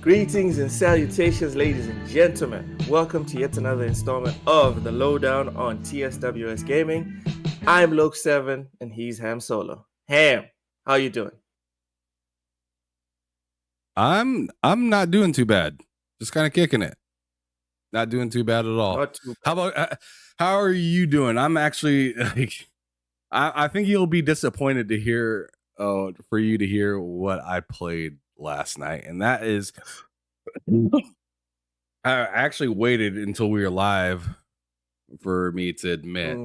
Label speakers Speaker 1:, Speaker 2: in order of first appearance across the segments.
Speaker 1: Greetings and salutations, ladies and gentlemen. Welcome to yet another installment of the Lowdown on TSWS Gaming. I'm Loke7 and he's Ham Solo. Ham, how you doing?
Speaker 2: I'm not doing too bad. Just kind of kicking it. Not doing too bad at all.
Speaker 1: Not too bad.
Speaker 2: How about how are you doing? I'm actually like, I think you'll be disappointed to hear for you to hear what I played last night, and that is I actually waited until we were live for me to admit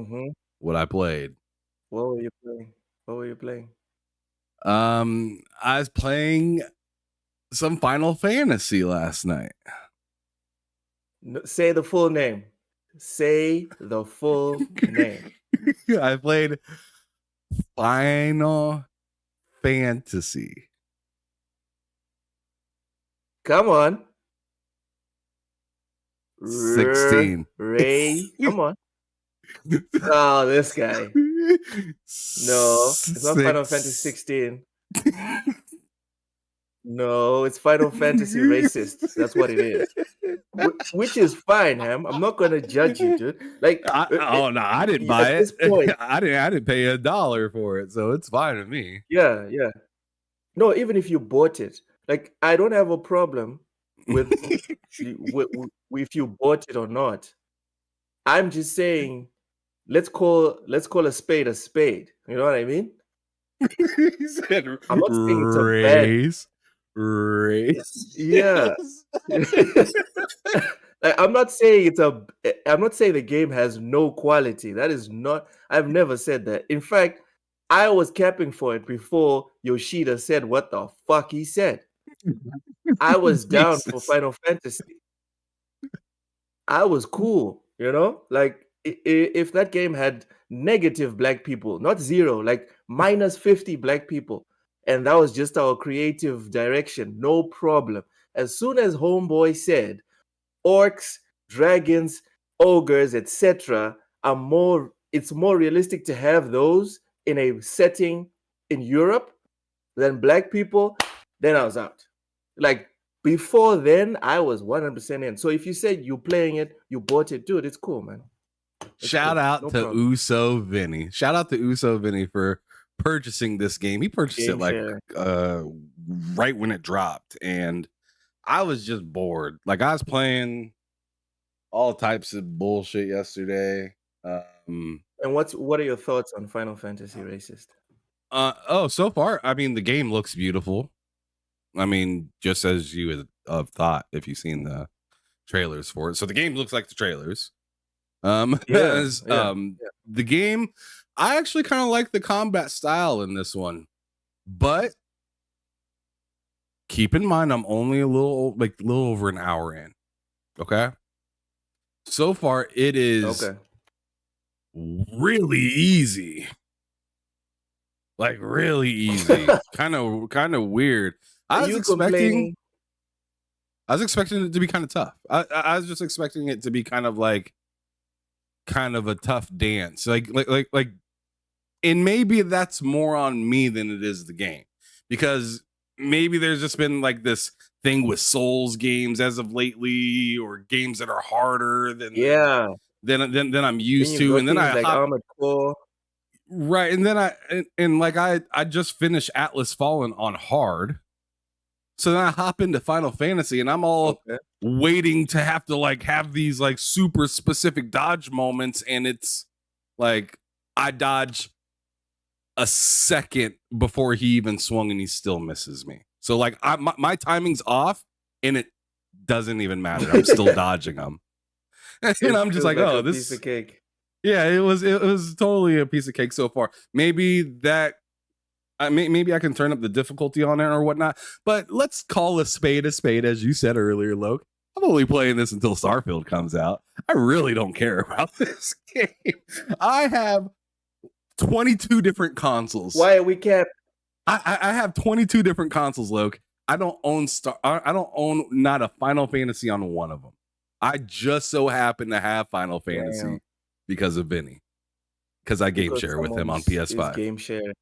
Speaker 2: what I played.
Speaker 1: What were you playing?
Speaker 2: I was playing some Final Fantasy last night.
Speaker 1: No, say the full name. Say the full name.
Speaker 2: I played Final Fantasy.
Speaker 1: Come on.
Speaker 2: 16.
Speaker 1: Ray, come on. Oh, this guy. No, it's not Final Fantasy 16. No, it's Final Fantasy racist. That's what it is. Which is fine, Ham. I'm not gonna judge you, dude. Like,
Speaker 2: I didn't buy it. Point, I didn't pay $1 for it, so it's fine with me.
Speaker 1: Yeah. No, even if you bought it, like, I don't have a problem with if you bought it or not. I'm just saying, let's call a spade a spade. You know what I mean?
Speaker 2: He said,
Speaker 1: I'm not saying it's a bad
Speaker 2: race.
Speaker 1: Yeah. I'm not saying the game has no quality. That is not. I've never said that. In fact, I was capping for it before Yoshida said what the fuck he said. I was down for Final Fantasy. I was cool, you know? Like, if that game had negative black people, not zero, like minus 50 black people, and that was just our creative direction, no problem. As soon as Homeboy said orcs, dragons, ogres, etc. it's more realistic to have those in a setting in Europe than black people, then I was out. Like, before then, I was 100% in. So if you said you're playing it, you bought it, dude, it's cool, man.
Speaker 2: Shout out to Uso Vinny. Shout out to Uso Vinny for purchasing this game. He purchased it like right when it dropped, and I was just bored. Like, I was playing all types of bullshit yesterday.
Speaker 1: And what are your thoughts on Final Fantasy Racist?
Speaker 2: So far, I mean, the game looks beautiful. I mean, just as you would have thought if you've seen the trailers for it. So the game looks like the trailers. The game, I actually kind of like the combat style in this one, but keep in mind I'm only a little over an hour in. Okay, so far it is really easy, like really easy. kind of weird. I was expecting it to be kind of tough. I was just expecting it to be kind of a tough dance, like, and maybe that's more on me than it is the game, because maybe there's just been like this thing with Souls games as of lately, or games that are harder than I'm used to, and then I
Speaker 1: Armored Core.
Speaker 2: Right, and then I just finished Atlas Fallen on hard. So then I hop into Final Fantasy, and I'm all waiting to have these like super specific dodge moments, and it's like I dodge a second before he even swung, and he still misses me. So like my timing's off, and it doesn't even matter. I'm still dodging them, and I'm just like, oh, this
Speaker 1: piece of cake.
Speaker 2: Yeah, it was totally a piece of cake so far. Maybe maybe I can turn up the difficulty on it or whatnot, but let's call a spade, as you said earlier, Loke. I'm only playing this until Starfield comes out. I really don't care about this game. I have 22 different consoles.
Speaker 1: Why are we capped?
Speaker 2: I have 22 different consoles, Loke. I don't own not a Final Fantasy on one of them. I just so happen to have Final Fantasy because of Vinny, because I game share with him on PS5.
Speaker 1: Game share.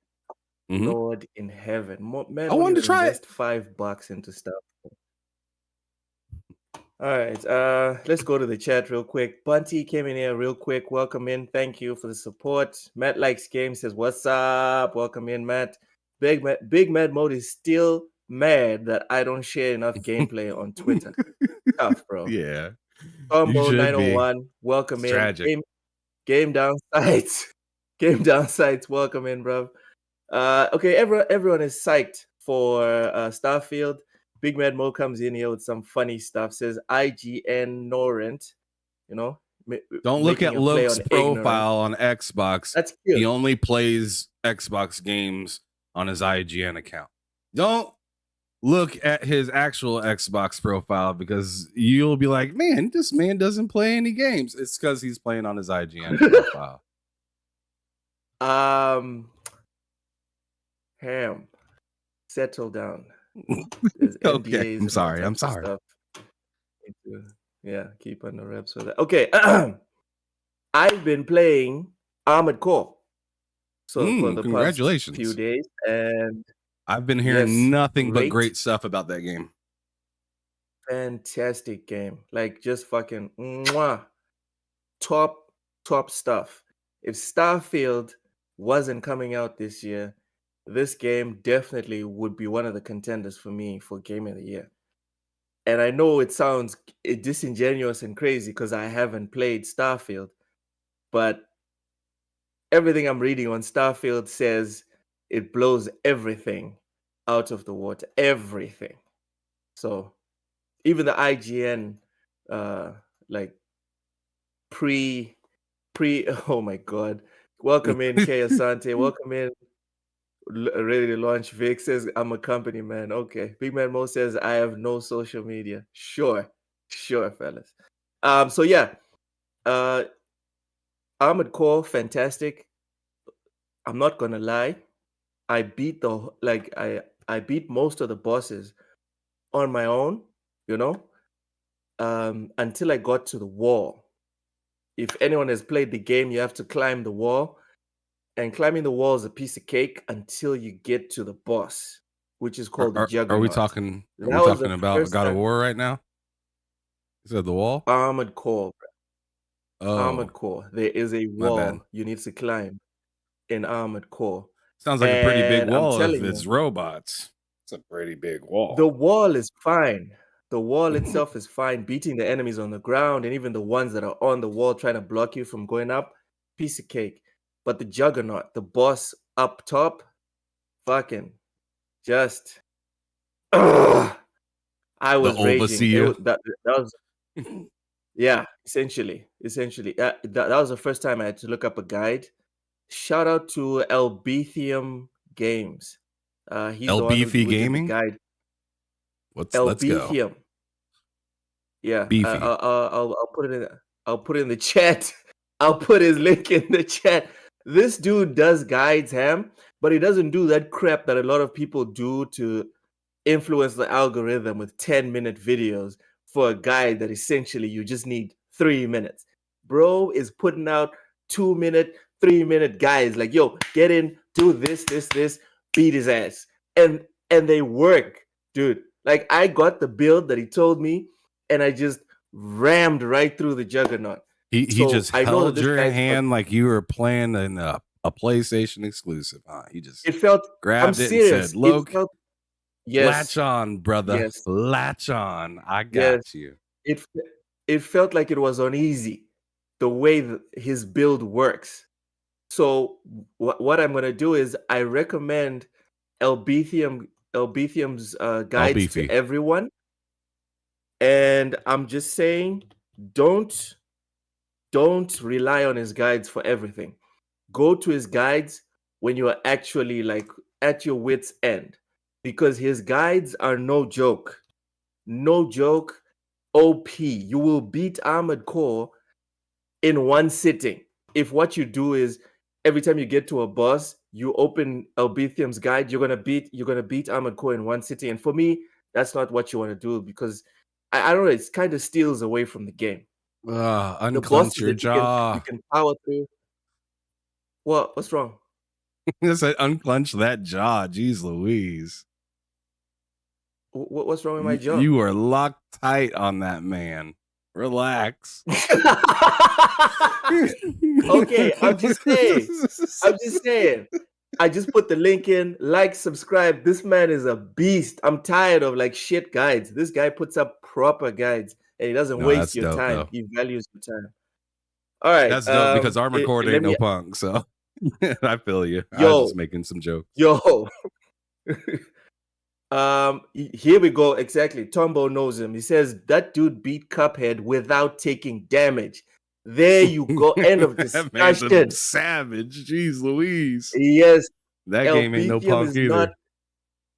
Speaker 1: Lord in heaven, man!
Speaker 2: I wanted to try
Speaker 1: invest $5 into stuff. All right. Let's go to the chat real quick. Bunty came in here real quick. Welcome in. Thank you for the support. Matt Likes Game says, "What's up?" Welcome in, Matt. Big Mad Mode is still mad that I don't share enough gameplay on Twitter. Tough, bro.
Speaker 2: Yeah.
Speaker 1: Combo 901, welcome
Speaker 2: It's
Speaker 1: in.
Speaker 2: tragic.
Speaker 1: Game downsides. Game downsides, welcome in, bro. Okay, everyone is psyched for Starfield. Big Mad Mo comes in here with some funny stuff. Says IGN Norrent, you know.
Speaker 2: Don't look at Luke's profile on Xbox.
Speaker 1: That's cute.
Speaker 2: He only plays Xbox games on his IGN account. Don't look at his actual Xbox profile because you'll be like, man, this man doesn't play any games. It's because he's playing on his IGN profile.
Speaker 1: Ham, settle down.
Speaker 2: Okay, I'm sorry.
Speaker 1: Stuff. Yeah, keep on the reps with that. Okay, I've been playing Armored Core. So for the
Speaker 2: congratulations.
Speaker 1: past few days, and
Speaker 2: I've been hearing nothing but great stuff about that game.
Speaker 1: Fantastic game. Like just fucking top stuff. If Starfield wasn't coming out this year, this game definitely would be one of the contenders for me for Game of the Year. And I know it sounds disingenuous and crazy because I haven't played Starfield, but everything I'm reading on Starfield says it blows everything out of the water. Everything. So even the IGN like pre oh my god. Welcome in, Kay Asante. Welcome in. Ready to launch. Vic says I'm a company man. Okay. Big Man Mo says I have no social media. Sure, fellas. So yeah. Armored Core, fantastic. I'm not gonna lie. I beat I beat most of the bosses on my own, you know, until I got to the wall. If anyone has played the game, you have to climb the wall, and climbing the wall is a piece of cake until you get to the boss, which is called the Juggernaut.
Speaker 2: Are we talking about God of War right now? Is that the wall?
Speaker 1: Armored Core.
Speaker 2: Oh.
Speaker 1: Armored Core. There is a wall you need to climb in Armored Core.
Speaker 2: Sounds like a pretty big wall if it's robots. It's a pretty big wall.
Speaker 1: The wall is fine. The wall itself is fine. Beating the enemies on the ground and even the ones that are on the wall trying to block you from going up, piece of cake. But the Juggernaut, the boss up top, fucking just I was raging. That was yeah, essentially. That was the first time I had to look up a guide. Shout out to Elbethium Games. He's the one who did the guide.
Speaker 2: Let's go.
Speaker 1: Yeah, I'll put it in. I'll put it in the chat. I'll put his link in the chat. This dude does guides, Ham, but he doesn't do that crap that a lot of people do to influence the algorithm with 10-minute videos for a guide that essentially you just need 3 minutes. Bro is putting out 2-minute, 3-minute guides like, yo, get in, do this, beat his ass. And they work, dude. Like I got the build that he told me and I just rammed right through the Juggernaut.
Speaker 2: He just held your hand like you were playing in a PlayStation exclusive. He just grabbed it and said, "Look, latch on, brother. Yes. Latch on. I got you."
Speaker 1: It felt like it was on easy, the way that his build works. So what I'm gonna do is I recommend Elbethium's guides to everyone, and I'm just saying, don't rely on his guides for everything. Go to his guides when you are actually like at your wit's end, because his guides are no joke. No joke. OP. You will beat Armored Core in one sitting. If what you do is every time you get to a boss, you open Elbethium's guide, you're gonna beat Armored Core in one sitting. And for me, that's not what you want to do, because I don't know, it kind of steals away from the game.
Speaker 2: Unclench your jaw.
Speaker 1: You can power through. What's wrong?
Speaker 2: I said unclench that jaw. Jeez Louise.
Speaker 1: What's wrong with my jaw?
Speaker 2: You are locked tight on that man. Relax.
Speaker 1: Okay, I'm just saying. I just put the link in. Like, subscribe. This man is a beast. I'm tired of like shit guides. This guy puts up proper guides and he doesn't waste your
Speaker 2: dope,
Speaker 1: time.
Speaker 2: though.
Speaker 1: He values your time. All right.
Speaker 2: That's dope because Armor Core ain't no punk, so I feel you. I was just making some jokes.
Speaker 1: Yo. Here we go. Exactly. Tombo knows him. He says that dude beat Cuphead without taking damage. There you go. End of discussion.
Speaker 2: That man's a savage. Jeez Louise.
Speaker 1: Yes.
Speaker 2: That game ain't no punk either.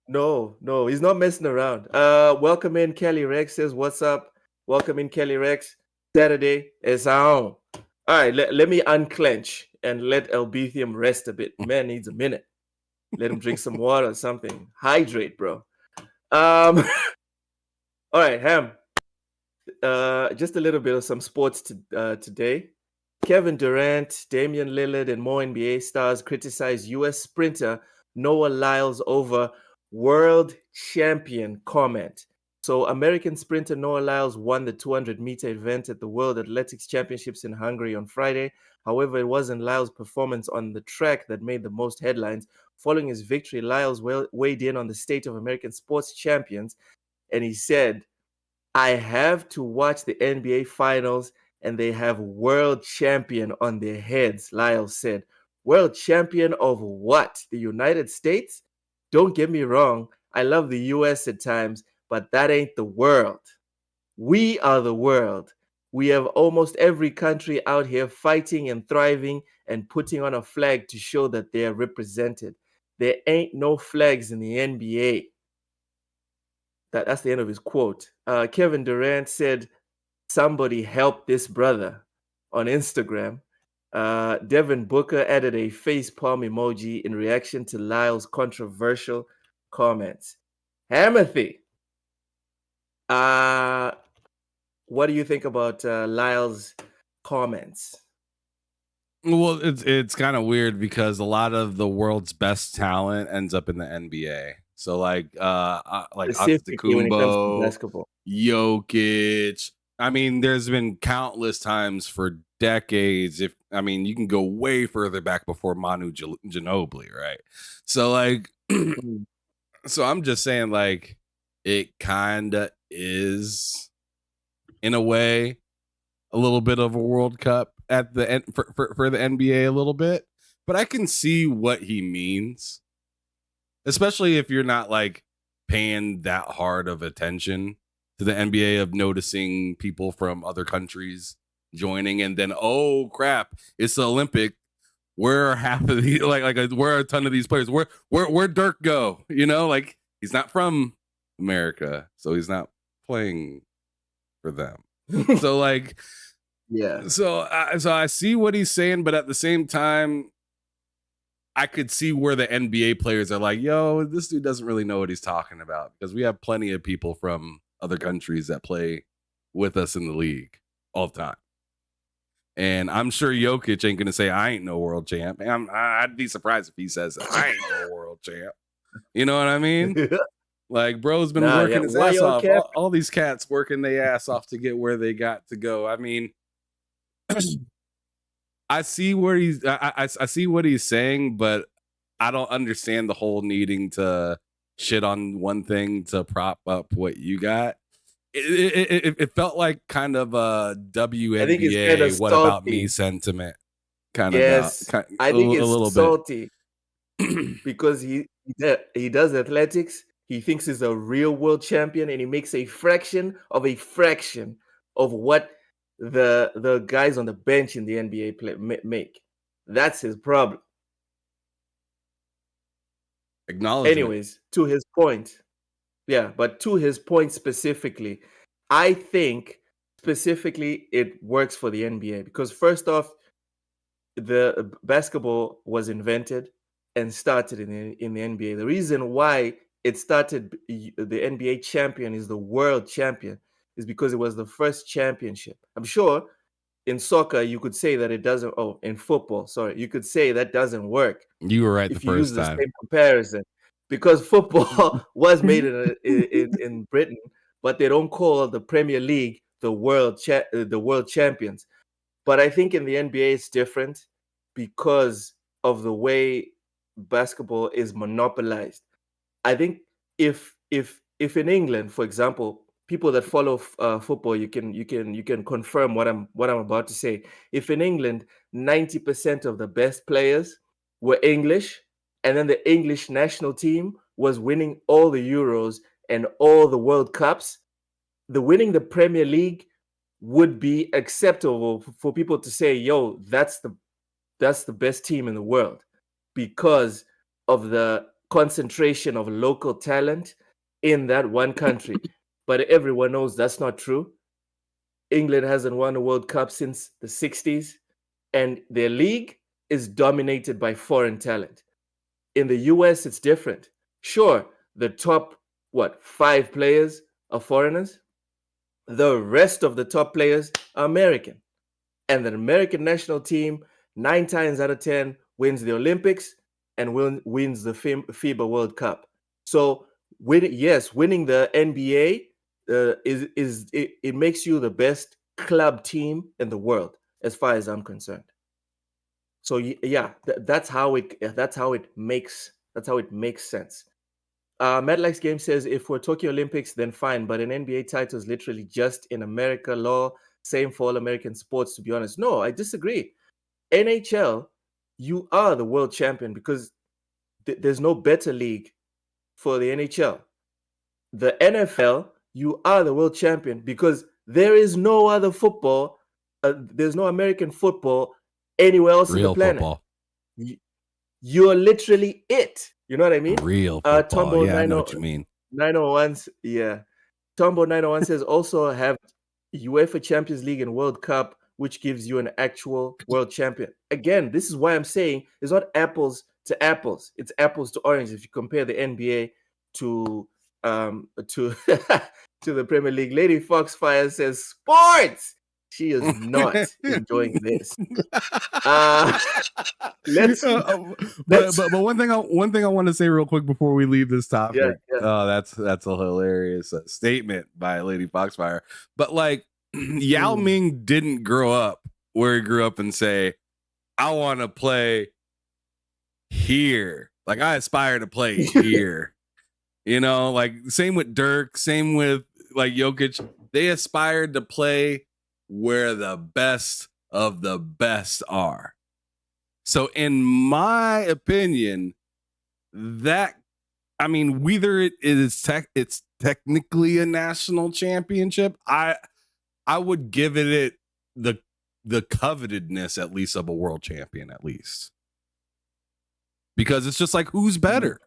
Speaker 1: No, he's not messing around. Welcome in Kelly Rex says, what's up? Welcome in Kelly Rex. Saturday is on. All right, let me unclench and let Elbethium rest a bit. Man needs a minute. Let him drink some water or something. Hydrate, bro. All right, Ham. Just a little bit of some sports today. Kevin Durant, Damian Lillard, and more NBA stars criticize U.S. sprinter Noah Lyles over world champion comment. So American sprinter Noah Lyles won the 200-meter event at the World Athletics Championships in Hungary on Friday. However, it wasn't Lyles' performance on the track that made the most headlines. Following his victory, Lyles weighed in on the state of American sports champions, and he said, I have to watch the NBA Finals, and they have world champion on their heads, Lyles said. World champion of what? The United States? Don't get me wrong, I love the US at times, but that ain't the world. We are the world. We have almost every country out here fighting and thriving and putting on a flag to show that they are represented. There ain't no flags in the NBA. That's the end of his quote. Kevin Durant said, somebody help this brother on Instagram. Devin Booker added a facepalm emoji in reaction to Lyles' controversial comments. Hamothy, what do you think about Lyles' comments?
Speaker 2: Well, it's kind of weird because a lot of the world's best talent ends up in the NBA. So like Antetokounmpo, Jokic. I mean, there's been countless times for decades. You can go way further back before Manu Ginobili, right? So like, so I'm just saying, like, it kind of is, in a way, a little bit of a World Cup at the end for the NBA a little bit, but I can see what he means, especially if you're not like paying that hard of attention to the NBA, of noticing people from other countries joining, and then, oh crap, it's the Olympic. Where are half of the where are a ton of these players? Where Dirk go? You know, like, he's not from America, so he's not playing for them. So like,
Speaker 1: yeah.
Speaker 2: So I see what he's saying, but at the same time, I could see where the NBA players are like, yo, this dude doesn't really know what he's talking about, because we have plenty of people from other countries that play with us in the league all the time. And I'm sure Jokic ain't going to say, I ain't no world champ. I'd be surprised if he says, I ain't no world champ. You know what I mean? Like, bro's been working his ass off. All these cats working their ass off to get where they got to go. I mean, I see where he's. I see what he's saying, but I don't understand the whole needing to shit on one thing to prop up what you got. It felt like kind of a WNBA kind of what about me sentiment. Kind of. Yes,
Speaker 1: I think it's a little salty because he does athletics. He thinks he's a real world champion, and he makes a fraction of what the guys on the bench in the NBA make. That's his problem. Anyways, to his point. Yeah, but to his point specifically, I think specifically it works for the NBA because, first off, the basketball was invented and started in the NBA. The reason why it started, the NBA champion is the world champion, is because it was the first championship. I'm sure in soccer you could say that it doesn't. Oh, in football, sorry, you could say that doesn't work.
Speaker 2: You were right the first time.
Speaker 1: The same comparison. because football was made in Britain, but they don't call the Premier League the world champions. But I think in the NBA it's different because of the way basketball is monopolized. I think if in England, for example, people that follow football, you can confirm what I'm about to say. If in England, 90% of the best players were English, and then the English national team was winning all the Euros and all the World Cups, the winning the Premier League would be acceptable for people to say, "Yo, that's the best team in the world," because of the concentration of local talent in that one country. But everyone knows that's not true. England hasn't won a World Cup since the 60s, and their league is dominated by foreign talent. In the US, it's different. Sure, the top, 5 players are foreigners. The rest of the top players are American. And the American national team, 9 times out of 10, wins the Olympics and wins the FIBA World Cup. So, winning the NBA it makes you the best club team in the world, as far as I'm concerned. So yeah, that's how it makes sense. Mad Likes Game says, if we're Tokyo Olympics, then fine, but an NBA title is literally just in America law, same for all American sports, to be honest. No, I disagree. NHL, you are the world champion because there's no better league for the NHL. The NFL, you are the world champion because there is no other football, there's no American football anywhere else on the planet. Football. You're literally it. You know what I mean?
Speaker 2: Real football. Tombo I know what you mean.
Speaker 1: 901, yeah. Tombo 901 says also have UEFA Champions League and World Cup, which gives you an actual world champion. Again, this is why I'm saying it's not apples to apples. It's apples to oranges if you compare the NBA to to the Premier League. Lady Foxfire says sports. She is not enjoying this.
Speaker 2: But one thing I want to say real quick before we leave this topic. Yeah. Oh, that's a hilarious statement by Lady Foxfire. But like Yao Ming didn't grow up where he grew up and say, "I want to play here. Like I aspire to play here." You know, like same with Dirk, same with like Jokic. They aspired to play where the best of the best are. So in my opinion, whether it's technically a national championship, I would give it the covetedness at least of a world champion at least. Because it's just like, who's better?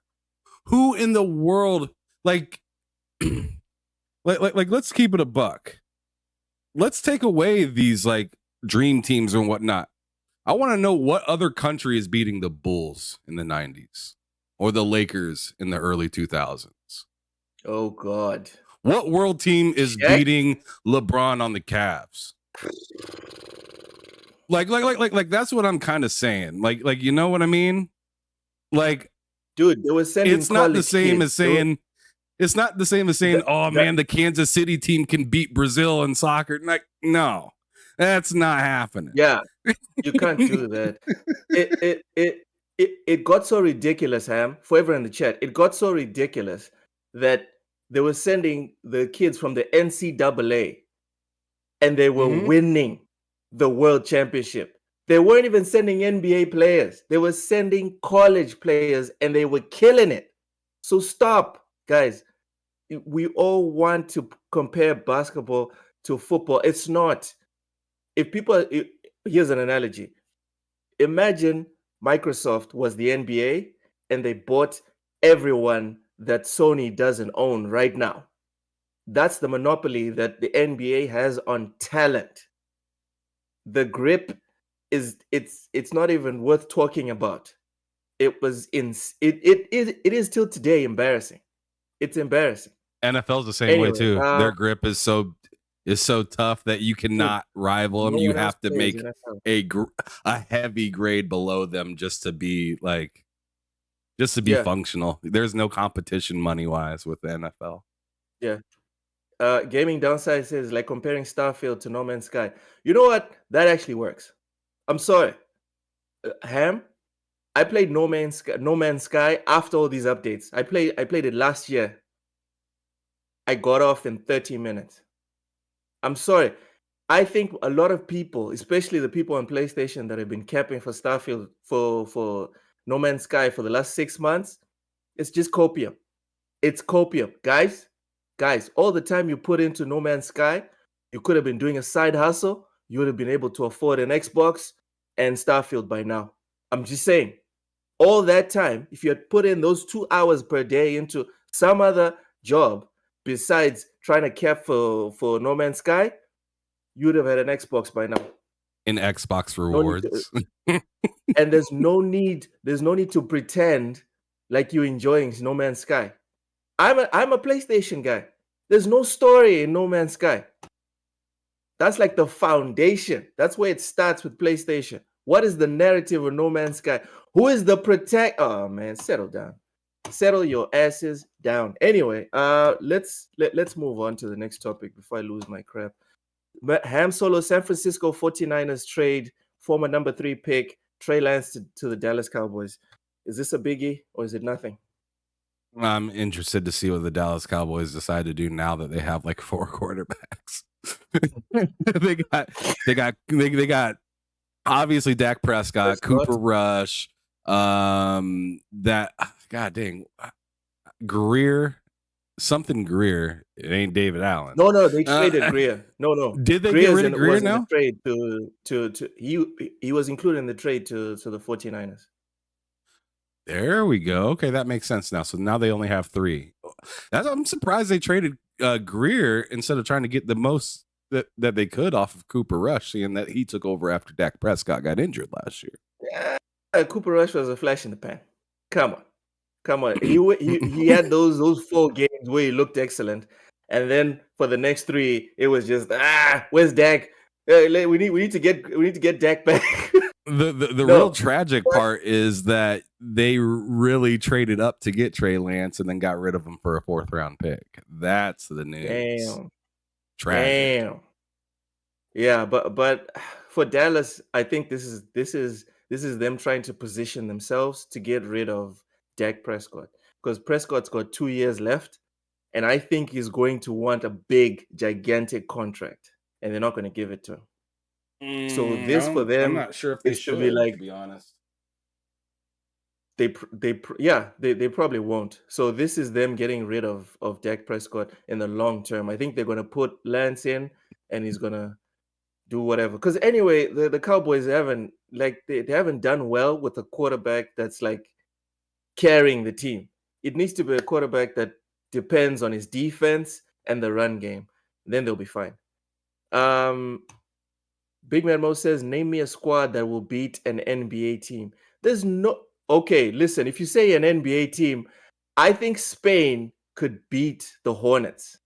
Speaker 2: Who in the world, like let's keep it a buck. Let's take away these like dream teams and whatnot. I want to know what other country is beating the Bulls in the 90s or the Lakers in the early 2000s.
Speaker 1: Oh God.
Speaker 2: What world team is beating LeBron on the Cavs? Like that's what I'm kind of saying. Like you know what I mean? Like,
Speaker 1: dude, they were sending
Speaker 2: it's not the same as saying it's not the same as saying, "Oh man, the Kansas City team can beat Brazil in soccer." Like, no, that's not happening.
Speaker 1: Yeah, you can't do that. It got so ridiculous, Ham. For everyone in the chat, it got so ridiculous that they were sending the kids from the NCAA, and they were winning the world championship. They weren't even sending NBA players. They were sending college players, and they were killing it. So stop, guys. We all want to compare basketball to football. It's not. Here's an analogy. Imagine Microsoft was the NBA and they bought everyone that Sony doesn't own right now. That's the monopoly that the NBA has on talent. The grip it's not even worth talking about. It is till today embarrassing. It's embarrassing.
Speaker 2: NFL's the same way too. Their grip is so tough that you cannot rival them. You have to make a heavy grade below them just to be like just to be functional. There's no competition money-wise with the NFL.
Speaker 1: Yeah. Gaming Downside says, like comparing Starfield to No Man's Sky. You know what? That actually works. I'm sorry. Ham, I played No Man's Sky after all these updates. I played it last year. I got off in 30 minutes. I'm sorry. I think a lot of people, especially the people on PlayStation that have been capping for Starfield for No Man's Sky for the last 6 months, it's just copium. It's copium. Guys, all the time you put into No Man's Sky, you could have been doing a side hustle. You would have been able to afford an Xbox and Starfield by now. I'm just saying, all that time, if you had put in those 2 hours per day into some other job besides trying to cap for No Man's Sky, you would have had an Xbox by now.
Speaker 2: In Xbox rewards.
Speaker 1: And there's no need to pretend like you're enjoying No Man's Sky. I'm a PlayStation guy. There's no story in No Man's Sky. That's like the foundation. That's where it starts with PlayStation. What is the narrative of No Man's Sky? Who is the protect? Oh man, settle down. Settle your asses down. Anyway, let's move on to the next topic before I lose my crap. Ham Solo, San Francisco 49ers trade former number 3 pick Trey Lance to the Dallas Cowboys. Is this a biggie or is it nothing?
Speaker 2: I'm interested to see what the Dallas Cowboys decide to do now that they have like 4 quarterbacks. they got obviously Dak Prescott, Cooper Rush, that God dang Greer. It ain't David Allen.
Speaker 1: No, they traded Greer. No.
Speaker 2: Did they get rid of Greer now?
Speaker 1: Trade he was included in the trade to the 49ers.
Speaker 2: There we go. Okay, that makes sense now. So now they only have 3. I'm surprised they traded Greer instead of trying to get the most that they could off of Cooper Rush, seeing that he took over after Dak Prescott got injured last year.
Speaker 1: Yeah, Cooper Rush was a flash in the pan. Come on. He had those 4 games where he looked excellent, and then for the next 3, it was just where's Dak? We need to get Dak back.
Speaker 2: The real tragic part is that they really traded up to get Trey Lance and then got rid of him for a 4th round pick. That's the news.
Speaker 1: Damn.
Speaker 2: Tragic.
Speaker 1: Damn. Yeah, but for Dallas, I think this is them trying to position themselves to get rid of Dak Prescott, because Prescott's got 2 years left, and I think he's going to want a big, gigantic contract, and they're not going to give it to him. So this for them,
Speaker 2: I'm not sure if they should
Speaker 1: be like,
Speaker 2: to be honest.
Speaker 1: They probably won't. So this is them getting rid of Dak Prescott in the long term. I think they're going to put Lance in, and he's going to do whatever. Because anyway, the Cowboys haven't they haven't done well with a quarterback that's like carrying the team. It needs to be a quarterback that depends on his defense and the run game. Then they'll be fine. Big Man Mo says, name me a squad that will beat an NBA team. There's no... Okay, listen, if you say an NBA team, I think Spain could beat the Hornets.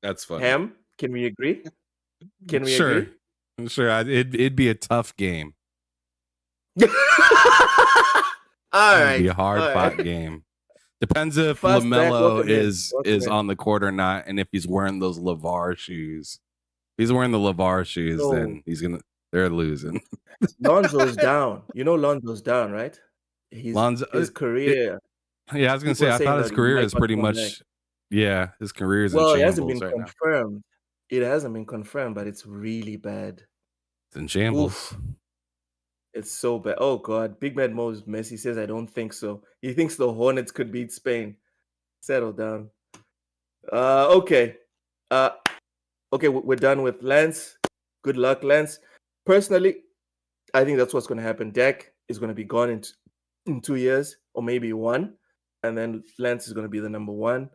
Speaker 2: That's funny.
Speaker 1: Ham, can we agree? Can we agree?
Speaker 2: Sure. It'd be a tough game.
Speaker 1: All right.
Speaker 2: It'd be a hard-fought game. Depends if LaMelo is on the court or not, and if he's wearing those LeVar shoes. If he's wearing the LeVar shoes, then they're losing.
Speaker 1: Lonzo's down. You know Lonzo's down, right? His career.
Speaker 2: I was gonna say, I thought his career is pretty much. Yeah, his career is in shambles. Well, it hasn't been
Speaker 1: confirmed. It hasn't been confirmed, but it's really bad.
Speaker 2: It's in shambles.
Speaker 1: Oof. It's so bad. Oh God, Big Man Mo's messy says I don't think so. He thinks the Hornets could beat Spain. Settle down. Okay. Okay, we're done with Lance. Good luck, Lance. Personally, I think that's what's going to happen. Dak is going to be gone in 2 years, or maybe 1, and then Lance is going to be the number 1,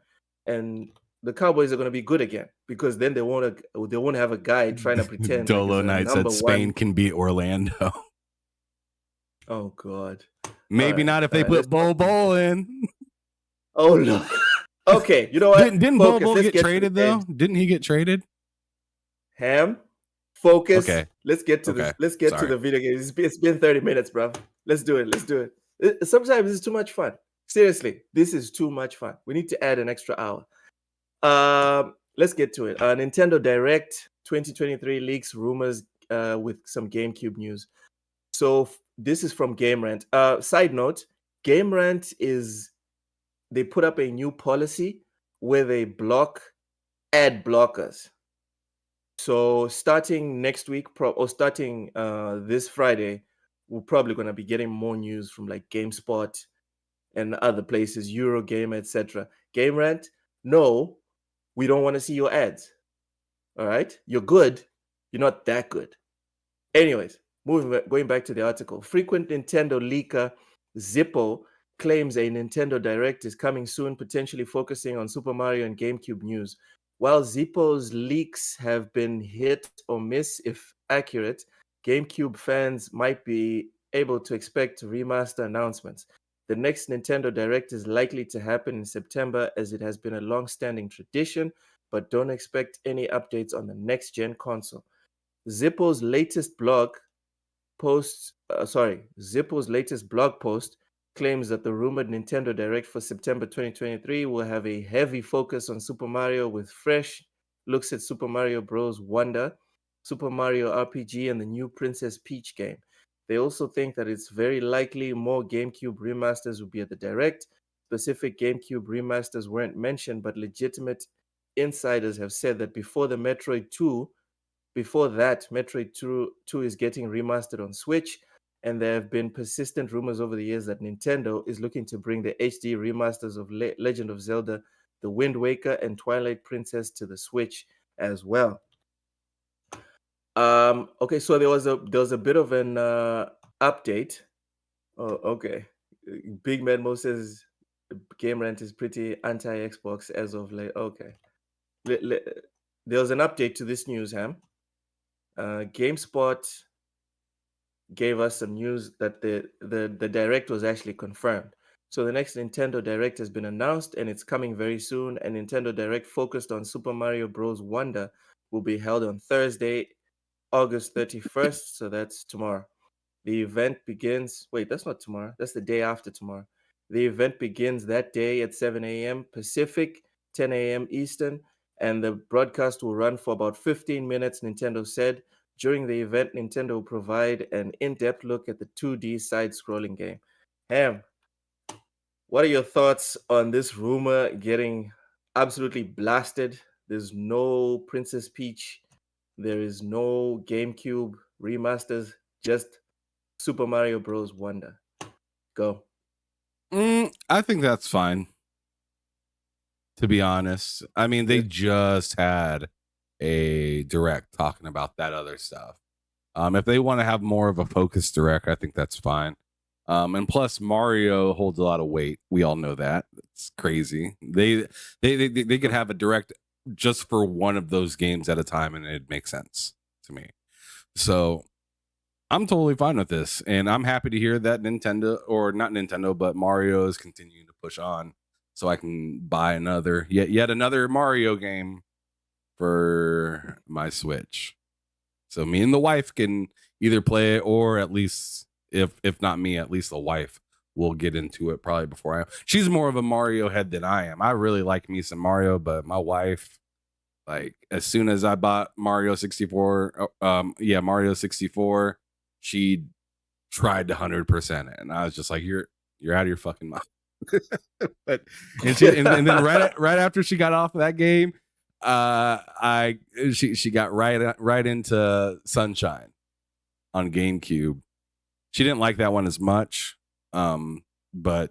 Speaker 1: and the Cowboys are going to be good again, because then they won't have a guy trying to pretend.
Speaker 2: Dolo Knight said Spain can beat Orlando.
Speaker 1: Oh God.
Speaker 2: Maybe not if they put Bol in.
Speaker 1: Oh no. Okay, you know what?
Speaker 2: Didn't Bol get traded though? Didn't he get traded?
Speaker 1: Ham, focus.
Speaker 2: Okay.
Speaker 1: Let's get to this. Let's get to the video game. It's been 30 minutes, bro. Let's do it. Sometimes it's too much fun. Seriously, this is too much fun. We need to add an extra hour. Let's get to it. Nintendo Direct 2023 leaks rumors with some GameCube news. So this is from Game Rant. Side note, Game Rant they put up a new policy where they block ad blockers. So starting next week, or starting this Friday, we're probably going to be getting more news from like GameSpot and other places, Eurogamer, etc. Game Rant, no, we don't want to see your ads. All right, you're good, you're not that good. Anyways, going back to the article, frequent Nintendo leaker Zippo claims a Nintendo Direct is coming soon, potentially focusing on Super Mario and GameCube news. While Zippo's leaks have been hit or miss, if accurate, GameCube fans might be able to expect remaster announcements. The next Nintendo Direct is likely to happen in September, as it has been a long-standing tradition, but don't expect any updates on the next-gen console. Zippo's latest blog post claims that the rumored Nintendo Direct for September 2023 will have a heavy focus on Super Mario with fresh looks at Super Mario Bros. Wonder, Super Mario RPG, and the new Princess Peach game. They also think that it's very likely more GameCube remasters will be at the Direct. Specific GameCube remasters weren't mentioned, but legitimate insiders have said that before that, Metroid 2 is getting remastered on Switch, and there have been persistent rumors over the years that Nintendo is looking to bring the HD remasters of Legend of Zelda, The Wind Waker, and Twilight Princess to the Switch as well. Okay, so there was a bit of an update. Oh, okay. Big Medmo says Game Rant is pretty anti-Xbox as of late. Okay. There was an update to this news, Ham. GameSpot gave us some news that the Direct was actually confirmed. So the next Nintendo Direct has been announced, and it's coming very soon. And Nintendo Direct focused on Super Mario Bros. Wonder will be held on Thursday, August 31st. So that's tomorrow. The event begins. Wait, that's not tomorrow. That's the day after tomorrow. The event begins that day at 7 a.m. Pacific, 10 a.m. Eastern, and the broadcast will run for about 15 minutes, Nintendo said. During the event, Nintendo will provide an in-depth look at the 2D side-scrolling game. Ham, what are your thoughts on this rumor getting absolutely blasted? There's no Princess Peach. There is no GameCube remasters, just Super Mario Bros. Wonder. Go.
Speaker 2: I think that's fine, to be honest. I mean, they just had a Direct talking about that other stuff. If they want to have more of a focused Direct, I think that's fine. And plus, Mario holds a lot of weight. We all know that. It's crazy. They could have a Direct just for one of those games at a time, and it makes sense to me. So I'm totally fine with this, and I'm happy to hear that Nintendo, or not Nintendo, but Mario is continuing to push on, so I can buy yet another Mario game for my Switch. So me and the wife can either play it, or at least, if not me, at least the wife will get into it probably before I am. She's more of a Mario head than I am. I really like me some Mario, but my wife, like, as soon as I bought Mario 64, Mario 64, she tried to 100% it, and I was just like, "You're out of your fucking mind." and then right after she got off of that game, she got right into Sunshine on GameCube. She didn't like that one as much, but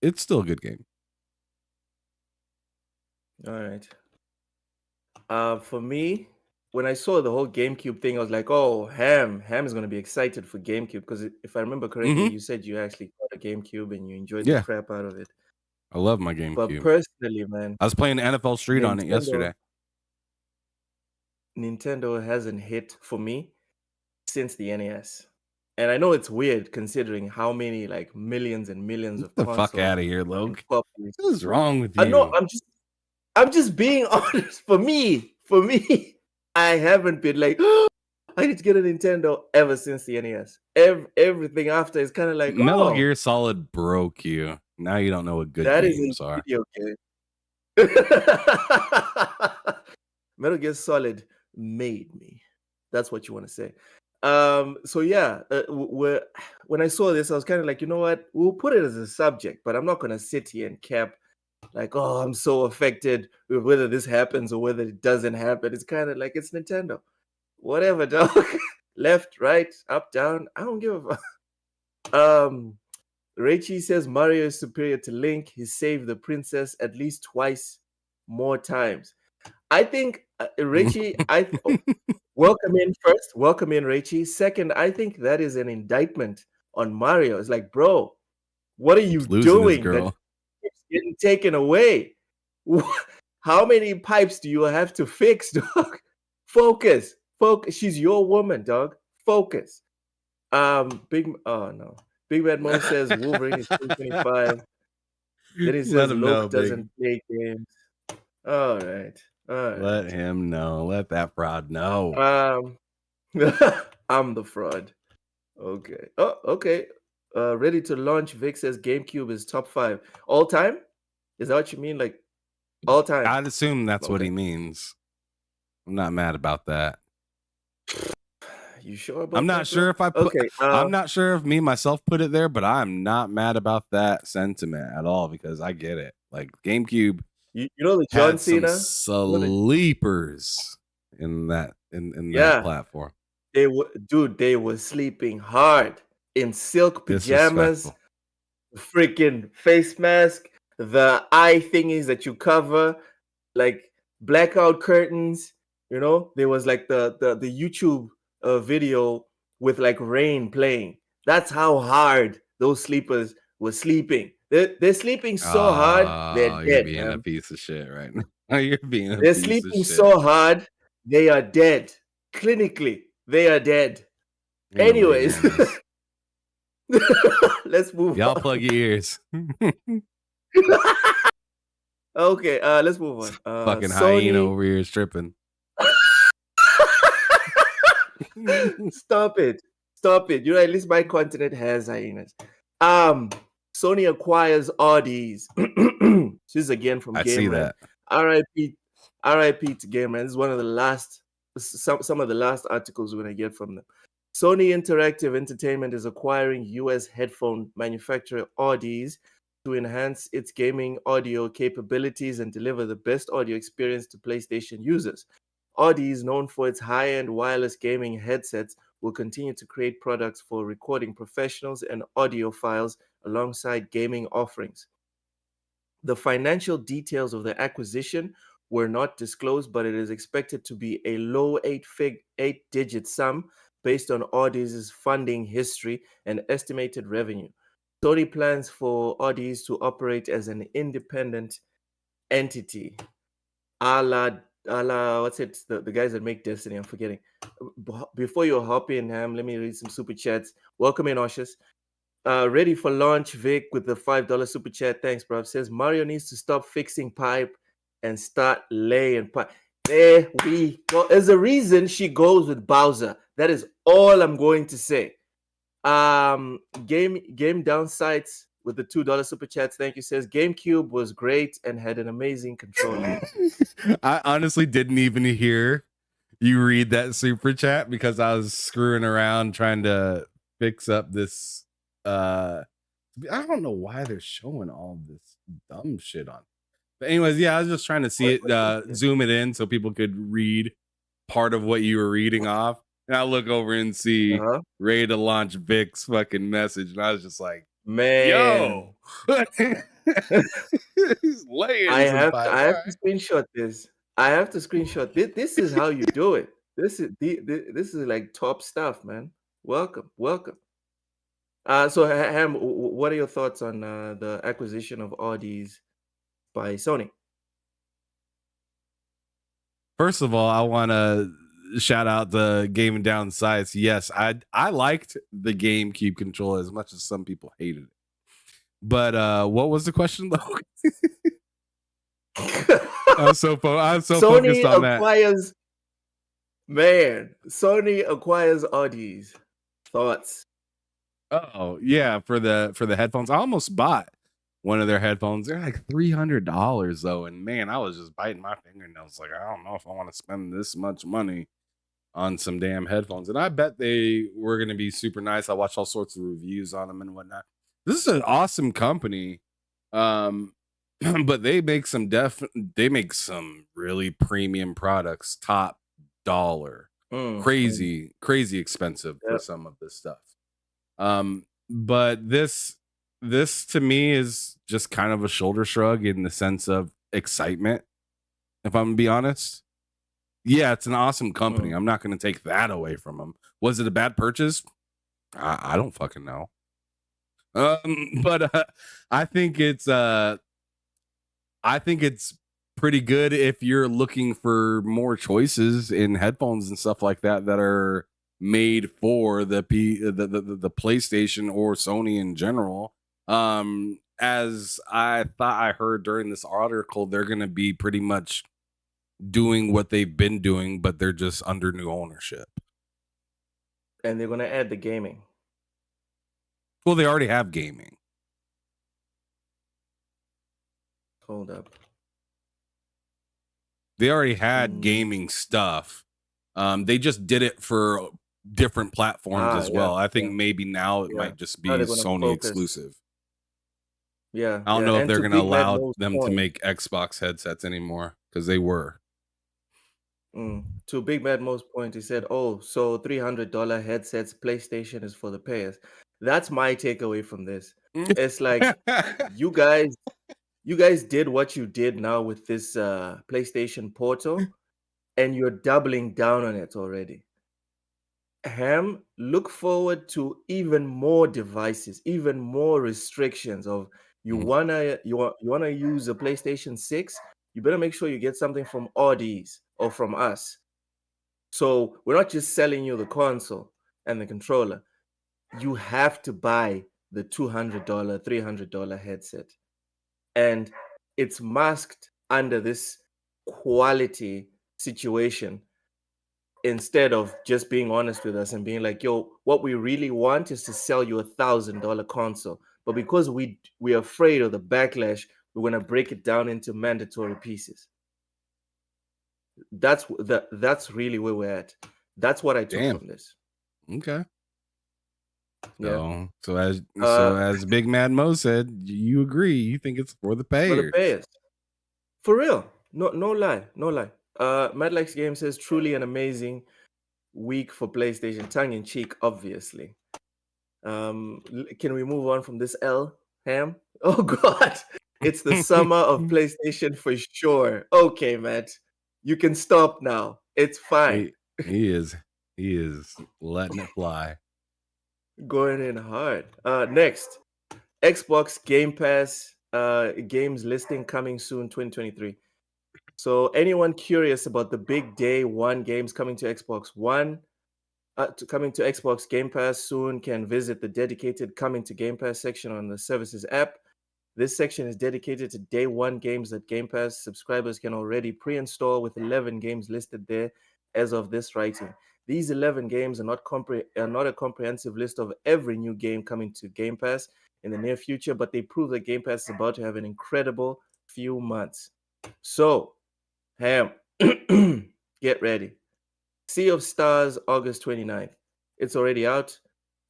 Speaker 2: it's still a good game.
Speaker 1: All right. For me, when I saw the whole GameCube thing, I was like, "Oh, Ham is going to be excited for GameCube," because if I remember correctly, you said you actually got a GameCube and you enjoyed the crap out of it.
Speaker 2: I love my GameCube.
Speaker 1: But personally, man,
Speaker 2: I was playing NFL Street on it yesterday.
Speaker 1: Nintendo hasn't hit for me since the NES. And I know it's weird considering how many like millions and millions of consoles.
Speaker 2: Fuck out of here, Loke. What is wrong with you?
Speaker 1: No, I'm just being honest. For me, I haven't been like, I need to get a Nintendo ever since the NES. Everything after is kind of like,
Speaker 2: Metal Gear Solid broke you. Now you don't know what good
Speaker 1: that
Speaker 2: games
Speaker 1: is a
Speaker 2: are.
Speaker 1: video game. Metal Gear Solid made me. That's what you want to say. So yeah, when I saw this, I was kind of like, you know what? We'll put it as a subject, but I'm not gonna sit here and cap like, oh, I'm so affected with whether this happens or whether it doesn't happen. It's kind of like it's Nintendo. Whatever, dog. Left, right, up, down. I don't give a fuck. Reichi says Mario is superior to Link. He saved the princess at least twice more times. I think Reichi, welcome in first. Welcome in, Reichi. Second, I think that is an indictment on Mario. It's like, bro, what are you doing that keeps getting taken away? How many pipes do you have to fix, dog? Focus. She's your woman, dog. Focus. Big Bad Mo says Wolverine is 225. Then he says Loke doesn't play games. All right.
Speaker 2: Let him know. Let that fraud know.
Speaker 1: I'm the fraud. Okay. Oh, okay. Ready to launch. Vic says GameCube is top 5 all time. Is that what you mean? Like all time?
Speaker 2: I'd assume that's what he means. I'm not mad about that.
Speaker 1: You sure about
Speaker 2: I'm not
Speaker 1: that,
Speaker 2: sure
Speaker 1: bro?
Speaker 2: if I put. I'm not sure if me myself put it there, but I'm not mad about that sentiment at all because I get it. Like GameCube,
Speaker 1: you know the John Cena
Speaker 2: sleepers in that that platform.
Speaker 1: They were sleeping hard in silk pajamas, freaking face mask, the eye thingies that you cover, like blackout curtains. You know, there was like the YouTube video with like rain playing. That's how hard those sleepers were sleeping. They're sleeping so hard, they're dead.
Speaker 2: You're being a piece of shit right now. You're being a
Speaker 1: they're sleeping so hard, they are dead. Clinically, they are dead. Anyways, let's move
Speaker 2: Y'all
Speaker 1: on.
Speaker 2: plug your ears.
Speaker 1: Okay, let's move on.
Speaker 2: Fucking hyena over here stripping.
Speaker 1: Stop it. You know, at least my continent has hyenas. Sony acquires Audis. This is again from Game
Speaker 2: see that.
Speaker 1: RIP to Game Rant. This is one of the last, some of the last articles we're gonna get from them. Sony Interactive Entertainment is acquiring US headphone manufacturer Audis to enhance its gaming audio capabilities and deliver the best audio experience to PlayStation users. Audis, known for its high-end wireless gaming headsets, will continue to create products for recording professionals and audiophiles alongside gaming offerings. The financial details of the acquisition were not disclosed, but it is expected to be a low eight-digit sum based on Audis' funding history and estimated revenue. Sony plans for Audis to operate as an independent entity. A la what's it? The guys that make Destiny, I'm forgetting. Before you hop in, Ham, let me read some super chats. Welcome in, Oshus. Ready for launch, Vic, with the $5 super chat. Thanks, bro. Says Mario needs to stop fixing pipe and start laying pipe. There we go. There's a reason she goes with Bowser. That is all I'm going to say. Game downsides with the $2 super chats. Thank you. Says GameCube was great and had an amazing controller.
Speaker 2: I honestly didn't even hear you read that super chat because I was screwing around trying to fix up this. I don't know why they're showing all this dumb shit on. But anyways, yeah, I was just trying to see it, zoom it in so people could read part of what you were reading off. And I look over and see ready to launch Vic's fucking message, and I was just like,
Speaker 1: man,
Speaker 2: yo. He's laying.
Speaker 1: I have to screenshot this. I have to screenshot this. This is how you do it. This is like top stuff, man. Welcome. So Ham, what are your thoughts on the acquisition of Audis by Sony?
Speaker 2: First of all, I want to shout out the Game Downsides. Yes, I liked the GameCube controller as much as some people hated it. But what was the question though? I was so focused on that.
Speaker 1: Man, Sony acquires Audis. Thoughts?
Speaker 2: Oh yeah, for the headphones. I almost bought one of their headphones. They're like $300 though, and man, I was just biting my fingernails. Like, I don't know if I want to spend this much money on some damn headphones. And I bet they were going to be super nice. I watched all sorts of reviews on them and whatnot. This is an awesome company, but they make some really premium products, top dollar, crazy expensive for some of this stuff. But this to me is just kind of a shoulder shrug in the sense of excitement, if I'm gonna be honest. Yeah, it's an awesome company. I'm not going to take that away from them. Was it a bad purchase? I don't fucking know. But I think it's pretty good if you're looking for more choices in headphones and stuff like that are made for the PlayStation or Sony in general. As I thought I heard during this article, they're going to be pretty much doing what they've been doing, but they're just under new ownership.
Speaker 1: And they're going to add the gaming.
Speaker 2: Well, they already have gaming.
Speaker 1: Hold up.
Speaker 2: They already had gaming stuff. They just did it for different platforms as well. I think maybe now it might just be Sony exclusive.
Speaker 1: Yeah.
Speaker 2: I don't know if they're going to allow them to make Xbox headsets anymore, because they were.
Speaker 1: To Big Bad Mo's point, he said, "Oh, so $300 headsets, PlayStation is for the payers." That's my takeaway from this. It's like you guys did what you did now with this PlayStation Portal, and you're doubling down on it already. Ham, look forward to even more devices, even more restrictions of you wanna use a PlayStation 6, you better make sure you get something from Audis or from us. So we're not just selling you the console and the controller. You have to buy the $200, $300 headset. And it's masked under this quality situation, instead of just being honest with us and being like, yo, what we really want is to sell you $1,000 console. But because we're afraid of the backlash, we're going to break it down into mandatory pieces. That's really where we're at. That's what I took from this.
Speaker 2: Okay. Yeah. So as Big Mad Mo said, you agree. You think it's for the payers.
Speaker 1: For the payers. For real. No lie. Mad Likes Game says, truly an amazing week for PlayStation. Tongue in cheek, obviously. Can we move on from this L, Ham? Oh God. It's the summer of PlayStation for sure. Okay, Matt. You can stop now. It's fine.
Speaker 2: He is letting it fly.
Speaker 1: Going in hard. Next, Xbox Game Pass games listing coming soon, 2023. So anyone curious about the big day one games coming to Xbox One, coming to Xbox Game Pass soon, can visit the dedicated Coming to Game Pass section on the services app. This section is dedicated to day one games that Game Pass subscribers can already pre-install, with 11 games listed there as of this writing. These 11 games are not a comprehensive list of every new game coming to Game Pass in the near future, but they prove that Game Pass is about to have an incredible few months. So, Ham, get ready. Sea of Stars, August 29th. It's already out.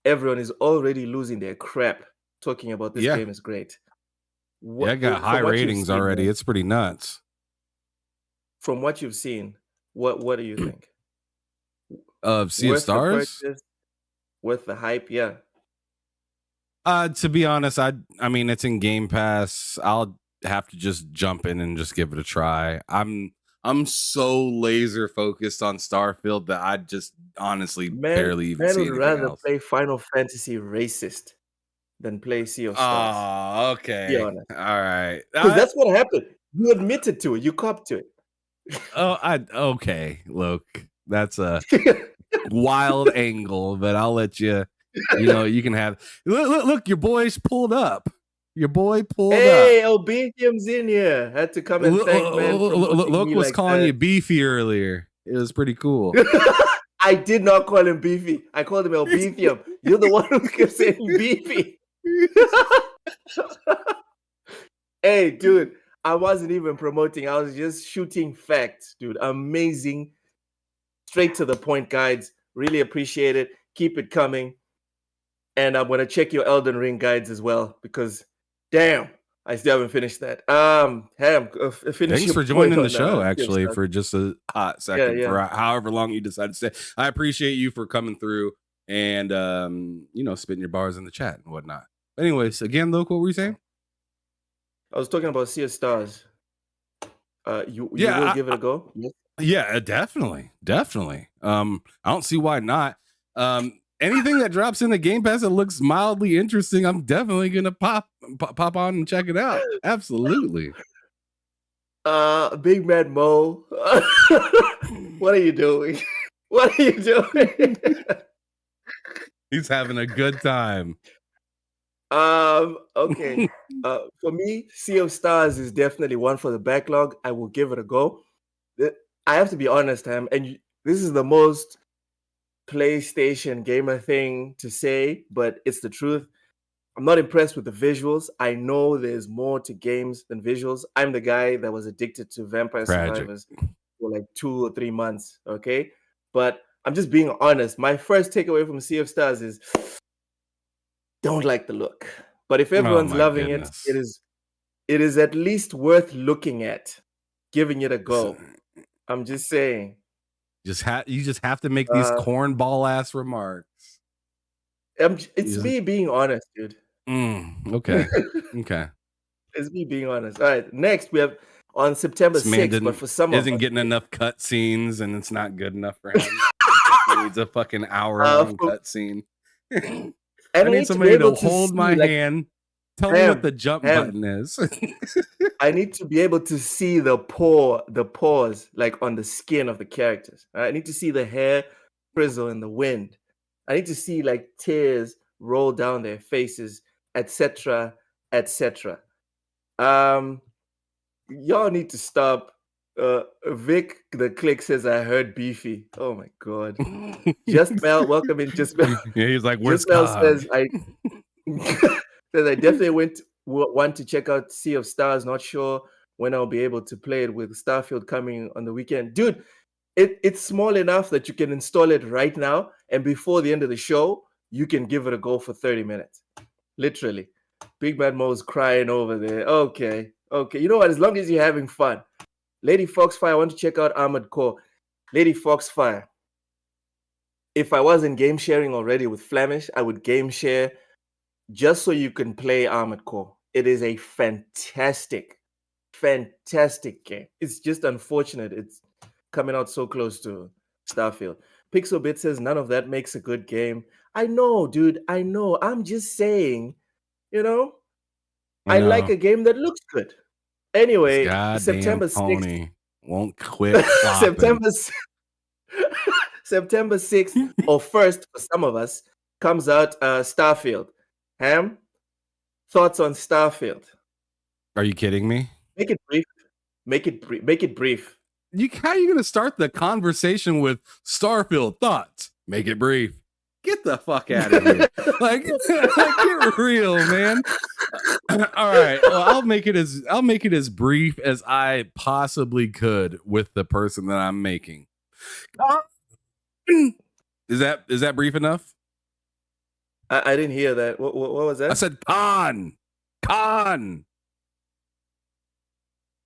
Speaker 1: Everyone is already losing their crap talking about this game is great.
Speaker 2: I got high ratings already. It's pretty nuts.
Speaker 1: From what you've seen, what do you think?
Speaker 2: Of Sea of Stars?
Speaker 1: Worth the hype, yeah.
Speaker 2: To be honest, I mean, it's in Game Pass. I'll have to just jump in and just give it a try. I'm so laser focused on Starfield that I just honestly barely even see anything else.
Speaker 1: Rather play Final Fantasy Racist than play Sea of Stars.
Speaker 2: Oh, okay.
Speaker 1: Be honest.
Speaker 2: All right.
Speaker 1: Because that's what happened. You admitted to it. You copped to it.
Speaker 2: Okay. Look, that's a wild angle, but I'll let you. You can have. Look, your boy's pulled up. Your boy pulled up.
Speaker 1: Hey, Obedium's in here. Had to come and thank man.
Speaker 2: Look, was calling you beefy earlier. It was pretty cool.
Speaker 1: I did not call him Beefy. I called him El Beefium. You're the one who kept saying Beefy. Hey, dude, I wasn't even promoting. I was just shooting facts, dude. Amazing. Straight to the point guides. Really appreciate it. Keep it coming. And I'm going to check your Elden Ring guides as well because, damn, I still haven't finished that. Ham, finish.
Speaker 2: Thanks for joining the show, actually, for just a hot second, for however long you decided to stay. I appreciate you for coming through and, spitting your bars in the chat and whatnot. Anyways, again, Luke, what were you saying?
Speaker 1: I was talking about Sea of Stars. You will give it a go?
Speaker 2: Yeah, definitely. I don't see why not. Anything that drops in the Game Pass that looks mildly interesting, I'm definitely gonna pop on and check it out. Absolutely.
Speaker 1: Big Mad Mo, what are you doing? What are you doing?
Speaker 2: He's having a good time.
Speaker 1: Okay. For me, Sea of Stars is definitely one for the backlog. I will give it a go. I have to be honest, Ham, and this is the most PlayStation gamer thing to say, but it's the truth. I'm not impressed with the visuals. I know there's more to games than visuals. I'm the guy that was addicted to Vampire Survivors for like 2 or 3 months, okay? But I'm just being honest. My first takeaway from Sea of Stars is don't like the look. But if everyone's loving it is at least worth looking at, giving it a go. I'm just saying.
Speaker 2: You just have to make these cornball ass remarks.
Speaker 1: It's me being honest, dude.
Speaker 2: Okay. Okay.
Speaker 1: It's me being honest. All right. Next, we have on September 6th, but for some
Speaker 2: isn't getting enough cutscenes, and it's not good enough for him. He needs a fucking hour-long cutscene. I need somebody to hold my hand. Tell me what the jump button is.
Speaker 1: I need to be able to see the pores like on the skin of the characters. Right? I need to see the hair frizzle in the wind. I need to see like tears roll down their faces, etc., etc. Y'all need to stop. Vic the Click says I heard Beefy. Oh my god. Just Mel, welcome in. Just Mel.
Speaker 2: Yeah, he's like, where's
Speaker 1: Mel says I definitely want to check out Sea of Stars. Not sure when I'll be able to play it with Starfield coming on the weekend. Dude, it's small enough that you can install it right now, and before the end of the show, you can give it a go for 30 minutes. Literally. Big Mad Mo's crying over there. Okay. You know what? As long as you're having fun. Lady Foxfire, I want to check out Armored Core. Lady Foxfire. If I wasn't game sharing already with Flemish, I would game share just so you can play Armored Core. It is a fantastic game. It's just unfortunate it's coming out so close to Starfield. Pixelbit says none of that makes a good game. I know, dude. I know. I'm just saying, I like a game that looks good. Anyway, September 6th
Speaker 2: won't quit.
Speaker 1: September 6th or 1st for some of us comes out Starfield. Ham, thoughts on Starfield?
Speaker 2: Are you kidding me?
Speaker 1: Make it brief. Make it brief.
Speaker 2: How are you going to start the conversation with Starfield thoughts? Make it brief. Get the fuck out of here. Get real, man. All right. Well, I'll make it as brief as I possibly could with the person that I'm making. Is that brief enough?
Speaker 1: I didn't hear that. What was that?
Speaker 2: I said Khan.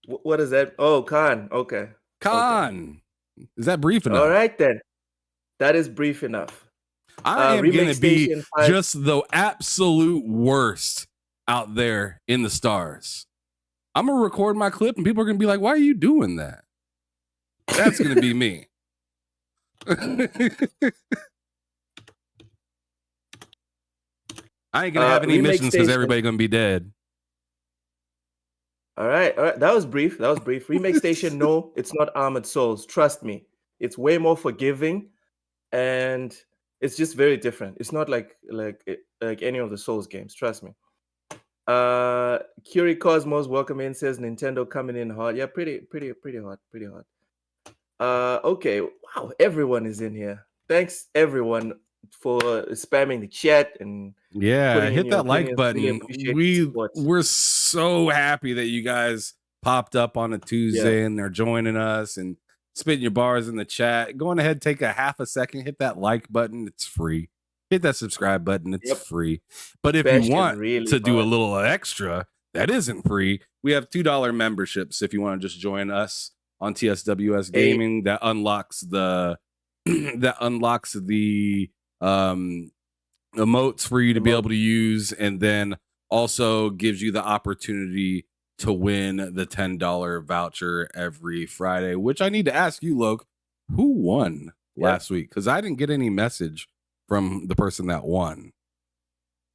Speaker 1: What is that? Oh, Khan. Okay.
Speaker 2: Khan. Okay. Is that brief enough?
Speaker 1: All right, then. That is brief enough.
Speaker 2: I am going to be just the absolute worst out there in the stars. I'm going to record my clip and people are going to be like, why are you doing that? That's going to be me. I ain't going to have any missions because everybody's going to be dead.
Speaker 1: All right. That was brief. Remake Station, no, it's not Armored Souls. Trust me. It's way more forgiving and it's just very different. It's not like any of the Souls games. Trust me. Curie Cosmos, welcome in, says Nintendo coming in hot. Yeah, pretty hot. Okay. Wow, everyone is in here. Thanks everyone for spamming the chat and
Speaker 2: Yeah,
Speaker 1: putting in
Speaker 2: hit
Speaker 1: your
Speaker 2: that like
Speaker 1: opinions. Really
Speaker 2: button.
Speaker 1: appreciate the support.
Speaker 2: We're so happy that you guys popped up on a Tuesday and they're joining us and spitting your bars in the chat. Go on ahead, take a half a second, hit that like button. It's free. Hit that subscribe button. It's
Speaker 1: Yep.
Speaker 2: free. But if you want to do a little extra that isn't free, we have $2 memberships if you want to just join us on TSWS Gaming. That unlocks the emotes for you to be able to use, and then also gives you the opportunity to win the $10 voucher every Friday, which I need to ask you, Loke, who won last week? Because I didn't get any message from the person that won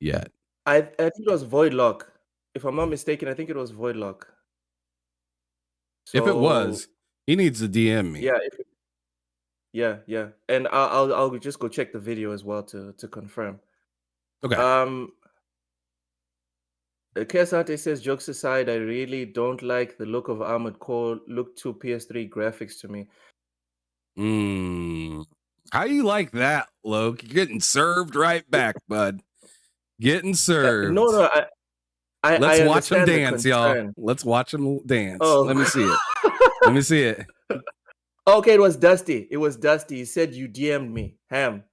Speaker 2: yet.
Speaker 1: I think it was Voidlock. If I'm not mistaken, I think it was Voidlock.
Speaker 2: So, if it was, he needs to DM me.
Speaker 1: Yeah. And I'll just go check the video as well to confirm.
Speaker 2: Okay.
Speaker 1: Kesante says, jokes aside, I really don't like the look of Armored Core. Look to PS3 graphics to me.
Speaker 2: How you like that, Loke? You're getting served right back, bud. Getting served.
Speaker 1: No.
Speaker 2: Let's watch them dance, y'all. Let's watch them dance. Oh. Let me see it. Let me see it.
Speaker 1: Okay, it was Dusty. He said you DM'd me, Ham.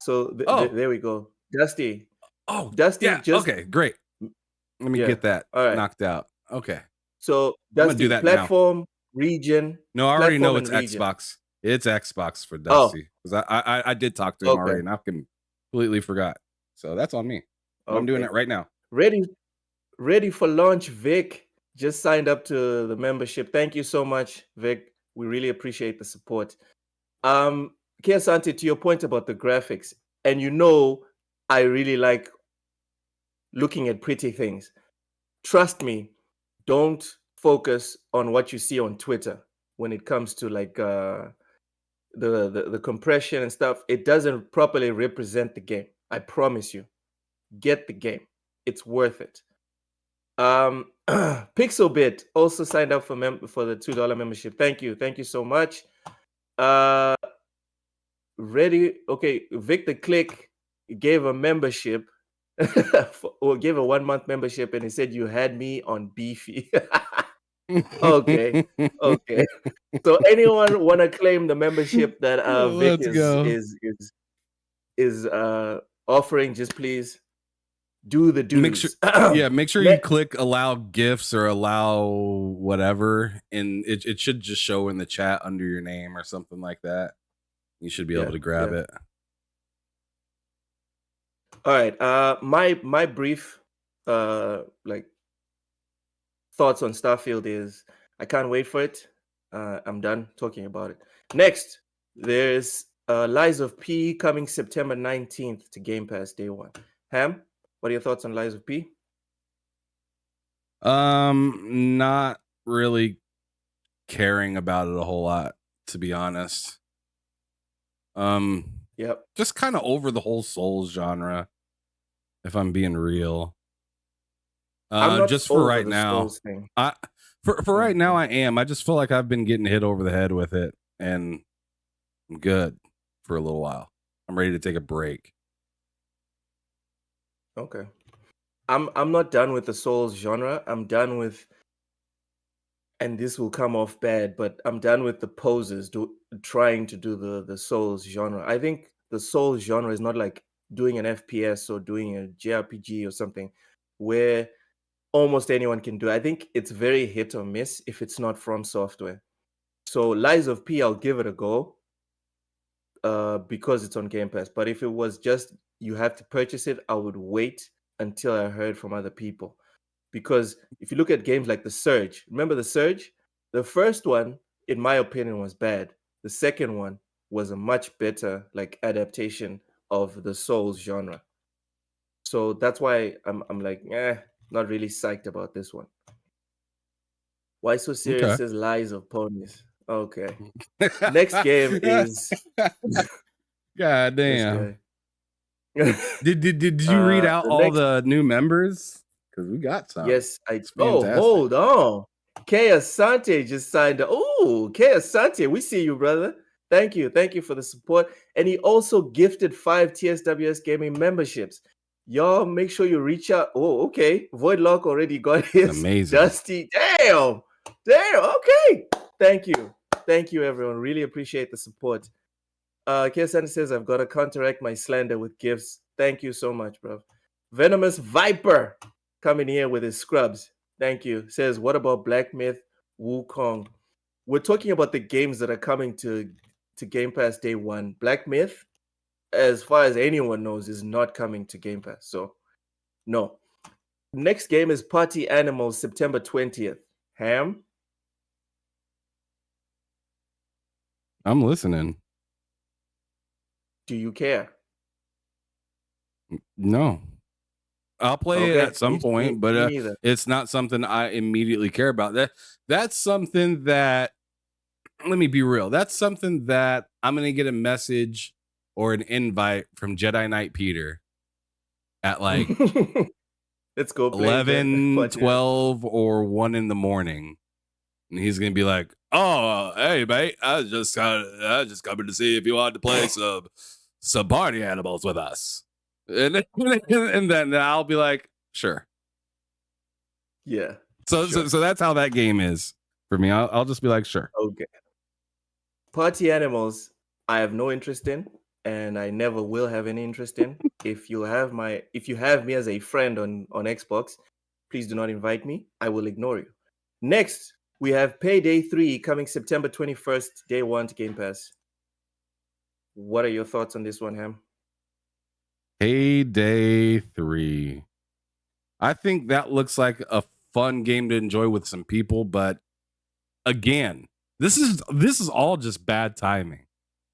Speaker 1: So there we go. Dusty.
Speaker 2: Oh,
Speaker 1: Dusty.
Speaker 2: Yeah. Okay, great. Let me get that knocked out. Okay.
Speaker 1: So Dusty,
Speaker 2: do that
Speaker 1: platform,
Speaker 2: now.
Speaker 1: Region.
Speaker 2: No, I already know it's Xbox. It's Xbox for Dusty. Because I did talk to him already, and I completely forgot. So that's on me. I'm doing it right now.
Speaker 1: Ready for launch, Vic. Just signed up to the membership. Thank you so much, Vic. We really appreciate the support. Kiasante, to your point about the graphics, and I really like looking at pretty things. Trust me, don't focus on what you see on Twitter when it comes to like the compression and stuff. It doesn't properly represent the game. I promise you. Get the game. It's worth it. Pixelbit also signed up for the $2 membership. Thank you so much. Victor Click gave a membership or gave a 1-month membership, and he said you had me on beefy. Okay. So anyone want to claim the membership that Vic is offering? Just please do the dues.
Speaker 2: Make sure you click allow gifts or allow whatever, and it should just show in the chat under your name or something like that. You should be able to grab it.
Speaker 1: All right. My brief like thoughts on Starfield is I can't wait for it. I'm done talking about it. Next, there's Lies of P coming September 19th to Game Pass day one. Ham, what are your thoughts on Lies of P?
Speaker 2: Not really caring about it a whole lot, to be honest. Just kind of over the whole Souls genre, if I'm being real. Just for right now, for right now, I am. I just feel like I've been getting hit over the head with it, and I'm good for a little while. I'm ready to take a break.
Speaker 1: Okay. I'm not done with the Souls genre. I'm done with, and this will come off bad, but I'm done with the posers trying to do the Souls genre. I think the Souls genre is not like doing an FPS or doing a JRPG or something where almost anyone can do it. I think it's very hit or miss if it's not from software. So Lies of P, I'll give it a go because it's on Game Pass. But if it was just you have to purchase it, I would wait until I heard from other people. Because if you look at games like The Surge, remember The Surge? The first one, in my opinion, was bad. The second one was a much better like adaptation of the Souls genre. So that's why I'm like, not really psyched about this one. Why so serious? Says Lies of Ponies. Okay. Next game is
Speaker 2: God damn. Did you read out all the new members? Because we got some.
Speaker 1: Yes, hold on. K Asante just signed up. Oh, K Asante, we see you, brother. Thank you. Thank you for the support. And he also gifted 5 TSWS gaming memberships. Y'all make sure you reach out. Oh, okay. Voidlock already got his.
Speaker 2: Amazing.
Speaker 1: Dusty. Damn. Okay. Thank you. Thank you, everyone. Really appreciate the support. K Asante says, I've got to counteract my slander with gifts. Thank you so much, bro. Venomous Viper coming here with his scrubs. Thank you. Says, what about Black Myth Wukong? We're talking about the games that are coming to Game Pass day one. Black Myth, as far as anyone knows, is not coming to Game Pass. So, no. Next game is Party Animals, September 20th. Ham?
Speaker 2: I'm listening.
Speaker 1: Do you care?
Speaker 2: No. I'll play it at some point, but it's not something I immediately care about. That's something that, let me be real, that's something that I'm going to get a message or an invite from Jedi Knight Peter at like
Speaker 1: let's go
Speaker 2: 11, 12, or 1 in the morning. And he's going to be like, oh, hey, mate, I just coming to see if you wanted to play some Party Animals with us. And then I'll be like, sure.
Speaker 1: Yeah.
Speaker 2: So that's how that game is for me. I'll just be like, sure.
Speaker 1: Okay. Party Animals, I have no interest in, and I never will have any interest in. If you have me as a friend on Xbox, please do not invite me. I will ignore you. Next, we have Payday 3 coming September 21st, day one to Game Pass. What are your thoughts on this one, Ham?
Speaker 2: Payday 3. I think that looks like a fun game to enjoy with some people, but again, this is all just bad timing.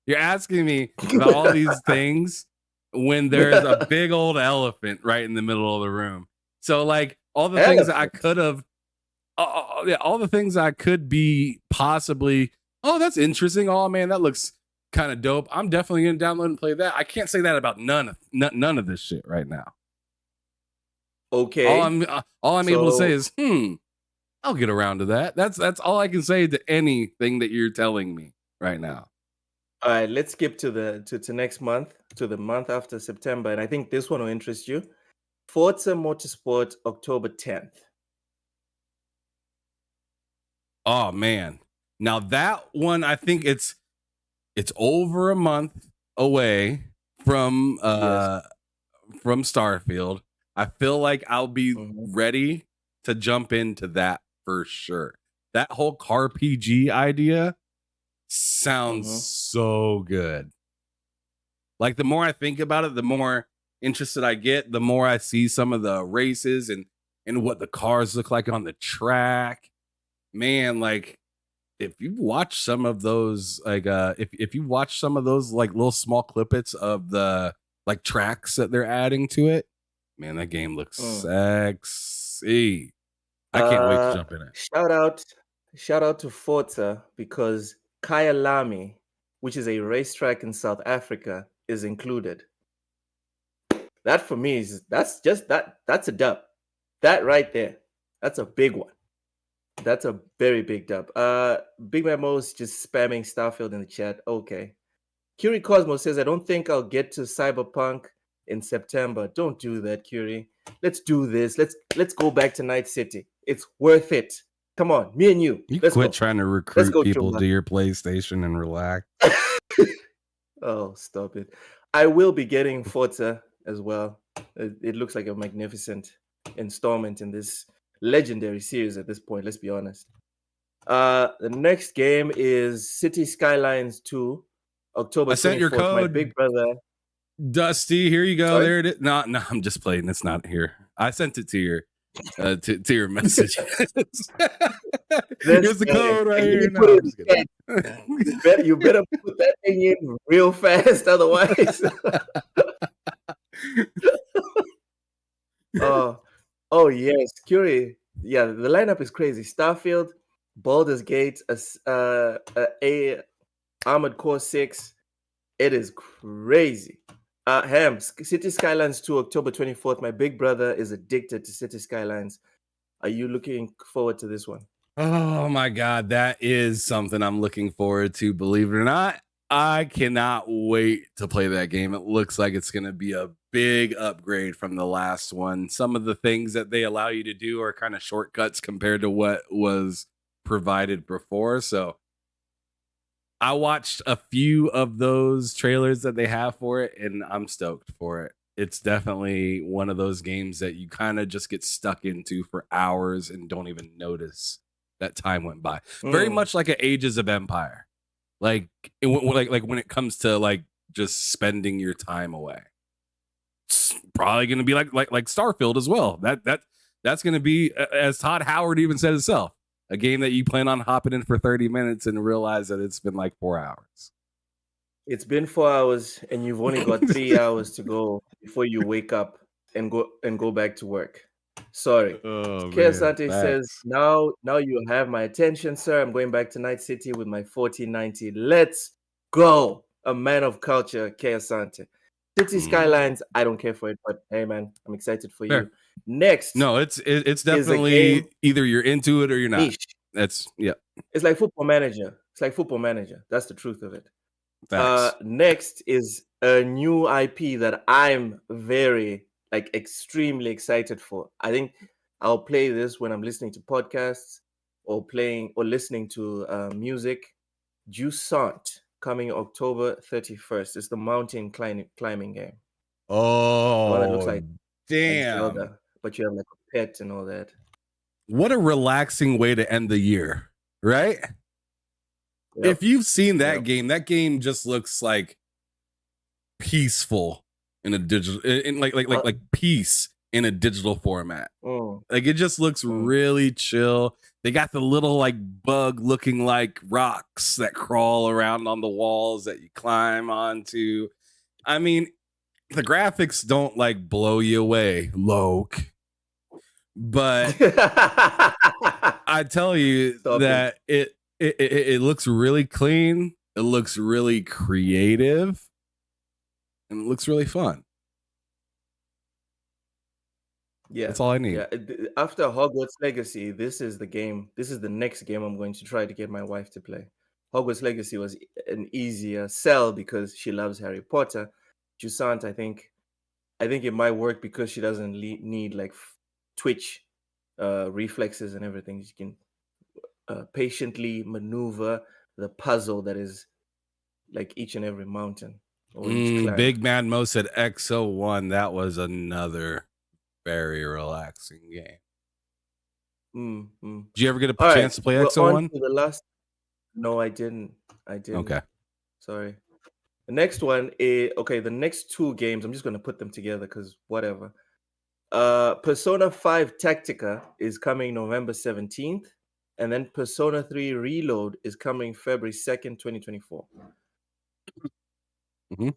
Speaker 2: You're asking me about all these things when there's a big old elephant right in the middle of the room. So like all the things that I could have, all the things I could be possibly, oh, that's interesting. Oh man, that looks kind of dope. I'm definitely gonna download and play that. I can't say that about none of this shit right now.
Speaker 1: Okay.
Speaker 2: All I'm able to say is, I'll get around to that. That's all I can say to anything that you're telling me right now.
Speaker 1: All right, let's skip to next month, to the month after September, and I think this one will interest you. Forza Motorsport, October 10th.
Speaker 2: Oh man. Now that one, I think it's over a month away from Starfield. I feel like I'll be ready to jump into that for sure. That whole car PG idea sounds so good. Like the more I think about it, the more interested I get, the more I see some of the races and what the cars look like on the track. Man, like if you watch some of those, like if you watch some of those like little small clippets of the like tracks that they're adding to it, man, that game looks sexy. I can't wait to jump in it.
Speaker 1: Shout out to Forza because Kyalami, which is a racetrack in South Africa, is included. That for me that's a dub. That right there, that's a big one. That's a very big dub. Big Memo's just spamming Starfield in the chat. Okay. Curie Cosmo says, I don't think I'll get to Cyberpunk in September. Don't do that, Curie. Let's do this. Let's go back to Night City. It's worth it. Come on, me and you.
Speaker 2: Let's quit trying to recruit people to your PlayStation and relax.
Speaker 1: Oh, stop it. I will be getting Forza as well. It looks like a magnificent installment in this legendary series at this point, let's be honest. The next game is City Skylines 2, October 24th. I sent your code, my big brother.
Speaker 2: Dusty, here you go. Sorry? There it is. No, I'm just playing. It's not here. I sent it to your to your message. Here's the code right here. No,
Speaker 1: you better put that thing in real fast, otherwise. Oh yes, Curie. Yeah, the lineup is crazy. Starfield, Baldur's Gate, a Armored Core 6. It is crazy. Ham, City Skylines 2, October 24th. My big brother is addicted to City Skylines. Are you looking forward to this one?
Speaker 2: Oh my God, that is something I'm looking forward to, believe it or not. I cannot wait to play that game. It looks like it's going to be a big upgrade from the last one. Some of the things that they allow you to do are kind of shortcuts compared to what was provided before. So I watched a few of those trailers that they have for it, and I'm stoked for it. It's definitely one of those games that you kind of just get stuck into for hours and don't even notice that time went by. Very much like an Ages of Empire. Like when it comes to like just spending your time away. It's probably going to be like Starfield as well. That's going to be, as Todd Howard even said himself, a game that you plan on hopping in for 30 minutes and realize that it's been like 4 hours.
Speaker 1: It's been 4 hours and you've only got 3 hours to go before you wake up and go back to work. Sorry.
Speaker 2: Oh,
Speaker 1: Keosante says, now you have my attention, sir. I'm going back to Night City with my 1490. Let's go. A man of culture, Keosante. City Skylines, I don't care for it, but hey man, I'm excited for you. Next.
Speaker 2: No, it's definitely either you're into it or you're not. Niche. That's
Speaker 1: It's like Football Manager. That's the truth of it.
Speaker 2: Facts.
Speaker 1: Next is a new IP that I'm very extremely excited for. I think I'll play this when I'm listening to podcasts or listening to music. Jusant, coming October 31st. It's the mountain climbing game.
Speaker 2: Oh,
Speaker 1: one that looks like
Speaker 2: damn!
Speaker 1: Zelda, but you have like a pet and all that.
Speaker 2: What a relaxing way to end the year, right? Yep. If you've seen that game, that game just looks like peaceful in a digital, like peace in a digital format. Like it just looks really chill. They got the little like bug looking like rocks that crawl around on the walls that you climb onto. I mean, the graphics don't like blow you away, Loke. But I tell you that it looks really clean. It looks really creative. And it looks really fun.
Speaker 1: Yeah,
Speaker 2: that's all I need.
Speaker 1: Yeah, after Hogwarts Legacy, this is the game. This is the next game I'm going to try to get my wife to play. Hogwarts Legacy was an easier sell because she loves Harry Potter. Jusant, I think it might work because she doesn't need like twitch reflexes and everything. She can patiently maneuver the puzzle that is like each and every mountain.
Speaker 2: Big Man Mo said XO1. That was another very relaxing game. Did you ever get a chance to play XO1?
Speaker 1: No, I didn't.
Speaker 2: Okay.
Speaker 1: Sorry. The next one is the next two games, I'm just going to put them together because whatever. Persona 5 Tactica is coming November 17th, and then Persona 3 Reload is coming February 2nd, 2024.
Speaker 2: Mm-hmm.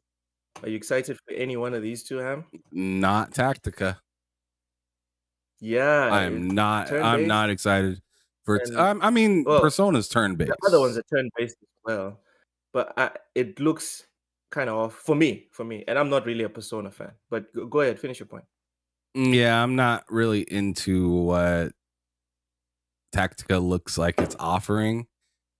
Speaker 1: Are you excited for any one of these two, Ham?
Speaker 2: Not Tactica.
Speaker 1: Yeah,
Speaker 2: I'm not excited for. Persona's turn-based.
Speaker 1: The other ones are turn-based as well, but it looks kind of off for me. And I'm not really a Persona fan. But go ahead, finish your point.
Speaker 2: Yeah, I'm not really into what Tactica looks like it's offering,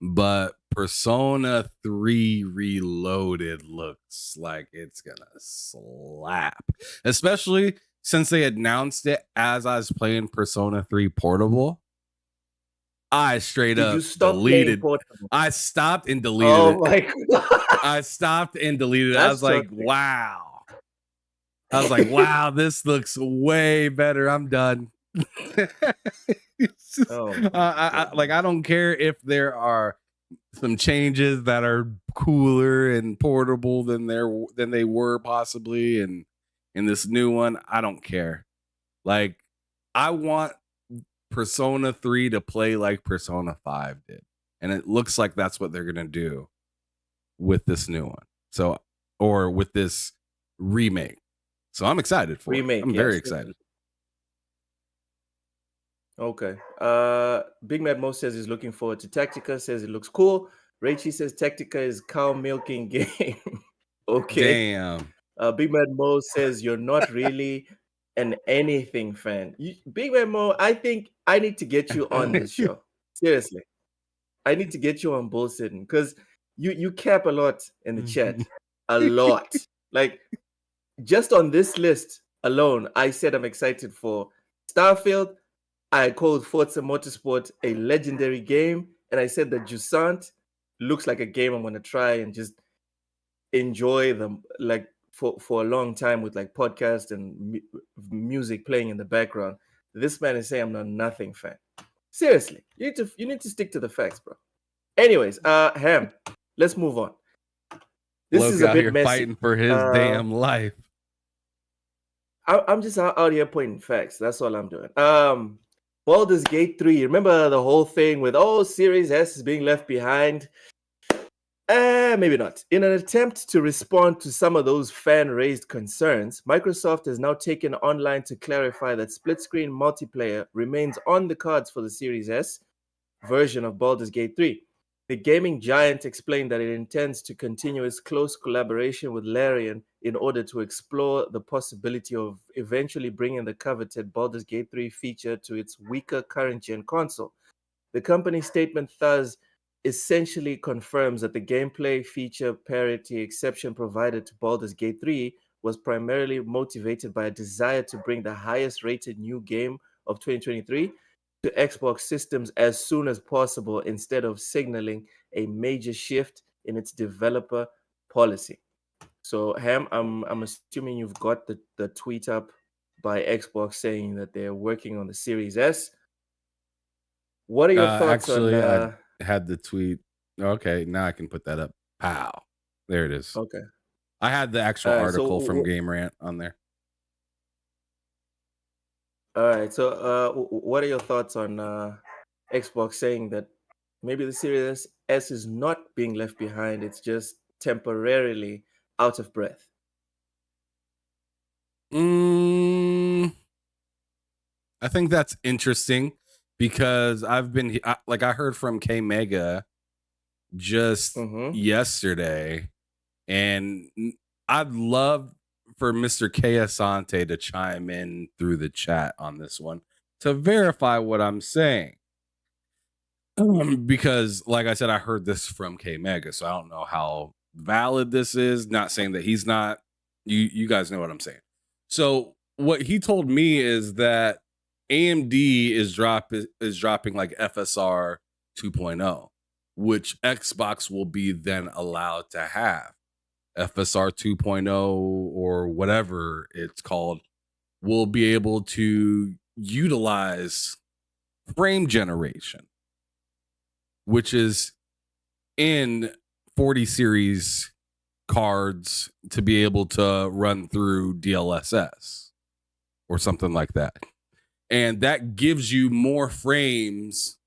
Speaker 2: but Persona 3 Reloaded looks like it's gonna slap, especially since they announced it as I was playing Persona 3 Portable. I straight up deleted. I stopped and deleted it.
Speaker 1: Oh my God.
Speaker 2: I stopped and deleted it. I was like, wow. This looks way better. I'm done. I don't care if there are some changes that are cooler and portable than they were possibly in this new one. I don't care. Like, I want Persona 3 to play like Persona 5 did. And it looks like that's what they're going to do with this new one. So, or with this remake. So I'm excited for it. I'm very excited.
Speaker 1: Okay. Big Mad Mo says he's looking forward to Tactica, says it looks cool. Raichi says Tactica is cow milking game. Okay.
Speaker 2: Damn.
Speaker 1: Big Mad Mo says you're not really an anything fan. Big Mad Mo, I think I need to get you on this show. Seriously, I need to get you on both sitting because you cap a lot in the chat, a lot. Like just on this list alone, I said I'm excited for Starfield. I called Forza Motorsport a legendary game, and I said that Jusant looks like a game I'm gonna try and just enjoy them like for a long time with like podcast and music playing in the background. This man is saying I'm not nothing fan. Seriously, you need to stick to the facts, bro. Anyways, Ham, let's move on. This
Speaker 2: Loki
Speaker 1: is a
Speaker 2: out
Speaker 1: bit
Speaker 2: here
Speaker 1: messy.
Speaker 2: Fighting for his damn life.
Speaker 1: I'm just out here pointing facts. That's all I'm doing. Baldur's Gate 3. Remember the whole thing with Series S is being left behind? Maybe not. In an attempt to respond to some of those fan-raised concerns, Microsoft has now taken online to clarify that split-screen multiplayer remains on the cards for the Series S version of Baldur's Gate 3. The gaming giant explained that it intends to continue its close collaboration with Larian in order to explore the possibility of eventually bringing the coveted Baldur's Gate 3 feature to its weaker current-gen console. The company's statement thus essentially confirms that the gameplay feature parity exception provided to Baldur's Gate 3 was primarily motivated by a desire to bring the highest rated new game of 2023 to Xbox systems as soon as possible instead of signaling a major shift in its developer policy. So Ham, I'm assuming you've got the tweet up by Xbox saying that they're working on the Series S. What are your thoughts
Speaker 2: actually,
Speaker 1: on
Speaker 2: I had the tweet. Okay, now I can put that up. Pow. There it is.
Speaker 1: Okay.
Speaker 2: I had the actual article from Game Rant on there.
Speaker 1: All right. So what are your thoughts on Xbox saying that maybe the Series S is not being left behind, it's just temporarily out of breath?
Speaker 2: I think that's interesting because I heard from K Mega just yesterday, and I'd love for Mr. K Asante to chime in through the chat on this one to verify what I'm saying. Because, like I said, I heard this from K Mega, so I don't know how valid this is. Not saying that he's not. You guys know what I'm saying. So what he told me is that AMD is dropping like FSR 2.0, which Xbox will be then allowed to have. FSR 2.0 or whatever it's called will be able to utilize frame generation, which is in 40 series cards to be able to run through DLSS or something like that. And that gives you more frames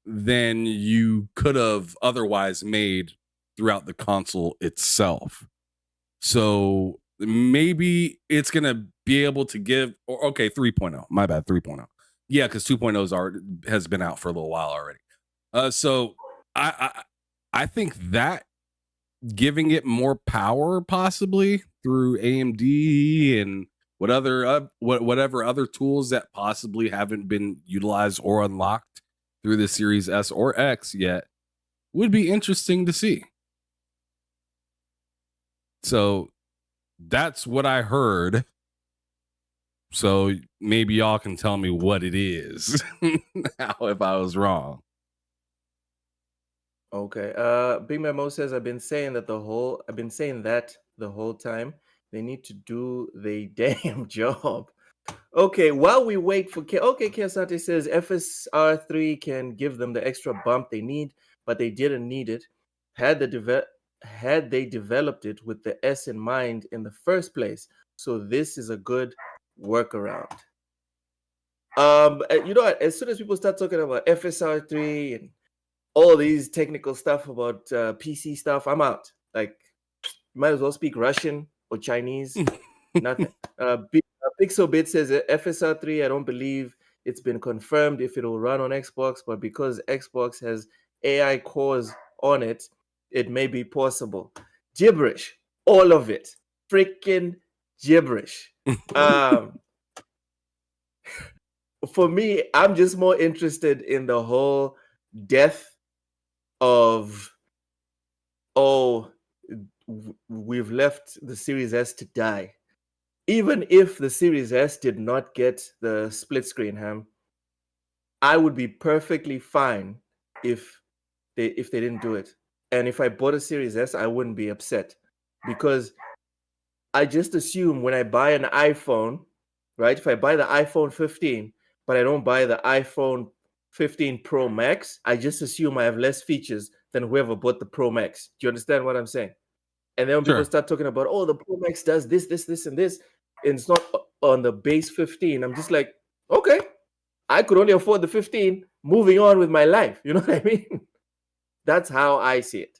Speaker 2: than you could have otherwise made throughout the console itself. So maybe it's going to be able to give, 3.0. My bad, 3.0. Yeah, because 2.0 has been out for a little while already. So I think that giving it more power possibly through AMD and whatever other tools that possibly haven't been utilized or unlocked through the Series S or X yet would be interesting to see. So that's what I heard. So maybe y'all can tell me what it is now if I was wrong.
Speaker 1: Okay. Big Memo says I've been saying that the whole time. They need to do the damn job. Okay, while we wait for Kiasate says FSR3 can give them the extra bump they need, but they didn't need it. Had they developed it with the S in mind in the first place. So this is a good workaround. You know what? As soon as people start talking about FSR3 and all these technical stuff about PC stuff, I'm out. Like, might as well speak Russian or Chinese. Nothing. Pixelbit says FSR3, I don't believe it's been confirmed if it will run on Xbox, but because Xbox has AI cores on it, it may be possible. Gibberish. All of it. Freaking gibberish. for me, I'm just more interested in the whole death of, oh, we've left the Series S to die. Even if the Series S did not get the split screen, Ham, I would be perfectly fine if they didn't do it. And if I bought a Series S, I wouldn't be upset, because I just assume when I buy an iPhone, right? If I buy the iPhone 15, but I don't buy the iPhone 15 Pro Max, I just assume I have less features than whoever bought the Pro Max. Do you understand what I'm saying? And then when people
Speaker 2: Sure.
Speaker 1: start talking about, oh, the Pro Max does this, this, this, and this, and it's not on the base 15, I'm just like, okay, I could only afford the 15, moving on with my life. You know what I mean? That's how I see it.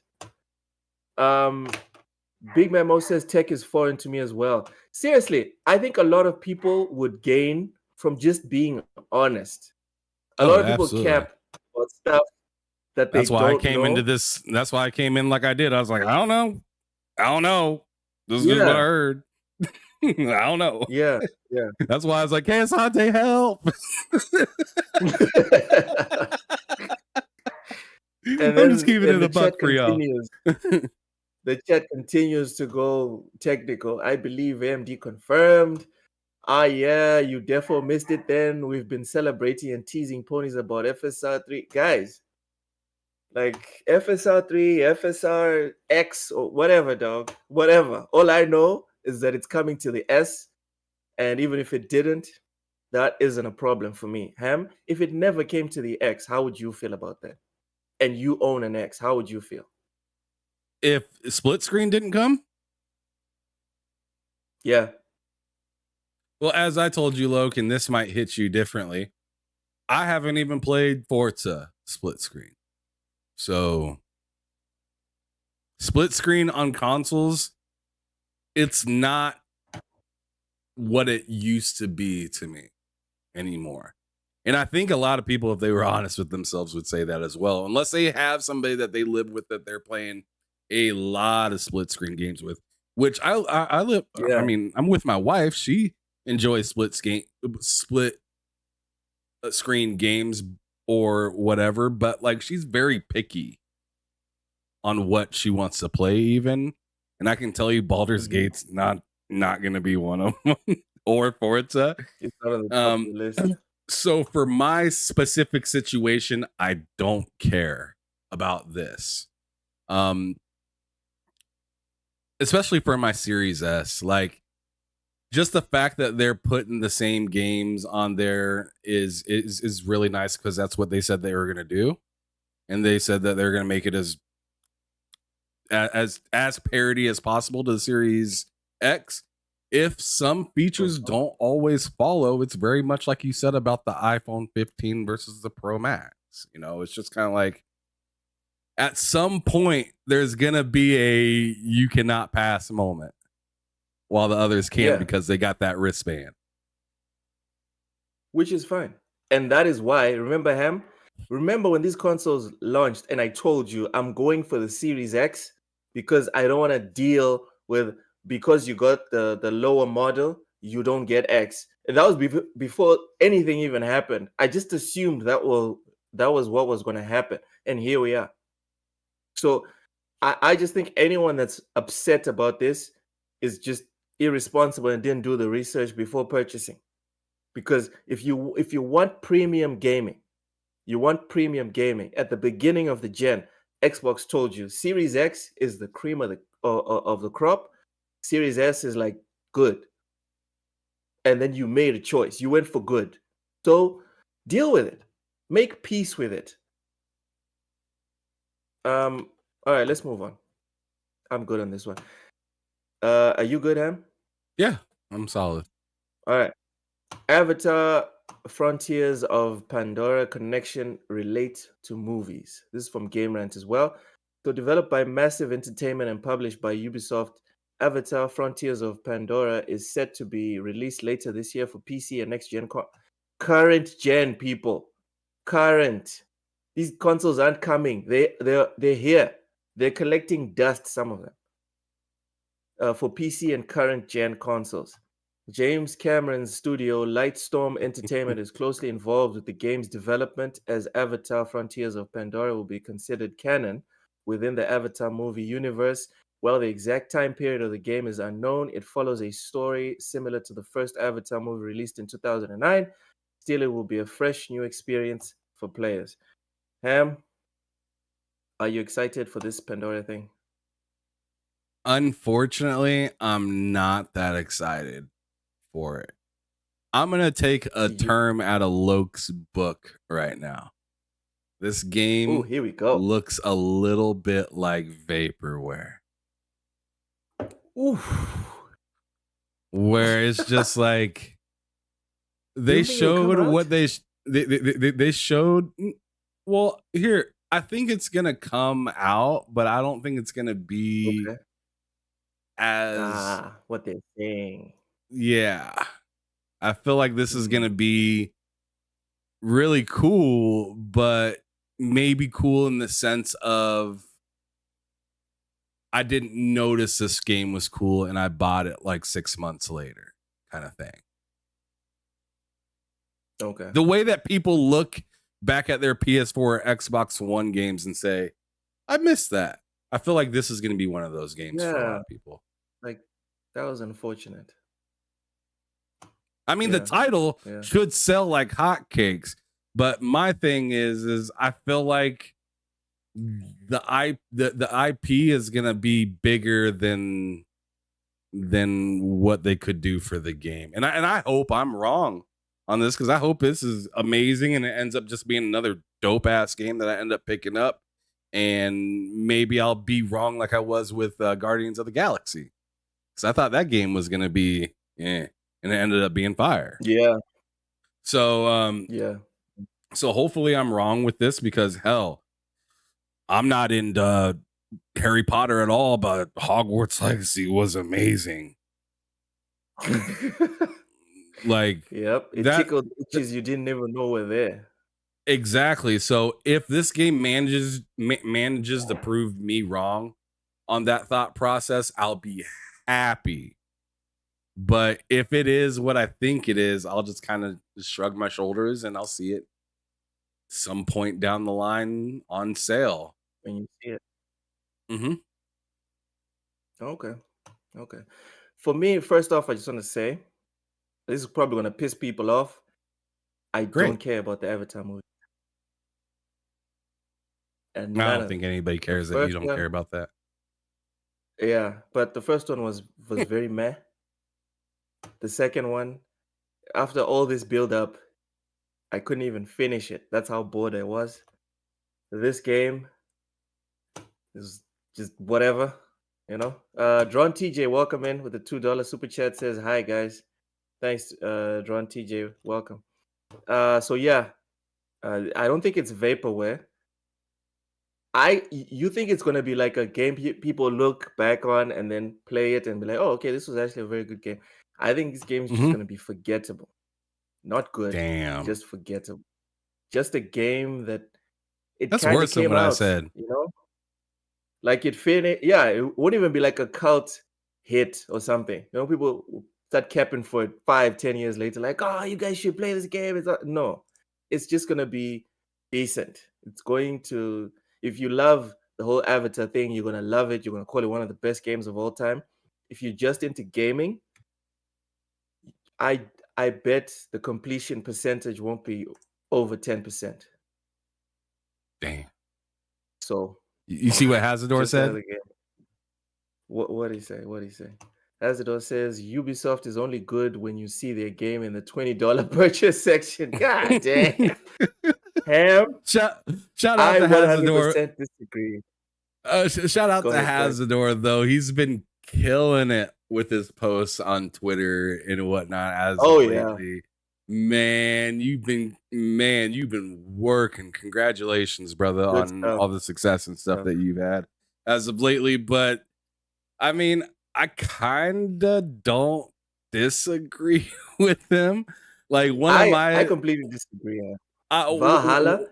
Speaker 1: Big Memo says tech is foreign to me as well. Seriously, I think a lot of people would gain from just being honest. A lot of people
Speaker 2: Absolutely.
Speaker 1: cap about stuff that they
Speaker 2: That's why I
Speaker 1: don't
Speaker 2: came
Speaker 1: know.
Speaker 2: into this. That's why I came in like I did. I was like, I don't know. This is what I heard. I don't know.
Speaker 1: Yeah.
Speaker 2: That's why I was like, hey, Asante, help.
Speaker 1: And
Speaker 2: I'm just keeping it a buck for y'all.
Speaker 1: The chat continues to go technical. I believe AMD confirmed. Yeah, you defo missed it then. We've been celebrating and teasing ponies about FSR3. Guys, like FSR3, FSRX, or whatever, dog. Whatever. All I know is that it's coming to the S. And even if it didn't, that isn't a problem for me. Ham, if it never came to the X, how would you feel about that? And you own an X, how would you feel?
Speaker 2: If split screen didn't come?
Speaker 1: Yeah.
Speaker 2: Well, as I told you, Loke, and this might hit you differently, I haven't even played Forza split screen. So, split screen on consoles, it's not what it used to be to me anymore. And I think a lot of people, if they were honest with themselves, would say that as well, unless they have somebody that they live with that they're playing a lot of split screen games with, which I live. Yeah. I mean, I'm with my wife. She enjoys split screen games or whatever, but like she's very picky on what she wants to play even. And I can tell you Baldur's Gate's not going to be one of them or Forza.
Speaker 1: It's not on the top of the list.
Speaker 2: So for my specific situation, I don't care about this. Especially for my Series S, like just the fact that they're putting the same games on there is really nice, because that's what they said they were going to do. And they said that they're going to make it as parity as possible to the Series X. If some features don't always follow, it's very much like you said about the iPhone 15 versus the Pro Max. You know, it's just kind of like at some point there's going to be a you cannot pass moment while the others can't because they got that wristband.
Speaker 1: Which is fine. And that is why, remember when these consoles launched and I told you I'm going for the Series X because I don't want to deal with, because you got the lower model, you don't get X. And that was before anything even happened. I just assumed that was what was going to happen. And here we are. So I just think anyone that's upset about this is just irresponsible and didn't do the research before purchasing. Because if you want premium gaming, at the beginning of the gen, Xbox told you Series X is the cream of the crop. Series S is like good. And then you made a choice. You went for good. So deal with it. Make peace with it. All right, let's move on. I'm good on this one. Are you good, Ham?
Speaker 2: Yeah, I'm solid.
Speaker 1: All right. Avatar Frontiers of Pandora connection relate to movies. This is from Game Rant as well. So developed by Massive Entertainment and published by Ubisoft, Avatar Frontiers of Pandora is set to be released later this year for PC and next gen current gen people. Current. These consoles aren't coming. They're here. They're collecting dust, some of them. For PC and current gen consoles. James Cameron's studio, Lightstorm Entertainment, is closely involved with the game's development, as Avatar Frontiers of Pandora will be considered canon within the Avatar movie universe. While the exact time period of the game is unknown, it follows a story similar to the first Avatar movie released in 2009. Still, it will be a fresh new experience for players. Ham, are you excited for this Pandora thing?
Speaker 2: Unfortunately, I'm not that excited for it. I'm going to take a term out of Loke's book right now. This game
Speaker 1: here we go.
Speaker 2: Looks a little bit like vaporware.
Speaker 1: Oof.
Speaker 2: Where it's just like they showed what they showed. Well, here, I think it's going to come out, but I don't think it's going to be as
Speaker 1: what they're saying.
Speaker 2: Yeah. I feel like this is going to be really cool, but maybe cool in the sense of I didn't notice this game was cool and I bought it like 6 months later kind of thing.
Speaker 1: Okay.
Speaker 2: The way that people look back at their PS4 or Xbox One games and say, I missed that. I feel like this is going to be one of those games for a lot of people.
Speaker 1: Like, that was unfortunate.
Speaker 2: I mean, the title should sell like hotcakes, but my thing is I feel like the IP is gonna be bigger than what they could do for the game, and I hope I'm wrong on this because I hope this is amazing and it ends up just being another dope ass game that I end up picking up, and maybe I'll be wrong like I was with Guardians of the Galaxy because I thought that game was gonna be and it ended up being fire.
Speaker 1: Yeah.
Speaker 2: So So hopefully I'm wrong with this because hell, I'm not into Harry Potter at all, but Hogwarts Legacy was amazing. Like,
Speaker 1: it tickled itches you didn't even know were there.
Speaker 2: Exactly. So if this game manages to prove me wrong on that thought process, I'll be happy. But if it is what I think it is, I'll just kind of shrug my shoulders and I'll see it some point down the line on sale.
Speaker 1: When you see it.
Speaker 2: Mm-hmm.
Speaker 1: Okay. For me, first off, I just want to say, this is probably going to piss people off. I don't care about the Avatar movie.
Speaker 2: And I don't think anybody cares that you don't care about that.
Speaker 1: Yeah, but the first one was very meh. The second one, after all this build-up, I couldn't even finish it. That's how bored I was. This game is just whatever, you know. Drawn TJ, welcome in with the $2 super chat. Says hi guys. Thanks, Drawn TJ. Welcome. So yeah, I don't think it's vaporware. You think it's gonna be like a game people look back on and then play it and be like, oh, okay, this was actually a very good game. I think this game is just gonna be forgettable. Not good.
Speaker 2: Damn.
Speaker 1: Just forgettable. Just a game that
Speaker 2: that's worse than what I said.
Speaker 1: You know, like it finished. Yeah, it wouldn't even be like a cult hit or something. You know, people start capping for it 5-10 years later, like, oh, you guys should play this game. No, it's just gonna be decent. It's going to, if you love the whole Avatar thing, you're gonna love it. You're gonna call it one of the best games of all time. If you're just into gaming, I bet the completion percentage won't be over 10%.
Speaker 2: Damn.
Speaker 1: So
Speaker 2: you see what Hazador said?
Speaker 1: What did he say? Hazador says Ubisoft is only good when you see their game in the $20 purchase section. God damn. Ham.
Speaker 2: Shout out to Hazador.
Speaker 1: 100% disagree.
Speaker 2: Shout out to Hazador though. He's been killing it with his posts on Twitter and whatnot as lately. Man, you've been working. Congratulations, brother, on all the success and stuff that you've had as of lately. But I mean, I kinda don't disagree with him. Like
Speaker 1: I completely disagree. Valhalla,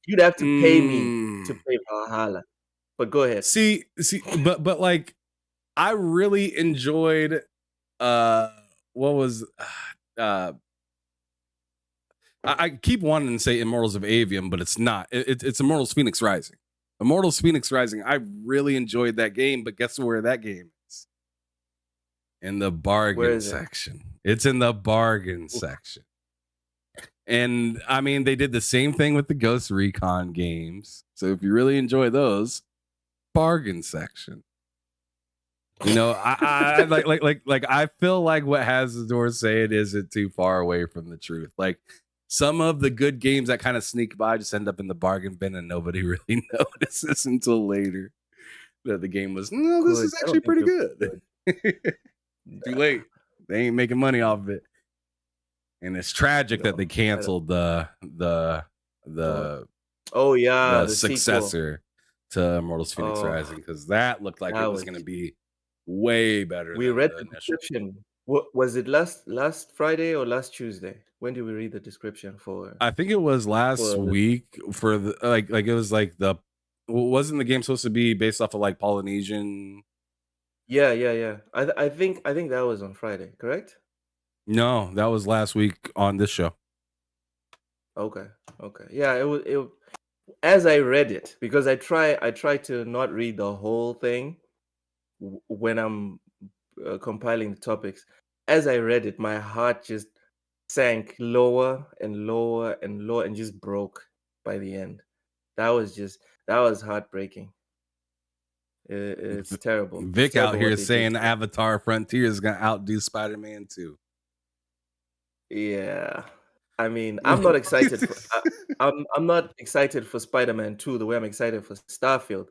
Speaker 1: you'd have to pay me to play Valhalla. But go ahead.
Speaker 2: See, but like I really enjoyed what was I keep wanting to say Immortals of Avium, but it's not. It's Immortals Phoenix Rising. Immortals Phoenix Rising. I really enjoyed that game, but guess where that game is? In the bargain section. It's in the bargain section. And I mean, they did the same thing with the Ghost Recon games. So if you really enjoy those, bargain section. You know, I like I feel like what Has the Door saying isn't too far away from the truth. Like some of the good games that kind of sneak by just end up in the bargain bin and nobody really notices until later that the game was, no, this is actually pretty good. Too late. They ain't making money off of it. And it's tragic that they canceled the successor to Immortals Phoenix Rising, because that looked like it was going to be way better.
Speaker 1: We read the description. Was it last Friday or last Tuesday? When did we read the description for?
Speaker 2: I think it was last week for the like it was like wasn't the game supposed to be based off of like Polynesian?
Speaker 1: Yeah. I think that was on Friday, correct?
Speaker 2: No, that was last week on this show.
Speaker 1: Okay. Yeah, it was as I read it, because I try to not read the whole thing when I'm compiling the topics. As I read it, my heart just sank lower and lower and lower and just broke by the end. That was heartbreaking. It's terrible.
Speaker 2: Vic
Speaker 1: it's terrible
Speaker 2: out here saying Avatar Frontier is gonna outdo Spider-Man 2.
Speaker 1: Yeah, I mean, I'm not excited. I'm not excited for Spider-Man 2 the way I'm excited for Starfield,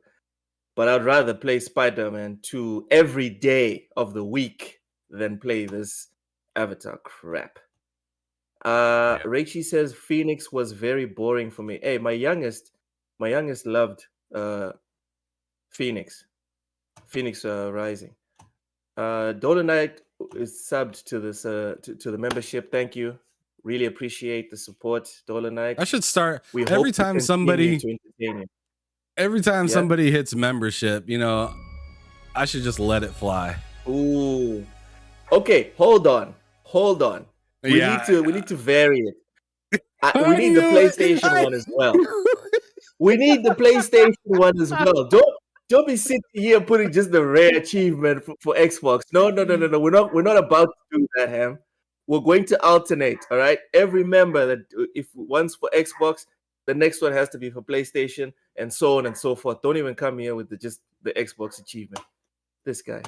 Speaker 1: but I'd rather play Spider-Man 2 every day of the week than play this Avatar crap. Rachie says Phoenix was very boring for me. Hey, my youngest loved Phoenix Rising. Dolomite is subbed to this to the membership. Thank you. Really appreciate the support, Dolomite.
Speaker 2: I should start every time somebody hits membership, you know, I should just let it fly.
Speaker 1: Ooh. Okay, hold on. We need to vary it. We need the PlayStation one as well. We need the PlayStation one as well. Don't be sitting here putting just the rare achievement for Xbox. No. We're not about to do that, Ham. We're going to alternate. All right. Every member that if one's for Xbox, the next one has to be for PlayStation, and so on and so forth. Don't even come here with just the Xbox achievement. This guy.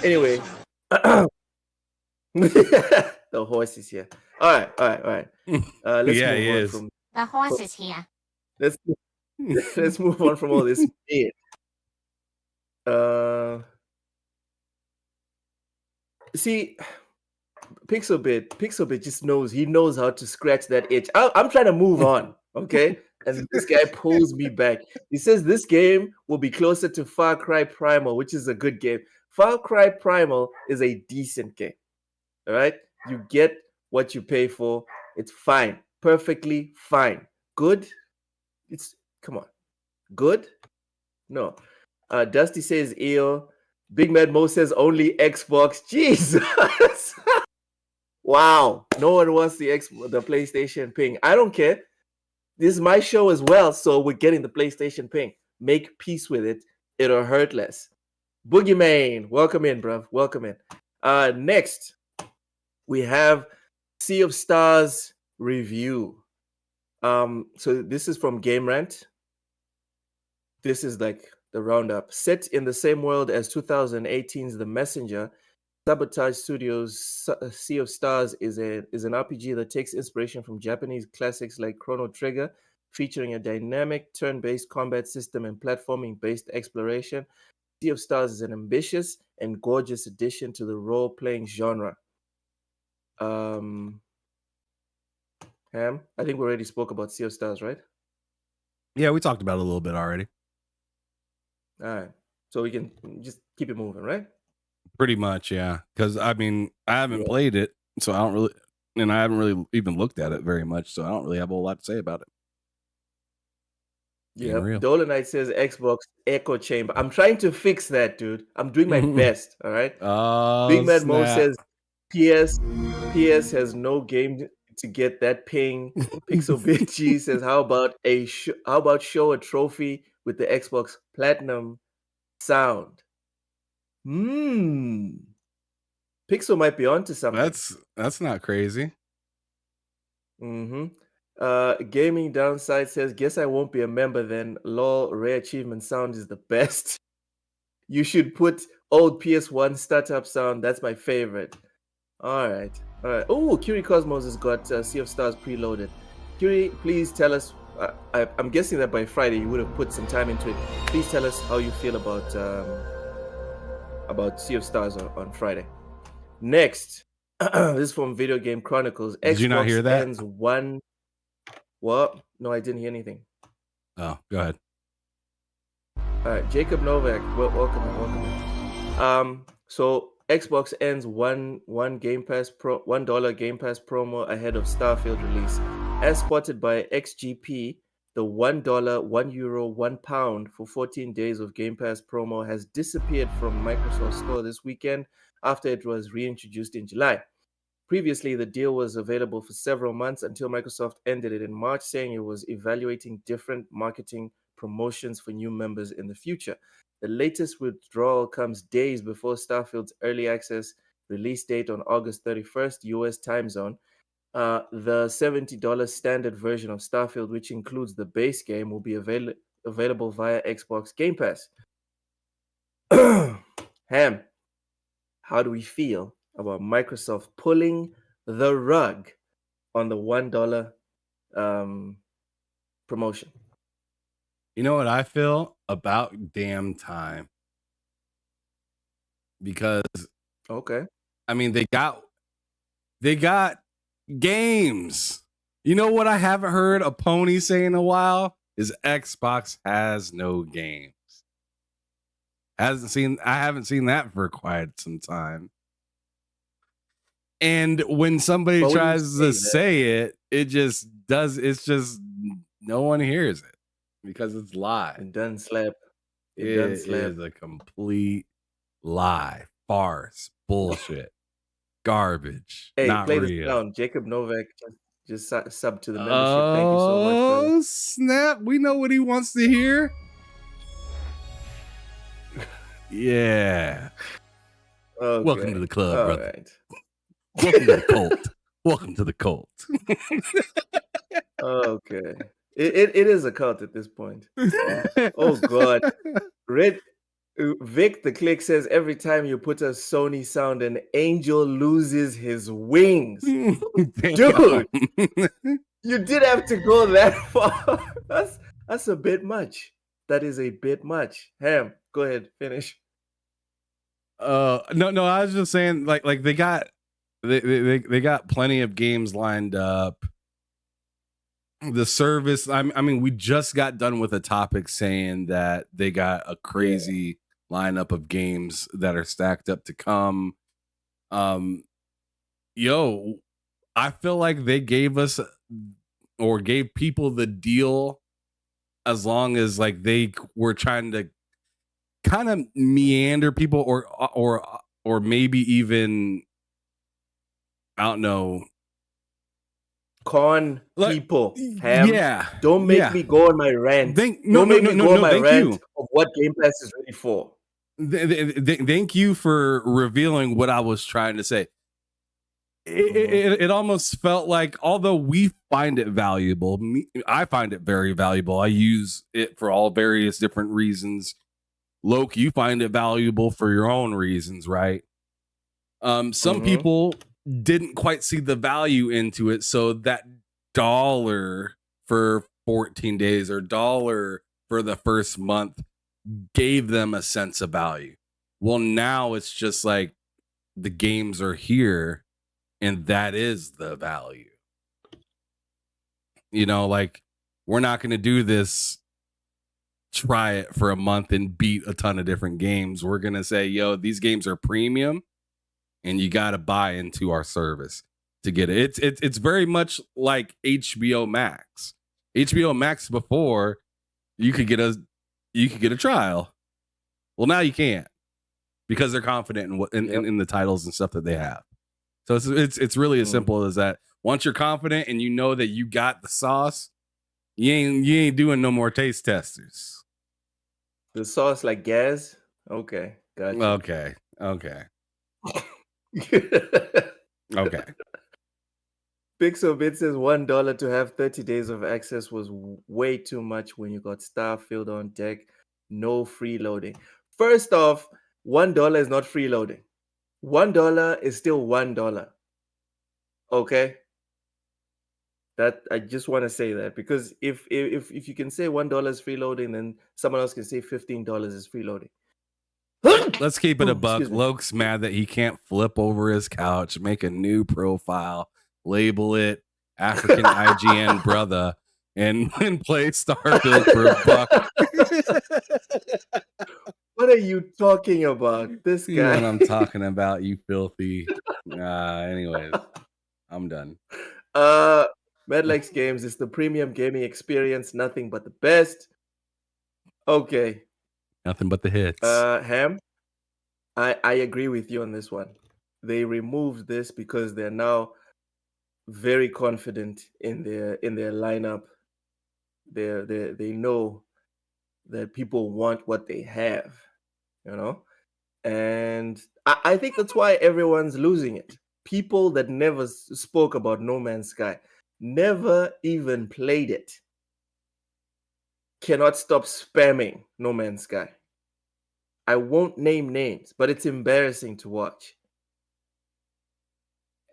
Speaker 1: Anyway, the horse is here. All right. Let's move on from
Speaker 3: the horse is here.
Speaker 1: Let's move on from all this shit. See, Pixelbit just knows how to scratch that itch. I'm trying to move on, okay? And this guy pulls me back. He says this game will be closer to Far Cry Primal, which is a good game. Far Cry Primal is a decent game. All right? You get what you pay for. It's fine. Perfectly fine. Good? Come on. Good? No. Dusty says EO. Big Mad Mo says only Xbox. Jesus. Wow. No one wants the PlayStation ping. I don't care. This is my show as well, so we're getting the PlayStation ping. Make peace with it. It'll hurt less. Boogeyman, welcome in, bruv. Welcome in. Next, we have Sea of Stars review. So this is from Game Rant. This is like the roundup. Set in the same world as 2018's The Messenger, Sabotage Studios' Sea of Stars is an RPG that takes inspiration from Japanese classics like Chrono Trigger, featuring a dynamic turn-based combat system and platforming-based exploration. Sea of Stars is an ambitious and gorgeous addition to the role-playing genre. Ham, I think we already spoke about Sea of Stars, right?
Speaker 2: Yeah, we talked about it a little bit already.
Speaker 1: All right. So we can just keep it moving, right?
Speaker 2: Pretty much, yeah. Because, I mean, I haven't played it, so I haven't really even looked at it very much, so I don't really have a whole lot to say about it.
Speaker 1: Yeah, Dolomite says Xbox echo chamber. I'm trying to fix that, dude. I'm doing my best, all right?
Speaker 2: Oh,
Speaker 1: Big Mad Mo says PS has no game to get that ping. Pixel Bitchy says, how about show a trophy with the Xbox Platinum sound? Pixel might be onto something.
Speaker 2: That's not crazy.
Speaker 1: Gaming Downside says, guess I won't be a member then. Lol, rare achievement sound is the best. You should put old PS1 startup sound. That's my favorite. All right. Oh, Curie Cosmos has got Sea of Stars preloaded. Curie, please tell us. I'm guessing that by Friday you would have put some time into it. Please tell us how you feel about Sea of Stars on Friday. Next, this is from Video Game Chronicles.
Speaker 2: Did you not hear that?
Speaker 1: Ends one. What? No, I didn't hear anything.
Speaker 2: Oh, go ahead.
Speaker 1: All right, Jacob Novak, welcome. So Xbox ends $1 Game Pass promo ahead of Starfield release. As spotted by XGP, the $1, €1, £1 for 14 days of Game Pass promo has disappeared from Microsoft Store this weekend after it was reintroduced in July. Previously, the deal was available for several months until Microsoft ended it in March, saying it was evaluating different marketing promotions for new members in the future. The latest withdrawal comes days before Starfield's early access release date on August 31st, US time zone. The $70 standard version of Starfield, which includes the base game, will be available via Xbox Game Pass. Ham, how do we feel about Microsoft pulling the rug on the $1 promotion?
Speaker 2: You know what I feel? About damn time. Because
Speaker 1: okay,
Speaker 2: I mean they got games. You know what I haven't heard a pony say in a while is Xbox has no games. I haven't seen that for quite some time. And when somebody tries to say it, it's just no one hears it because it's lie.
Speaker 1: It doesn't slap.
Speaker 2: It is a complete lie, farce, bullshit, garbage.
Speaker 1: Hey,
Speaker 2: not
Speaker 1: play
Speaker 2: real.
Speaker 1: this down. Jacob Novak just sub to the membership. Thank you so much, brother.
Speaker 2: Oh snap! We know what he wants to hear. Yeah.
Speaker 1: Okay.
Speaker 2: Welcome to the club, brother.
Speaker 1: Right.
Speaker 2: Welcome to the cult. Welcome to the cult.
Speaker 1: Okay. It is a cult at this point. Oh God. Vic the Click says every time you put a Sony sound, an angel loses his wings. Dude, you did have to go that far. That's a bit much. That is a bit much. Ham, go ahead, finish.
Speaker 2: No, I was just saying, like they got plenty of games lined up. The service, I mean, we just got done with a topic saying that they got a crazy lineup of games that are stacked up to come. I feel like they gave us or gave people the deal as long as like they were trying to kind of meander people or maybe even, I don't know,
Speaker 1: con people. Ham.
Speaker 2: Yeah.
Speaker 1: Don't make me go on my rant. Don't make me go on my rant of what Game Pass is ready for.
Speaker 2: Thank you for revealing what I was trying to say. It almost felt like, although we find it valuable, I find it very valuable. I use it for all various different reasons. Loke, you find it valuable for your own reasons, right? Some people didn't quite see the value into it, so that $1 for 14 days or $1 for the first month gave them a sense of value. Well, now it's just like the games are here and that is the value. You know, like, we're not going to do this, try it for a month and beat a ton of different games. We're going to say, yo, these games are premium and you got to buy into our service to get it. It's very much like HBO Max. HBO Max before, you could get a trial. Well, now you can't because they're confident in the titles and stuff that they have. So it's really as simple as that. Once you're confident and you know that you got the sauce, you ain't doing no more taste testers.
Speaker 1: The sauce like gas? Okay, gotcha.
Speaker 2: Okay. Okay.
Speaker 1: Pixelbit says $1 to have 30 days of access was way too much when you got Starfield on deck. No freeloading. First off, $1 is not freeloading. $1 is still $1. Okay. That I just want to say that, because if you can say $1 is freeloading, then someone else can say $15 is freeloading.
Speaker 2: Let's keep it a buck. Loke's mad that he can't flip over his couch, make a new profile, label it African IGN brother, and play Starfield for $1.
Speaker 1: What are you talking about? This guy.
Speaker 2: You know what I'm talking about, you filthy. Anyways, I'm done.
Speaker 1: Medlex Games is the premium gaming experience, nothing but the best. Okay.
Speaker 2: Nothing but the hits.
Speaker 1: Ham, I agree with you on this one. They removed this because they're now very confident in their lineup. They know that people want what they have, you know? And I think that's why everyone's losing it. People that never spoke about No Man's Sky, never even played it, cannot stop spamming No Man's Sky. I won't name names, but it's embarrassing to watch.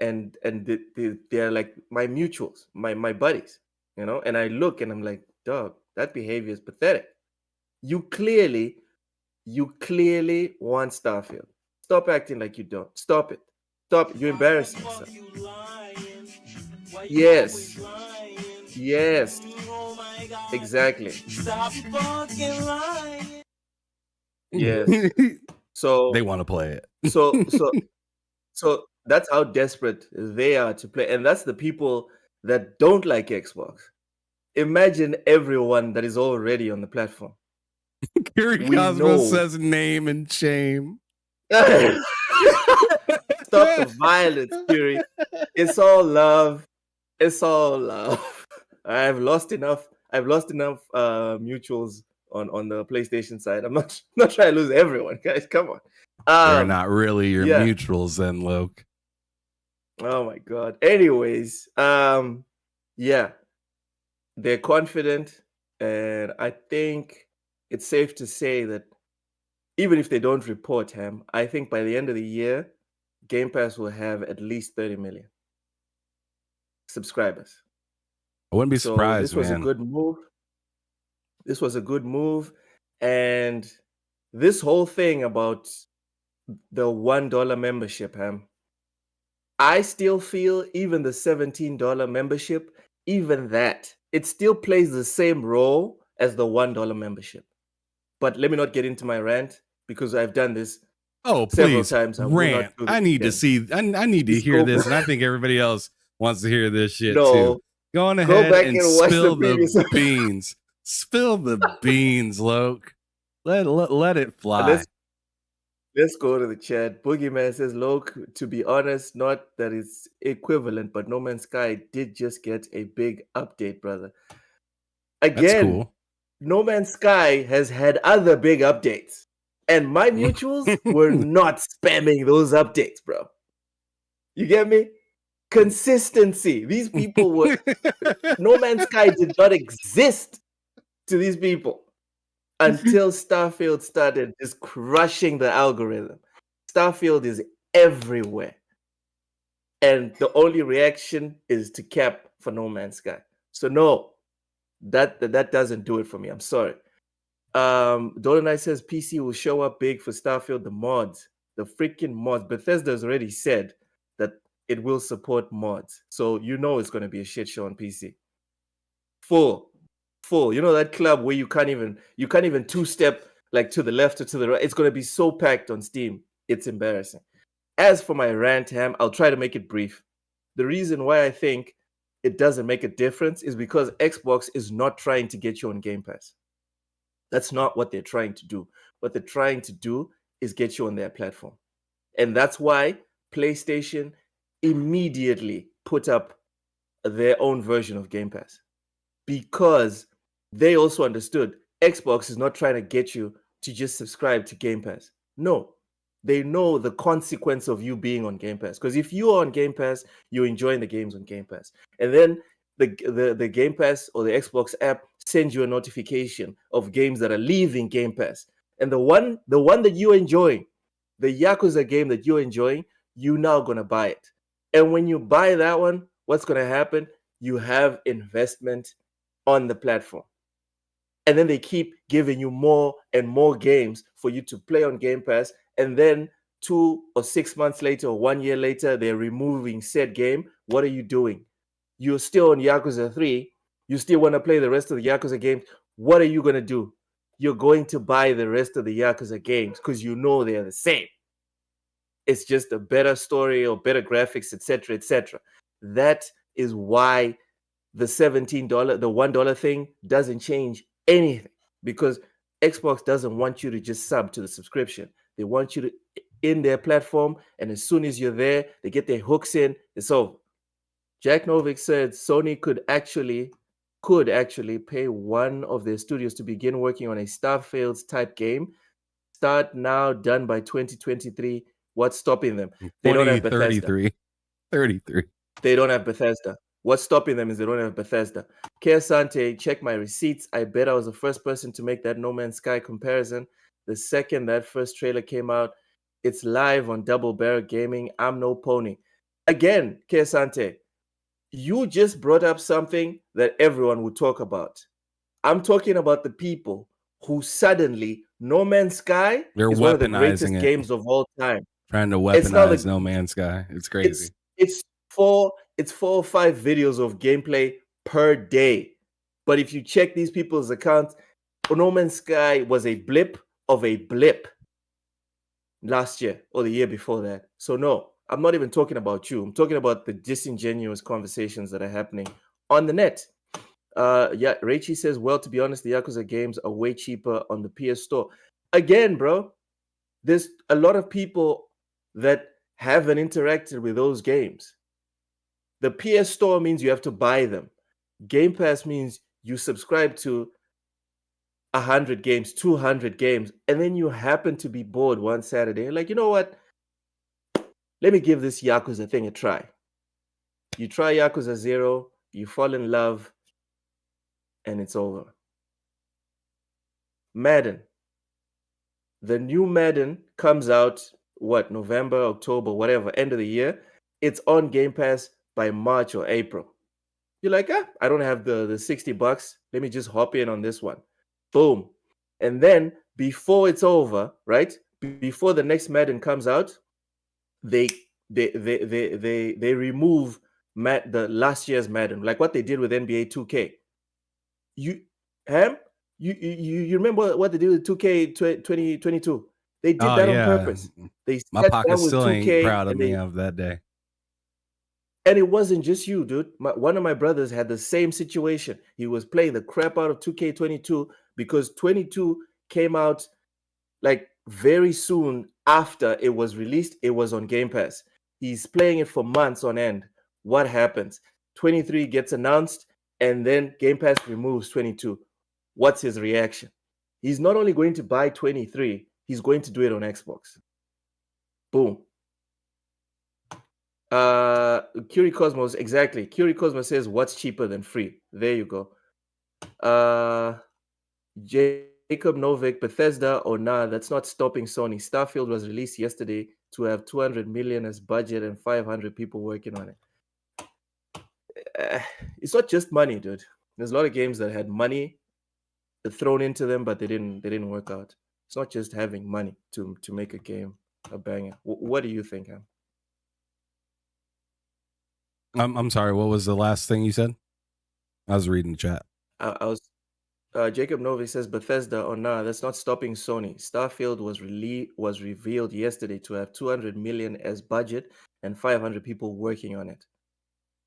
Speaker 1: And they're like my mutuals, my buddies, you know? And I look and I'm like, dog, that behavior is pathetic. You clearly want Starfield. Stop acting like you don't. Stop it. Stop. You're embarrassing yourself. Yes. Yes. Exactly. Stop fucking lying. Yes. So
Speaker 2: they want to play it.
Speaker 1: So that's how desperate they are to play. And that's the people that don't like Xbox. Imagine everyone that is already on the platform.
Speaker 2: Kiri Cosmos says name and shame.
Speaker 1: Stop the violence, Kiri. It's all love. It's all love. I've lost enough mutuals on the PlayStation side. I'm not trying to lose everyone, guys. Come on.
Speaker 2: They're not really your mutuals then, Loke.
Speaker 1: Oh my god. Anyways, yeah. They're confident, and I think it's safe to say that even if they don't report him, I think by the end of the year, Game Pass will have at least 30 million subscribers.
Speaker 2: I wouldn't be surprised.
Speaker 1: This was a good move. This was a good move. And this whole thing about the $1 membership, Ham, I still feel even the $17 membership, even that, it still plays the same role as the $1 membership. But let me not get into my rant, because I've done this several times.
Speaker 2: Rant. I need to see. I need to hear this, and I think everybody else wants to hear this shit too. Go on ahead and spill the beans. Spill the beans, Loke. Let it fly.
Speaker 1: Let's go to the chat. Boogeyman says, Loke, to be honest, not that it's equivalent, but No Man's Sky did just get a big update, brother. Again,
Speaker 2: that's cool.
Speaker 1: No Man's Sky has had other big updates, and my mutuals were not spamming those updates, bro. You get me? Consistency. These people were... No Man's Sky did not exist to these people until Starfield started just crushing the algorithm. Starfield is everywhere. And the only reaction is to cap for No Man's Sky. So no, that doesn't do it for me. I'm sorry. Dolonai says PC will show up big for Starfield. The mods, the freaking mods. Bethesda's already said that it will support mods. So you know it's going to be a shit show on PC. Full. You know that club where you can't even two-step like to the left or to the right. It's going to be so packed on Steam. It's embarrassing. As for my rant, Ham, I'll try to make it brief. The reason why I think it doesn't make a difference is because Xbox is not trying to get you on Game Pass. That's not what they're trying to do. What they're trying to do is get you on their platform. And that's why PlayStation immediately put up their own version of Game Pass because they also understood Xbox is not trying to get you to just subscribe to Game Pass. No, they know the consequence of you being on Game Pass. Because if you are on Game Pass, you're enjoying the games on Game Pass. And then the Game Pass or the Xbox app sends you a notification of games that are leaving Game Pass. And the one that you're enjoying, the Yakuza game that you're enjoying, you're now going to buy it. And when you buy that one, what's going to happen? You have investment on the platform. And then they keep giving you more and more games for you to play on Game Pass. And then 2 or 6 months later or 1 year later, they're removing said game. What are you doing? You're still on Yakuza 3. You still want to play the rest of the Yakuza games. What are you going to do? You're going to buy the rest of the Yakuza games because you know they're the same. It's just a better story or better graphics, etc., etc. That is why the $17, the $1 thing doesn't change anything, because Xbox doesn't want you to just sub to the subscription. They want you to in their platform, and as soon as you're there, they get their hooks in. It's over. Jack Novick said Sony could actually pay one of their studios to begin working on a Starfield type game. Start now, done by 2023. What's stopping them? They don't have Bethesda.
Speaker 2: 33.
Speaker 1: They don't have Bethesda. What's stopping them is they don't have Bethesda. Keasante, check my receipts. I bet I was the first person to make that No Man's Sky comparison. The second that first trailer came out, it's live on Double Barrel Gaming. I'm no pony. Again, Keasante, you just brought up something that everyone would talk about. I'm talking about the people who suddenly No Man's Sky is one of the greatest games of all time.
Speaker 2: Trying to weaponize No Man's Sky. It's crazy.
Speaker 1: It's 4 or 5 videos of gameplay per day. But if you check these people's accounts, No Man's Sky was a blip of a blip last year or the year before that. So no, I'm not even talking about you. I'm talking about the disingenuous conversations that are happening on the net. Raichi says, well, to be honest, the Yakuza games are way cheaper on the PS Store. Again, bro, there's a lot of people that haven't interacted with those games. The PS Store means you have to buy them. Game Pass means you subscribe to 100 games, 200 games, and then you happen to be bored one Saturday. Like, you know what? Let me give this Yakuza thing a try. You try Yakuza 0, you fall in love, and it's over. Madden. The new Madden comes out, November, October, whatever, end of the year. It's on Game Pass by March or April. You're like, I don't have the $60. Let me just hop in on this one. Boom. And then before it's over, right? Before the next Madden comes out, they remove the last year's Madden, like what they did with NBA 2K. You remember what they did with 2K 2022? They did that on purpose.
Speaker 2: My pocket still ain't proud of me of that day.
Speaker 1: And it wasn't just you, dude. One of my brothers had the same situation. He was playing the crap out of 2K22 because 22 came out like very soon after it was released. It was on Game Pass. He's playing it for months on end. What happens? 23 gets announced, and then Game Pass removes 22. What's his reaction? He's not only going to buy 23, he's going to do it on Xbox. Boom. Curie Cosmos, exactly. Curie Cosmos says, what's cheaper than free? There you go. Jacob Novik, Bethesda, or nah, that's not stopping Sony. Starfield was released yesterday to have 200 million as budget and 500 people working on it. It's not just money, dude. There's a lot of games that had money thrown into them, but they didn't work out. It's not just having money to make a game a banger. What do you think, Ham?
Speaker 2: I'm sorry. What was the last thing you said? I was reading the chat.
Speaker 1: Jacob Novi says Bethesda, or nah, that's not stopping Sony. Starfield was revealed yesterday to have 200 million as budget and 500 people working on it.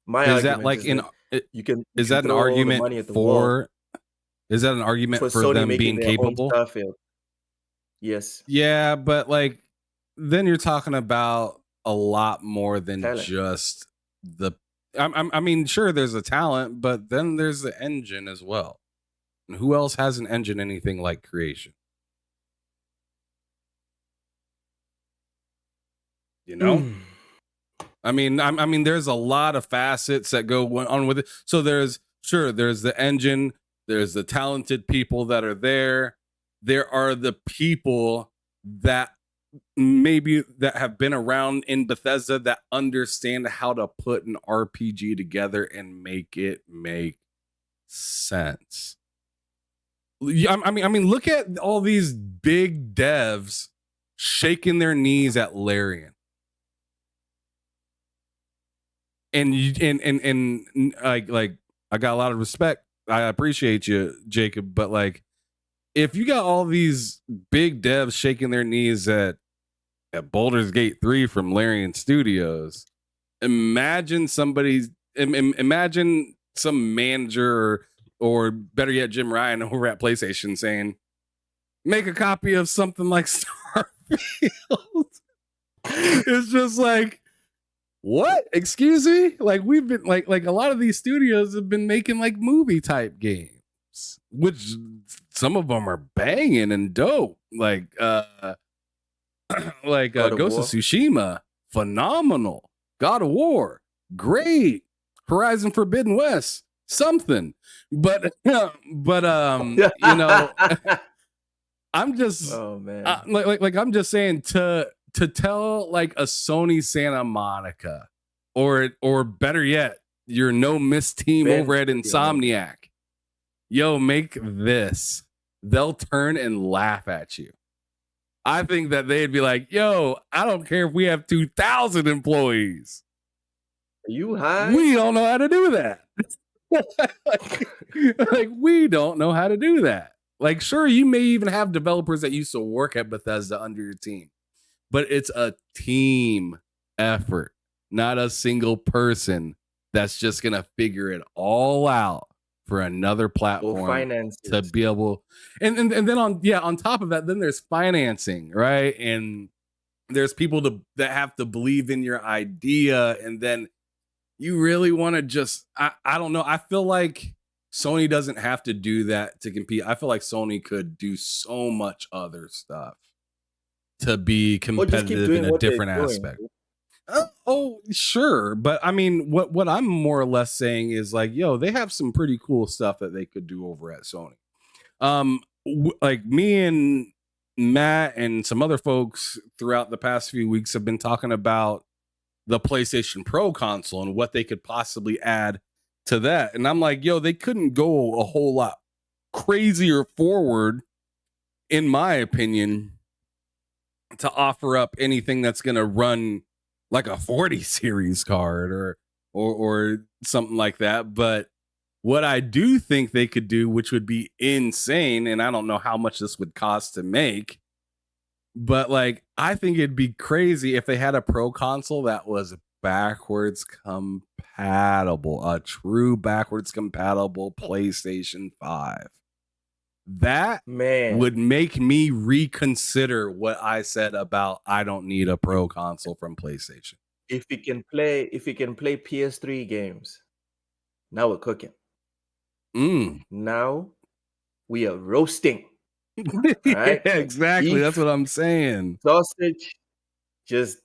Speaker 2: Is that like an argument for
Speaker 1: Sony
Speaker 2: them being capable?
Speaker 1: Starfield. Yes.
Speaker 2: Yeah, but like then you're talking about a lot more than
Speaker 1: talent.
Speaker 2: just the. I mean, sure, there's a talent, but then there's the engine as well. And who else has an engine anything like creation? You know? I mean, there's a lot of facets that go on with it. So there's the engine, there's the talented people that are there. There are the people that maybe that have been around in Bethesda that understand how to put an RPG together and make it make sense. I mean, look at all these big devs shaking their knees at Larian. And like I got a lot of respect. I appreciate you, Jacob, but like if you got all these big devs shaking their knees at Baldur's Gate 3 from Larian Studios, imagine some manager or better yet Jim Ryan over at PlayStation saying, make a copy of something like Starfield. It's just like, what? Excuse me? Like we've been like a lot of these studios have been making like movie type games, which some of them are banging and dope. Like Ghost of Tsushima, phenomenal. God of War, great. Horizon Forbidden West, something. But you know, I'm just like I'm just saying to tell like a Sony Santa Monica or better yet, your No Miss team over at Insomniac, yo, make this. They'll turn and laugh at you. I think that they'd be like, yo, I don't care if we have 2,000 employees.
Speaker 1: Are you high?
Speaker 2: We don't know how to do that. like we don't know how to do that. Like, sure, you may even have developers that used to work at Bethesda under your team, but it's a team effort, not a single person that's just gonna figure it all out for another platform to be able. And then on top of that, then there's financing, right? And there's people that have to believe in your idea, and then you really want to just I don't know. I feel like Sony doesn't have to do that to compete. I feel like Sony could do so much other stuff to be competitive in a different aspect. Oh, sure. But I mean, what I'm more or less saying is like, yo, they have some pretty cool stuff that they could do over at Sony. Like me and Matt and some other folks throughout the past few weeks have been talking about the PlayStation Pro console and what they could possibly add to that. And I'm like, yo, they couldn't go a whole lot crazier forward, in my opinion, to offer up anything that's going to run like a 40 series card or something like that. But what I do think they could do, which would be insane, and I don't know how much this would cost to make, but like I think it'd be crazy if they had a pro console that was backwards compatible, a true backwards compatible PlayStation 5. That would make me reconsider what I said about I don't need a pro console from PlayStation.
Speaker 1: If you can play PS3 games, now we're cooking. Now we are roasting.
Speaker 2: Right? Yeah, exactly. Beef, that's what I'm saying.
Speaker 1: Sausage, just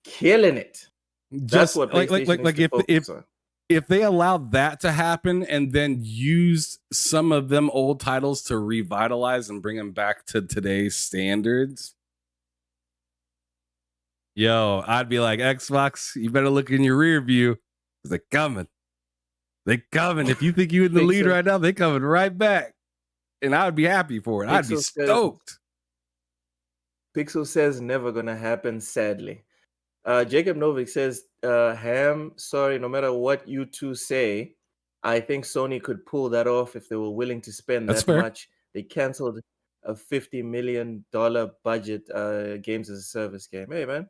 Speaker 1: killing it. That's what PlayStation
Speaker 2: like if they allowed that to happen and then use some of them old titles to revitalize and bring them back to today's standards, yo, I'd be like, Xbox, you better look in your rear view. They're coming. They coming. If you think you're in the lead right now, they coming right back. And I would be happy for it. I'd be stoked.
Speaker 1: Pixel says never gonna happen, sadly. Jacob Novik says, Ham, sorry, no matter what you two say, I think Sony could pull that off if they were willing to spend that much. They canceled a $50 million budget games as a service game. Hey, man,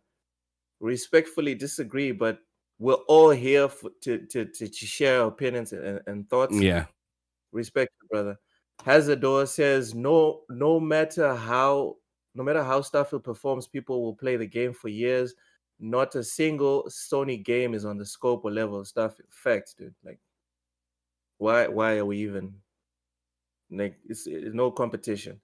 Speaker 1: respectfully disagree, but we're all here to share our opinions and thoughts.
Speaker 2: Yeah.
Speaker 1: Respect, brother. Hazardor says, no matter how Starfield performs, people will play the game for years. not a single Sony game is on the scope or level of stuff. Facts, dude. Like, why are we even like? It's no competition.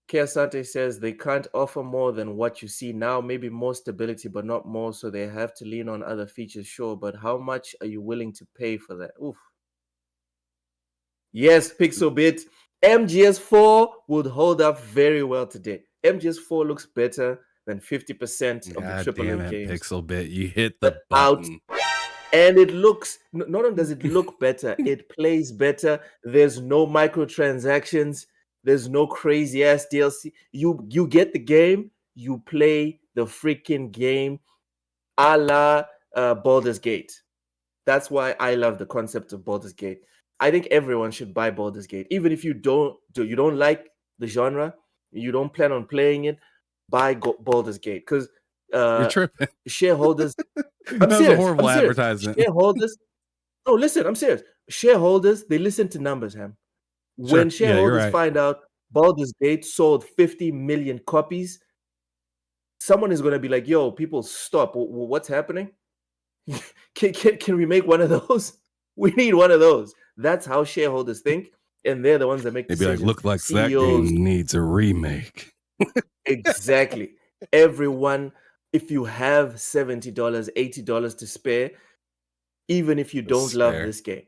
Speaker 1: Kiasante says they can't offer more than what you see now, maybe more stability, but not more, so they have to lean on other features, sure, but how much are you willing to pay for that? Oof. Yes, Pixelbit. MGS4 would hold up very well today. MGS4 looks better than 50% of the
Speaker 2: God
Speaker 1: AAA
Speaker 2: damn it,
Speaker 1: games.
Speaker 2: Pixelbit. You hit the
Speaker 1: Out.
Speaker 2: button.
Speaker 1: And it looks, not only does it look better, it plays better. There's no microtransactions. There's no crazy ass DLC. You get the game, you play the freaking game a la Baldur's Gate. That's why I love the concept of Baldur's Gate. I think everyone should buy Baldur's Gate. Even if you don't like the genre, you don't plan on playing it, buy Baldur's Gate. Because
Speaker 2: You're tripping.
Speaker 1: shareholders
Speaker 2: That was a horrible advertisement.
Speaker 1: Shareholders. No, listen, I'm serious. Shareholders, they listen to numbers, Ham. When shareholders find out Baldur's Gate sold 50 million copies, someone is going to be like, yo, people stop. What's happening? Can we make one of those? We need one of those. That's how shareholders think. And they're the ones that make
Speaker 2: decisions. They'd be like, look like
Speaker 1: CEOs,
Speaker 2: that game needs a remake.
Speaker 1: Exactly. Everyone, if you have $70, $80 to spare, even if you don't love this game,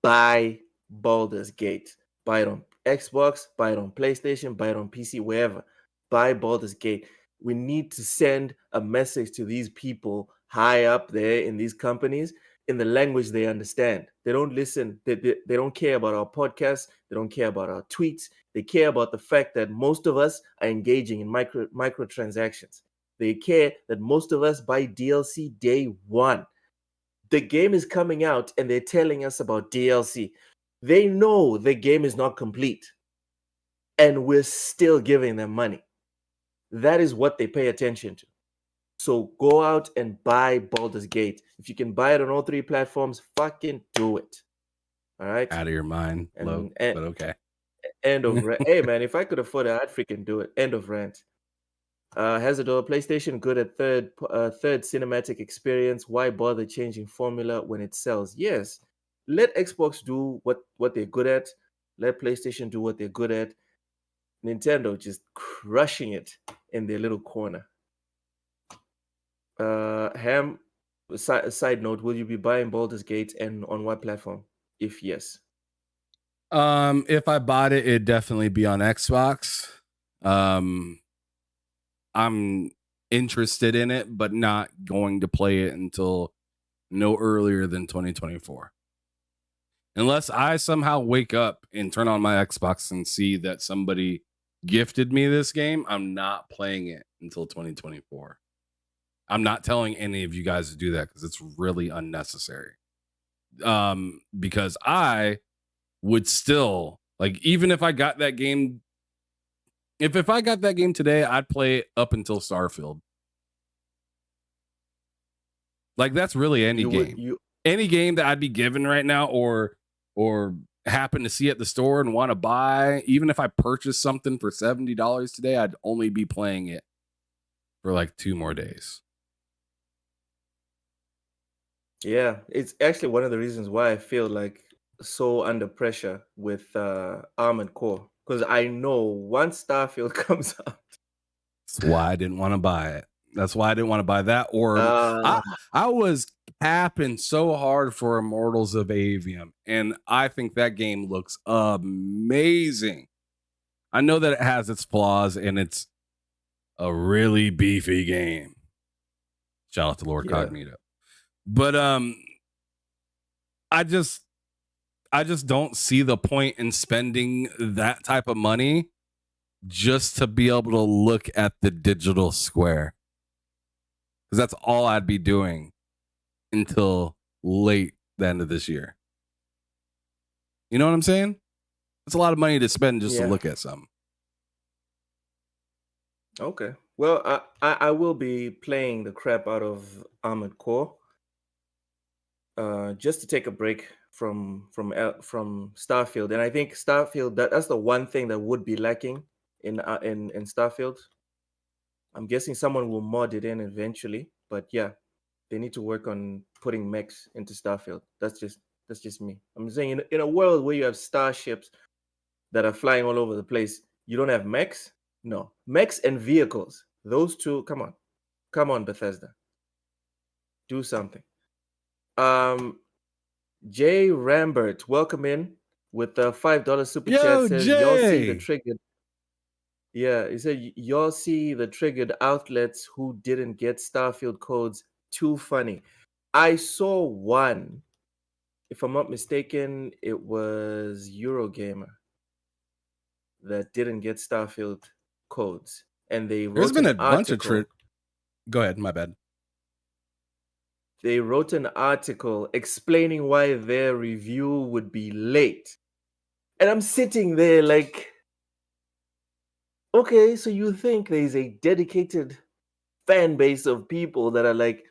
Speaker 1: buy Baldur's Gate. Buy it on Xbox, buy it on PlayStation, buy it on PC, wherever. Buy Baldur's Gate. We need to send a message to these people high up there in these companies in the language they understand. They don't listen. They don't care about our podcasts. They don't care about our tweets. They care about the fact that most of us are engaging in microtransactions. They care that most of us buy DLC day one. The game is coming out and they're telling us about DLC. They know the game is not complete and we're still giving them money. That is what they pay attention to. So go out and buy Baldur's Gate. If you can buy it on all three platforms, fucking do it. All right?
Speaker 2: Out of your mind, low, but okay.
Speaker 1: End of rant. Hey, man, if I could afford it, I'd freaking do it. End of rant. Hazardor, PlayStation good at third cinematic experience. Why bother changing formula when it sells? Yes, let Xbox do what they're good at. Let PlayStation do what they're good at. Nintendo just crushing it in their little corner. Ham, side note, will you be buying Baldur's Gate and on what platform? If yes.
Speaker 2: If I bought it, it'd definitely be on Xbox. I'm interested in it, but not going to play it until no earlier than 2024. Unless I somehow wake up and turn on my Xbox and see that somebody gifted me this game, I'm not playing it until 2024. I'm not telling any of you guys to do that because it's really unnecessary. Because I would still, like, even if I got that game, if I got that game today, I'd play it up until Starfield. Like, that's really any game. Any game that I'd be given right now or happen to see at the store and want to buy, even if I purchase something for $70 today, I'd only be playing it for like 2 more days.
Speaker 1: Yeah, it's actually one of the reasons why I feel like so under pressure with Armored Core, because I know once Starfield comes out.
Speaker 2: That's why I didn't want to buy it. That's why I didn't want to buy that. Or I was capping so hard for Immortals of Avium, and I think that game looks amazing. I know that it has its flaws, and it's a really beefy game. Shout out to Lord Cognito. But I just don't see the point in spending that type of money just to be able to look at the digital square. Because that's all I'd be doing until late the end of this year. You know what I'm saying? It's a lot of money to spend just to look at something.
Speaker 1: Okay. Well, I will be playing the crap out of Armored Core. Just to take a break from Starfield, and I think Starfield that's the one thing that would be lacking in Starfield. I'm guessing someone will mod it in eventually, but yeah, they need to work on putting mechs into Starfield. That's just me. I'm saying in a world where you have starships that are flying all over the place, you don't have mechs? No. Mechs and vehicles. Those two, come on. Come on, Bethesda. Do something. Jay Rambert, welcome in with the $5 super chat. Says y'all see the triggered. Yeah, he said y'all see the triggered outlets who didn't get Starfield codes. Too funny. I saw one. If I'm not mistaken, it was Eurogamer that didn't get Starfield codes, and they wrote
Speaker 2: There's been
Speaker 1: an
Speaker 2: a bunch
Speaker 1: article.
Speaker 2: of Go ahead, my bad.
Speaker 1: They wrote an article explaining why their review would be late. And I'm sitting there like, okay, so you think there's a dedicated fan base of people that are like,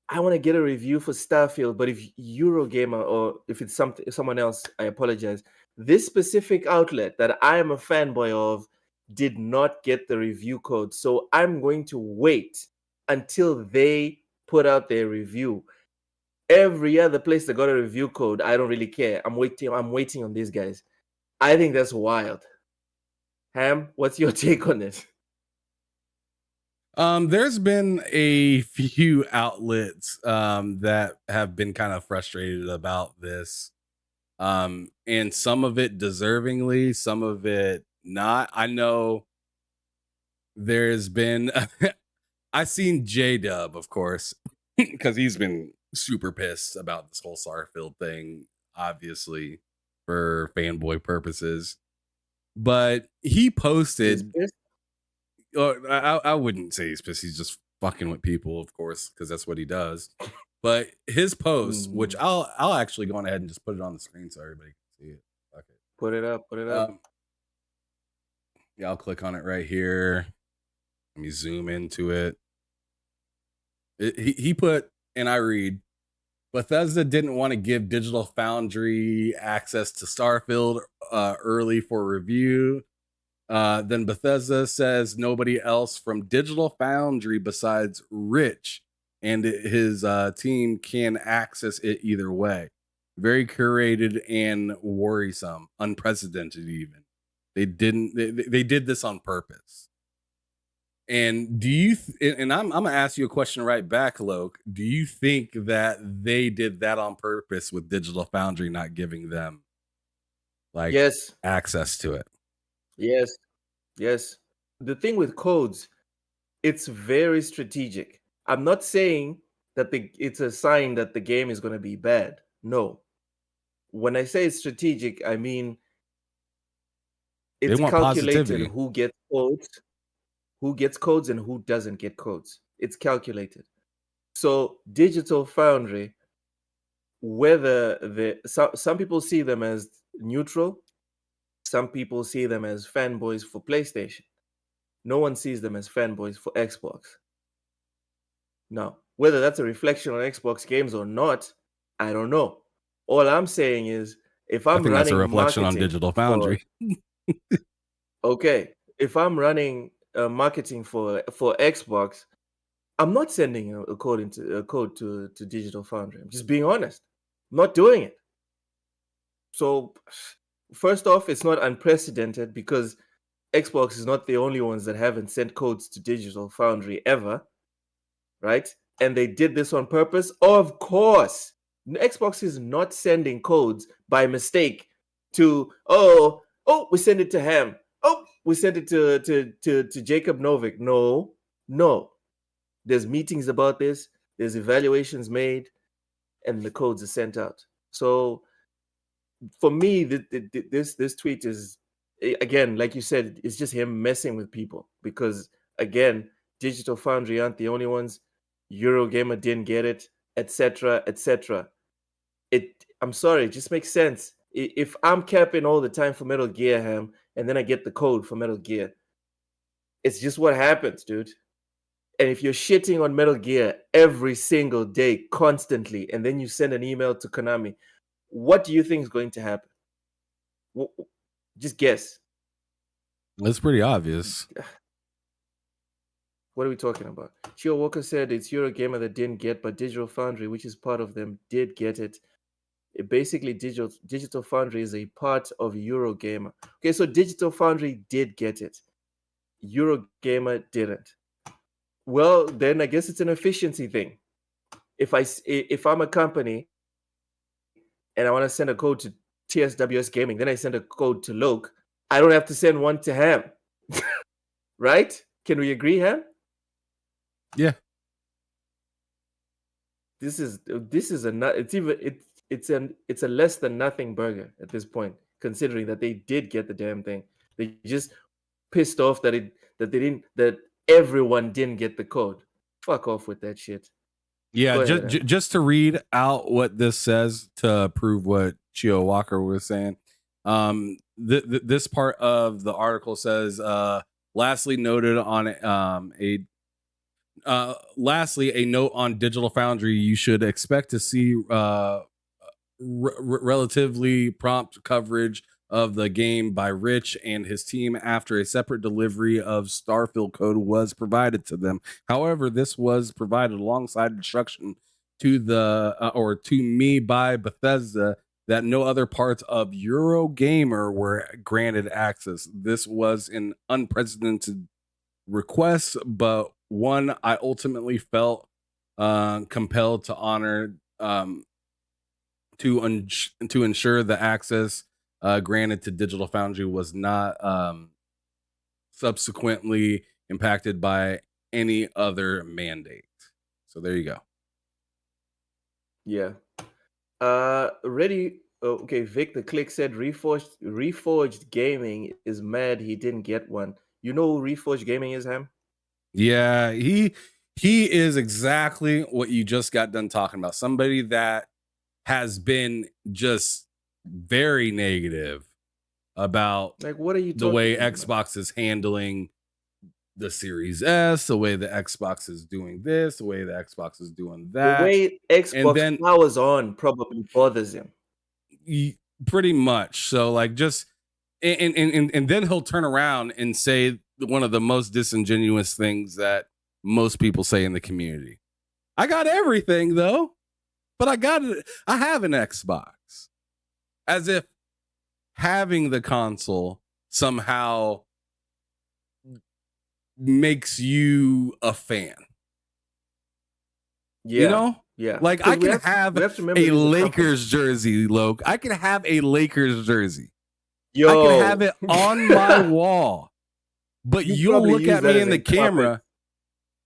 Speaker 1: I want to get a review for Starfield, but if Eurogamer or if it's someone else, I apologize. This specific outlet that I am a fanboy of did not get the review code, so I'm going to wait until they put out their review. Every other place that got a review code, I don't really care. I'm waiting on these guys. I think that's wild. Ham, what's your take on this?
Speaker 2: There's been a few outlets that have been kind of frustrated about this. And some of it deservingly, some of it not. I know there's been I've seen J-Dub, of course, because he's been super pissed about this whole Starfield thing, obviously, for fanboy purposes. But he posted, I wouldn't say he's pissed. He's just fucking with people, of course, because that's what he does. But his post, which I'll actually go on ahead and just put it on the screen so everybody can see it. Okay.
Speaker 1: Put it up.
Speaker 2: Yeah, I'll click on it right here. Let me zoom into it. He put, and I read, Bethesda didn't want to give Digital Foundry access to Starfield early for review. Then Bethesda says nobody else from Digital Foundry besides Rich and his team can access it either way. Very curated and worrisome, unprecedented even. They did this on purpose. And do you and I'm gonna ask you a question right back, Loke. Do you think that they did that on purpose with Digital Foundry not giving them access to it?
Speaker 1: Yes. The thing with codes, it's very strategic. I'm not saying that it's a sign that the game is going to be bad. No. When I say it's strategic, I mean it's calculated positivity. Who gets codes and who doesn't get codes. It's calculated. So Digital Foundry, whether some people see them as neutral, some people see them as fanboys for PlayStation. No one sees them as fanboys for Xbox. Now, whether that's a reflection on Xbox games or not, I don't know. All I'm saying is, if I'm running,
Speaker 2: that's a reflection on Digital Foundry.
Speaker 1: Okay, if I'm running marketing for Xbox, I'm not sending a code to Digital Foundry. I'm just being honest. I'm not doing it. So, first off, it's not unprecedented because Xbox is not the only ones that haven't sent codes to Digital Foundry ever, right? And they did this on purpose. Of course, Xbox is not sending codes by mistake to we send it to Ham. Oh, we sent it to Jacob Novik. No. There's meetings about this. There's evaluations made, and the codes are sent out. So, for me, this tweet is, again, like you said, it's just him messing with people because, again, Digital Foundry aren't the only ones. Eurogamer didn't get it, etc. I'm sorry, it just makes sense. If I'm capping all the time for Metal Gear, Ham, and then I get the code for Metal Gear, it's just what happens, dude. And if you're shitting on Metal Gear every single day, constantly, and then you send an email to Konami, what do you think is going to happen? Just guess.
Speaker 2: It's pretty obvious.
Speaker 1: What are we talking about? Chio Walker said it's Eurogamer that didn't get, but Digital Foundry, which is part of them, did get it. Basically, Digital Foundry is a part of Eurogamer. Okay, so Digital Foundry did get it. Eurogamer didn't. Well, then I guess it's an efficiency thing. If I'm a company and I want to send a code to TSWS Gaming, then I send a code to Loke, I don't have to send one to Ham. Right? Can we agree, Ham?
Speaker 2: Yeah.
Speaker 1: This is it's a less than nothing burger at this point, considering that they did get the damn thing. They just pissed off that everyone didn't get the code. Fuck off with that shit.
Speaker 2: Yeah, just to read out what this says to prove what Chio Walker was saying. This part of the article says, lastly noted on lastly, a note on Digital Foundry: you should expect to see relatively prompt coverage of the game by Rich and his team after a separate delivery of Starfield code was provided to them. However, this was provided alongside instruction to to me by Bethesda that no other parts of Eurogamer were granted access. This was an unprecedented request, but one I ultimately felt compelled to honor to ensure the access granted to Digital Foundry was not subsequently impacted by any other mandate. So there you go.
Speaker 1: Yeah. Okay, Vic the Click said Reforged Gaming is mad he didn't get one. You know who Reforged Gaming is, Ham?
Speaker 2: Yeah, he is exactly what you just got done talking about. Somebody that has been just very negative about
Speaker 1: like what are you
Speaker 2: the way Xbox is handling the Series S, the way the Xbox is doing this, the way the Xbox is doing that.
Speaker 1: The way Xbox powers on probably bothers him.
Speaker 2: Pretty much. So like just and then he'll turn around and say one of the most disingenuous things that most people say in the community. I got everything though, but I have an Xbox. As if having the console somehow makes you a fan.
Speaker 1: Yeah.
Speaker 2: You know?
Speaker 1: Yeah.
Speaker 2: Like I can have a Lakers jersey, Loke. I can have a Lakers jersey. I can have it on my wall. But you'll look at me in the camera.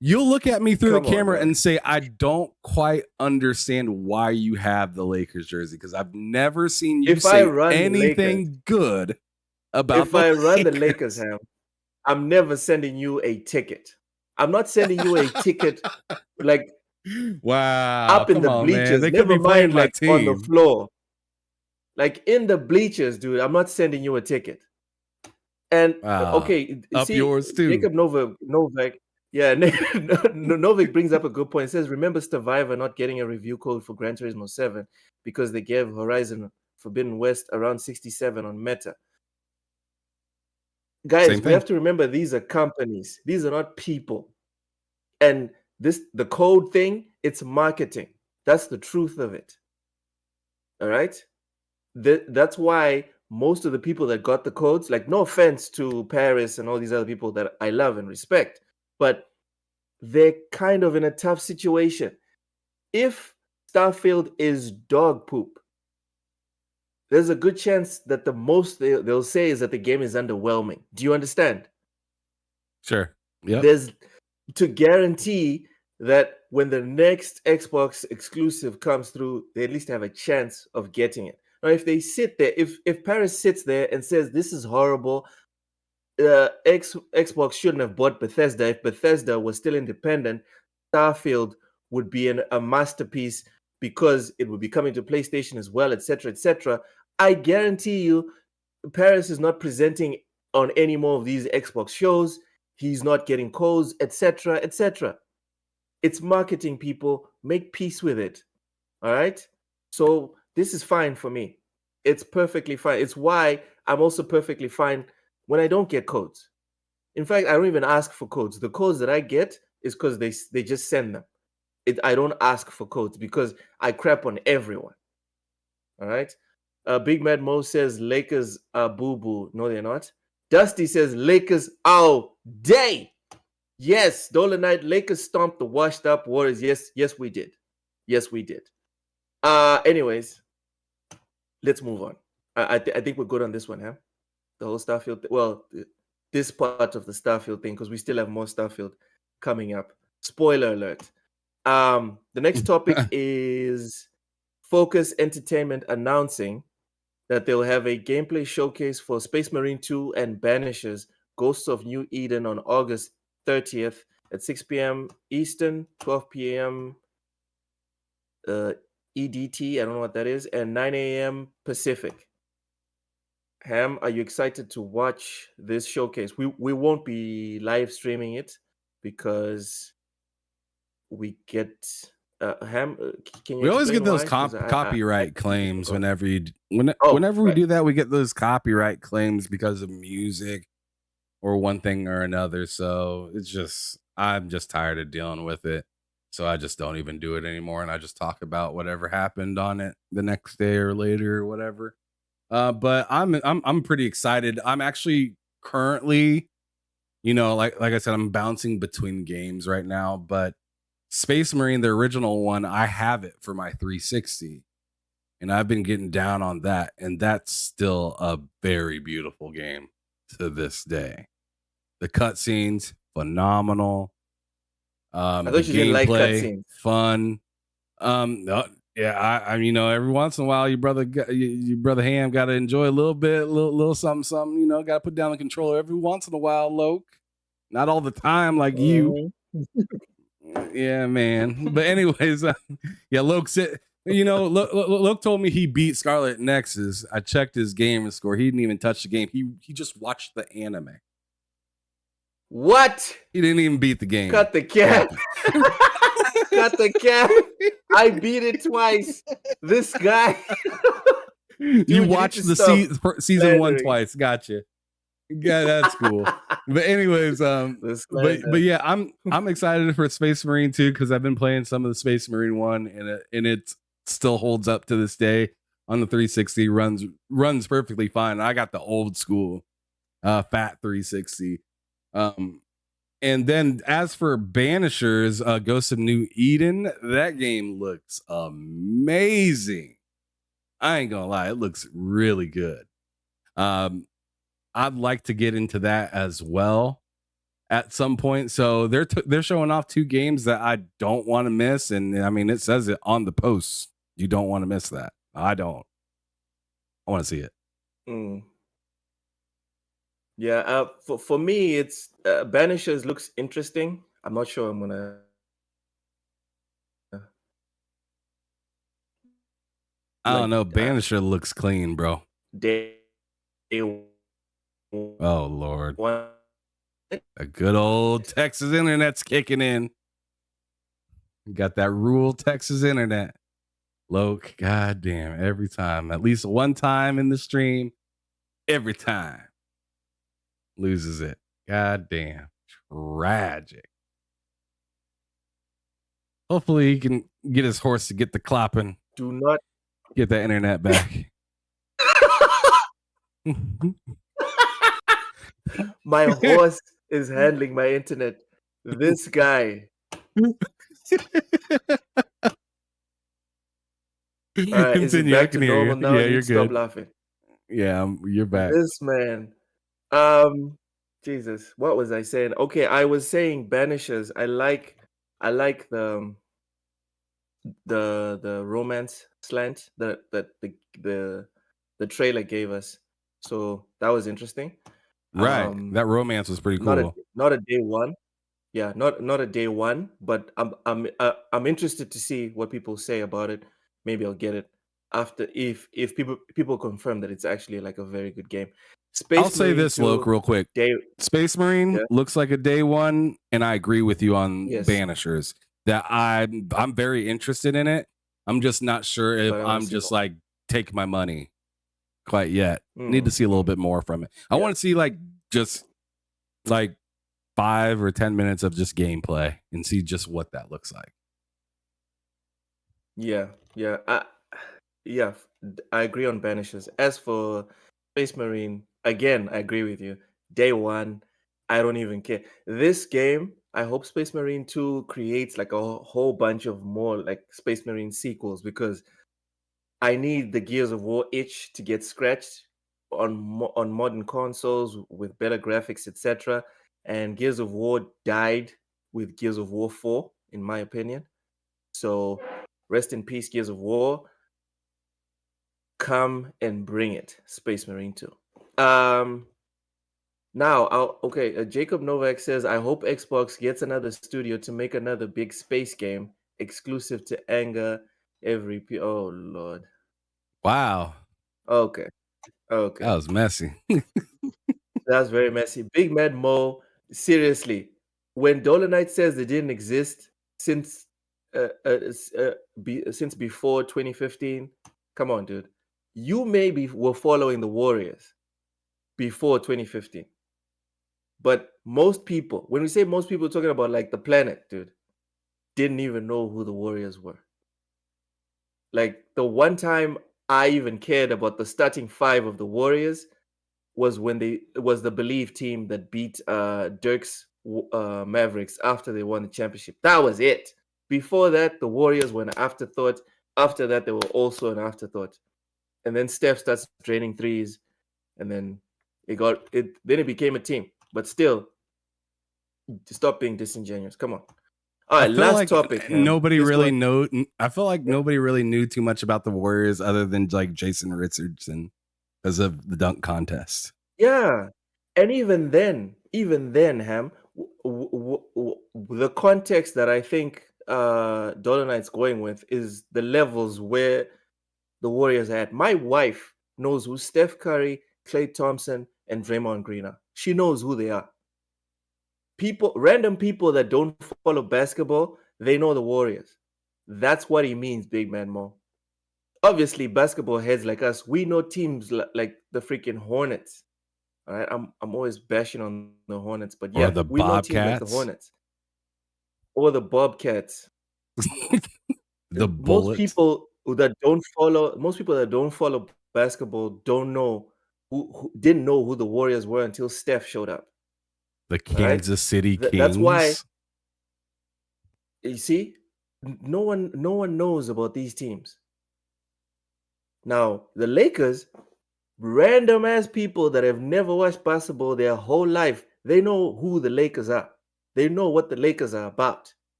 Speaker 2: You'll look at me through the camera and say, I don't quite understand why you have the Lakers jersey, because I've never seen you say anything good about
Speaker 1: if I run the Lakers, Ham, I'm never sending you a ticket. I'm not sending you a ticket like up in the bleachers.
Speaker 2: They could be playing my team
Speaker 1: on the floor. Like in the bleachers, dude. I'm not sending you a ticket. And okay,
Speaker 2: up yours too.
Speaker 1: Jacob Novak. Yeah, Novik brings up a good point. It says, remember Survivor not getting a review code for Gran Turismo 7 because they gave Horizon Forbidden West around 67 on Meta. Guys, we have to remember these are companies. These are not people. And the code thing, it's marketing. That's the truth of it. All right? That's why most of the people that got the codes, like no offense to Paris and all these other people that I love and respect, but they're kind of in a tough situation. If Starfield is dog poop, there's a good chance that the most they'll say is that the game is underwhelming. Do you understand?
Speaker 2: Sure. Yeah.
Speaker 1: There's to guarantee that when the next Xbox exclusive comes through, they at least have a chance of getting it. Now, if they sit there, if Paris sits there and says this is horrible, Xbox shouldn't have bought Bethesda. If Bethesda was still independent, Starfield would be a masterpiece because it would be coming to PlayStation as well, etc., etc. I guarantee you, Paris is not presenting on any more of these Xbox shows. He's not getting codes, etc., etc. It's marketing, people. Make peace with it. All right? So this is fine for me. It's perfectly fine. It's why I'm also perfectly fine when I don't get codes. In fact, I don't even ask for codes. The codes that I get is because they just send them. I don't ask for codes because I crap on everyone. All right. Big Mad Mo says Lakers are boo boo. No, they're not. Dusty says Lakers all day. Yes, Dolan Knight, Lakers stomped the washed up Warriors. Yes, we did. Yes, we did. Anyways, let's move on. I think we're good on this one, huh? The whole Starfield. Well, this part of the Starfield thing, because we still have more Starfield coming up. Spoiler alert. The next topic is Focus Entertainment announcing that they'll have a gameplay showcase for Space Marine 2 and Banishers Ghosts of New Eden on August 30th at 6 p.m. Eastern, 12 p.m. EDT, I don't know what that is, and 9 a.m. Pacific. Ham, are you excited to watch this showcase? We won't be live streaming it because we get Ham. Can you?
Speaker 2: We always get those
Speaker 1: why?
Speaker 2: copyright claims whenever we do that. We get those copyright claims because of music or one thing or another. So I'm just tired of dealing with it. So I just don't even do it anymore, and I just talk about whatever happened on it the next day or later or whatever. But I'm pretty excited. I'm actually currently, like I said, I'm bouncing between games right now. But Space Marine, the original one, I have it for my 360, and I've been getting down on that, and that's still a very beautiful game to this day. The cutscenes, phenomenal.
Speaker 1: I thought you didn't like cutscenes.
Speaker 2: Fun. Yeah, every once in a while, your brother Ham got to enjoy a little something. Got to put down the controller every once in a while, Loke. Not all the time, like you. Yeah, man. But anyways, Loke said, Loke told me he beat Scarlet Nexus. I checked his game score. He didn't even touch the game. He just watched the anime.
Speaker 1: What?
Speaker 2: He didn't even beat the game.
Speaker 1: Cut the cap. Cut the cap. I beat it twice. This guy.
Speaker 2: Dude, you watched the season 1 twice. Gotcha. Yeah, that's cool. But anyways, but yeah, I'm excited for Space Marine 2 because I've been playing some of the Space Marine 1 and it still holds up to this day on the 360. Runs perfectly fine. I got the old school fat 360. And then as for Banishers, Ghosts of New Eden, that game looks amazing. I ain't gonna lie, it looks really good. I'd like to get into that as well at some point. So they're showing off 2 games that I don't want to miss, and I mean it says it on the post. You don't want to miss that. I don't. I want to see it.
Speaker 1: Yeah, for me, it's Banishers looks interesting. I'm not sure I'm gonna.
Speaker 2: I don't know. Banisher looks clean, bro. Oh Lord, a good old Texas internet's kicking in. Got that rural Texas internet. Loke, goddamn, every time, at least one time in the stream, every time. Loses it. God damn. Tragic. Hopefully he can get his horse to get the clopping.
Speaker 1: Do not
Speaker 2: get that internet back.
Speaker 1: My horse is handling my internet. This guy. All right, is it back to normal now?
Speaker 2: Yeah, you're good.
Speaker 1: Stop laughing.
Speaker 2: Yeah, you're back.
Speaker 1: This man. Jesus, what was I saying? Okay, I was saying Banishers. I like the romance slant that the trailer gave us. So that was interesting.
Speaker 2: Right. That romance was pretty cool.
Speaker 1: Not a day one. Yeah, not a day one, but I'm interested to see what people say about it. Maybe I'll get it after if people confirm that it's actually like a very good game.
Speaker 2: I'll say this, Loke, real quick. Space Marine looks like a day one, and I agree with you on Banishers. That I'm very interested in it. I'm just not sure if I'm just like take my money quite yet. Need to see a little bit more from it. I want to see like just like 5 or 10 minutes of just gameplay and see just what that looks like.
Speaker 1: Yeah, I agree on Banishers. As for Space Marine, again, I agree with you. Day one, I don't even care. This game, I hope Space Marine 2 creates like a whole bunch of more like Space Marine sequels, because I need the Gears of War itch to get scratched on modern consoles with better graphics, etc. And Gears of War died with Gears of War 4, in my opinion. So rest in peace, Gears of War. Come and bring it, Space Marine 2. Jacob Novak says, I hope Xbox gets another studio to make another big space game exclusive to anger oh Lord.
Speaker 2: Wow.
Speaker 1: Okay.
Speaker 2: That was messy.
Speaker 1: That was very messy. Big Mad Mo, seriously, when Dolomite says they didn't exist since since before 2015, come on, dude. You maybe were following the Warriors before 2015. But most people, when we say most people, we're talking about like the planet, dude, didn't even know who the Warriors were. Like the one time I even cared about the starting five of the Warriors was when it was the Believe team that beat Dirk's Mavericks after they won the championship. That was it. Before that, the Warriors were an afterthought. After that, they were also an afterthought. And then Steph starts draining threes, and then it became a team. But still, stop being disingenuous. Come on. All right, last topic.
Speaker 2: Nobody really know. I feel like nobody really knew too much about the Warriors other than like Jason Richardson because of the dunk contest.
Speaker 1: Yeah, and even then, Ham, the context that I think Dolomite's going with is the levels where the Warriors are at. My wife knows who Steph Curry, Klay Thompson, and Draymond Green are. She knows who they are. Random people that don't follow basketball, they know the Warriors. That's what he means, Big Man Mo. Obviously, basketball heads like us, we know teams like the freaking Hornets. All right, I'm always bashing on the Hornets, but yeah,
Speaker 2: we know teams like
Speaker 1: the Hornets or the Bobcats.
Speaker 2: The Bullets.
Speaker 1: Most people that don't follow basketball don't know who didn't know who the Warriors were until Steph showed up.
Speaker 2: The Kansas City Kings.
Speaker 1: That's why you see, no one knows about these teams. Now, the Lakers, random ass people that have never watched basketball their whole life, they know who the Lakers are. They know what the Lakers are about.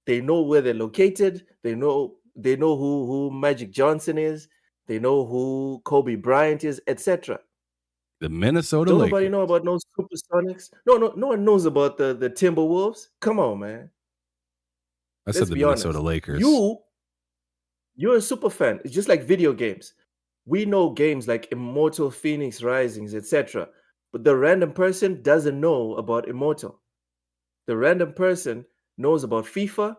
Speaker 1: They know where they're located. They know who Magic Johnson is. They know who Kobe Bryant is, etc.
Speaker 2: The Minnesota Lakers.
Speaker 1: Nobody know about no Supersonics. No one knows about the Timberwolves. Come on, man.
Speaker 2: I said the Minnesota Lakers.
Speaker 1: You're a super fan. It's just like video games. We know games like Immortal, Phoenix Risings, etc. But the random person doesn't know about Immortal. The random person knows about FIFA,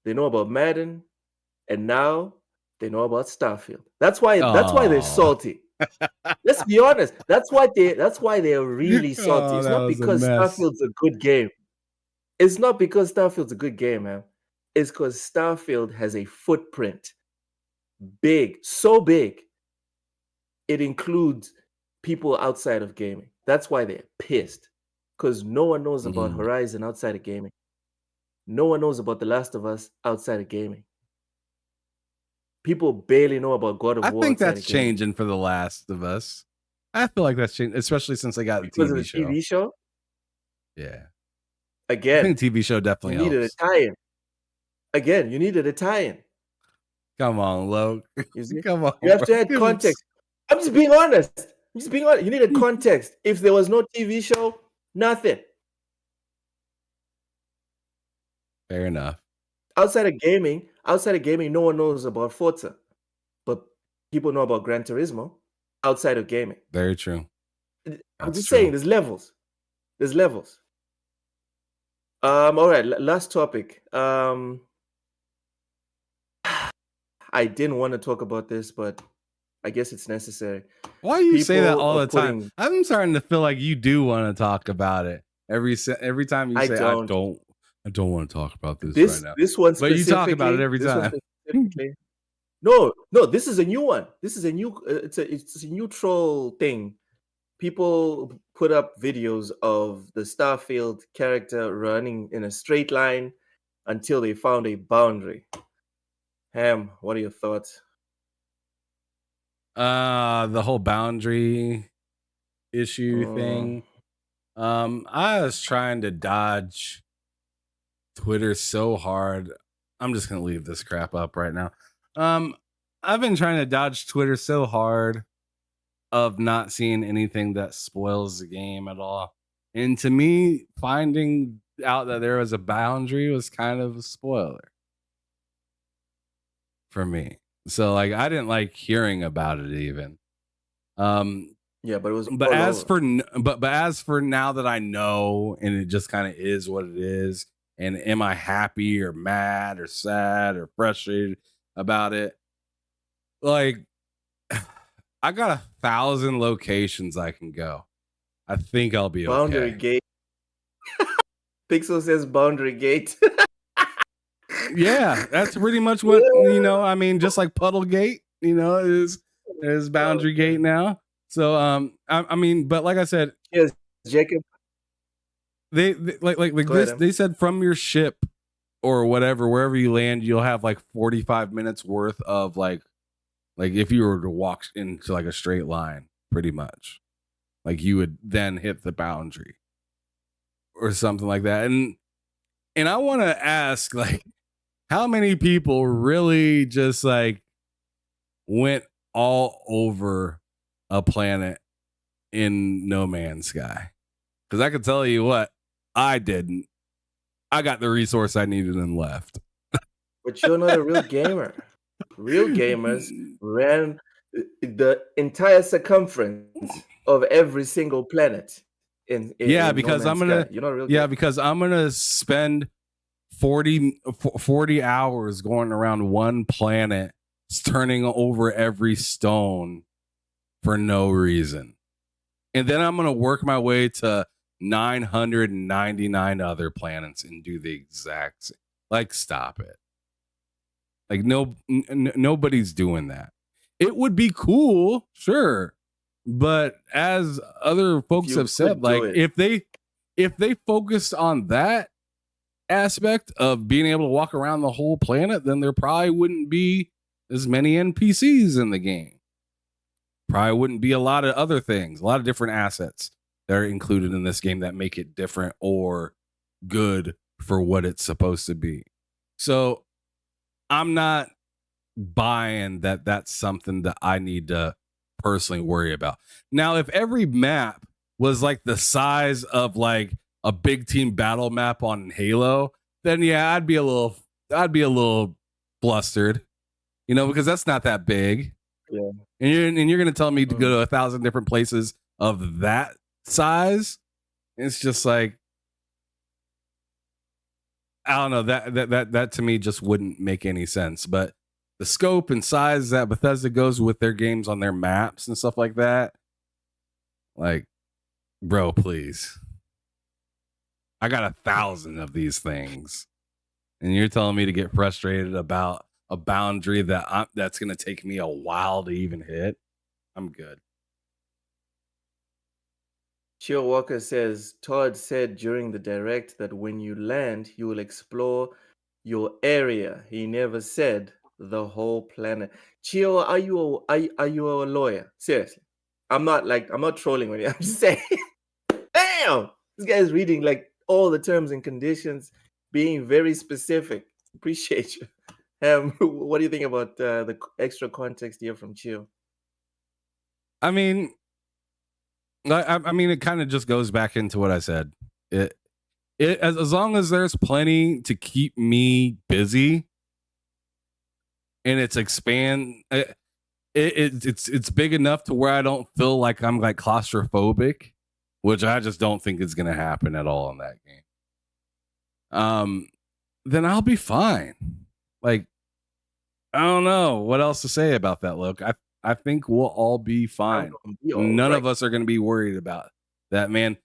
Speaker 1: they know about Madden, and now they know about Starfield. That's why they're salty. Let's be honest. That's why they're really salty. It's not because Starfield's a good game. It's not because Starfield's a good game, man. It's because Starfield has a footprint. Big, so big. It includes people outside of gaming. That's why they're pissed. Because no one knows about Horizon outside of gaming. No one knows about The Last of Us outside of gaming. People barely know about God of War.
Speaker 2: I think that's changing for The Last of Us. I feel like that's changing, especially since they got
Speaker 1: because of the TV show.
Speaker 2: Yeah.
Speaker 1: Again,
Speaker 2: I think TV show definitely
Speaker 1: you needed a tie-in. Again, you needed a tie-in.
Speaker 2: Come on, Lo. Come on.
Speaker 1: You have to add context. I'm just being honest. You needed context. If there was no TV show, nothing.
Speaker 2: Fair enough.
Speaker 1: Outside of gaming, no one knows about Forza, but people know about Gran Turismo outside of gaming.
Speaker 2: Very true.
Speaker 1: I'm just saying, there's levels. All right, last topic. I didn't want to talk about this, but I guess it's necessary.
Speaker 2: Why do you say that all the time? I'm starting to feel like you do want to talk about it. Every time you
Speaker 1: I
Speaker 2: say
Speaker 1: don't.
Speaker 2: I don't want to talk about this right now.
Speaker 1: This one
Speaker 2: But you talk about it
Speaker 1: specifically.
Speaker 2: every
Speaker 1: This one
Speaker 2: time.
Speaker 1: specifically. No, no. This is a new one. This is a new. It's a new troll thing. People put up videos of the Starfield character running in a straight line until they found a boundary. Ham, what are your thoughts?
Speaker 2: The whole boundary issue thing. I was trying to dodge Twitter so hard. I'm just gonna leave this crap up right now. I've been trying to dodge Twitter so hard of not seeing anything that spoils the game at all. And to me, finding out that there was a boundary was kind of a spoiler for me. So like I didn't like hearing about it even.
Speaker 1: Yeah, but it was.
Speaker 2: But as for now that I know, and it just kind of is what it is, and am I happy or mad or sad or frustrated about it? Like I got 1,000 locations I can go. I think I'll be
Speaker 1: boundary
Speaker 2: okay.
Speaker 1: Gate. Pixel says boundary gate.
Speaker 2: Yeah, that's pretty much what I mean, just like Puddle Gate, is boundary gate now. So I mean, but like I said,
Speaker 1: yes, Jacob.
Speaker 2: They like this. They said from your ship or whatever, wherever you land, you'll have like 45 minutes worth of like if you were to walk into like a straight line, pretty much, like you would then hit the boundary or something like that. And I want to ask, like, how many people really just like went all over a planet in No Man's Sky? Because I can tell you what, I didn't. I got the resource I needed and left.
Speaker 1: But you're not a real gamer. Real gamers ran the entire circumference of every single planet.
Speaker 2: Because I'm gonna.
Speaker 1: You're not a real gamer.
Speaker 2: Because I'm gonna spend 40 hours going around one planet, turning over every stone for no reason. And then I'm going to work my way to 999 other planets and do the exact same. Like, stop it. Like, nobody's doing that. It would be cool, sure. But as other folks have said, like, if they focused on that aspect of being able to walk around the whole planet, then there probably wouldn't be as many NPCs in the game. Probably wouldn't be a lot of other things, a lot of different assets that are included in this game that make it different or good for what it's supposed to be. So I'm not buying that that's something that I need to personally worry about. Now, if every map was like the size of like a big team battle map on Halo, then yeah, I'd be a little flustered, because that's not that big.
Speaker 1: Yeah.
Speaker 2: And you're gonna tell me to go to 1,000 different places of that size? It's just like, I don't know, that to me just wouldn't make any sense. But the scope and size that Bethesda goes with their games on their maps and stuff like that, like, bro, please. I got 1,000 of these things, and you're telling me to get frustrated about a boundary that's going to take me a while to even hit? I'm good.
Speaker 1: Chill Walker says, Todd said during the direct that when you land, you will explore your area. He never said the whole planet. Chill, are you a lawyer? Seriously. I'm not trolling with you. I'm just saying, damn, this guy's reading like all the terms and conditions, being very specific. Appreciate you. What do you think about the extra context here from Chill?
Speaker 2: I mean, it kind of just goes back into what I said. As long as there's plenty to keep me busy, and it's big enough to where I don't feel like I'm like claustrophobic, which I just don't think is going to happen at all in that game. Then I'll be fine. Like, I don't know what else to say about that. Look, I think we'll all be fine. None of us are going to be worried about that, man.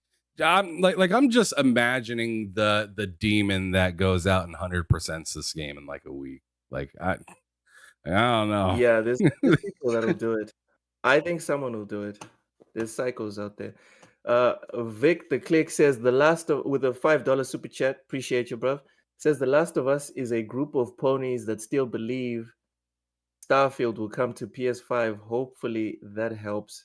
Speaker 2: I'm just imagining the demon that goes out and 100% this game in like a week. Like I don't know.
Speaker 1: Yeah, there's people that'll do it. I think someone will do it. There's psychos out there. Vic the Click says the last of with a $5 super chat. Appreciate you, bruv. Says The Last of Us is a group of ponies that still believe Starfield will come to PS5. Hopefully that helps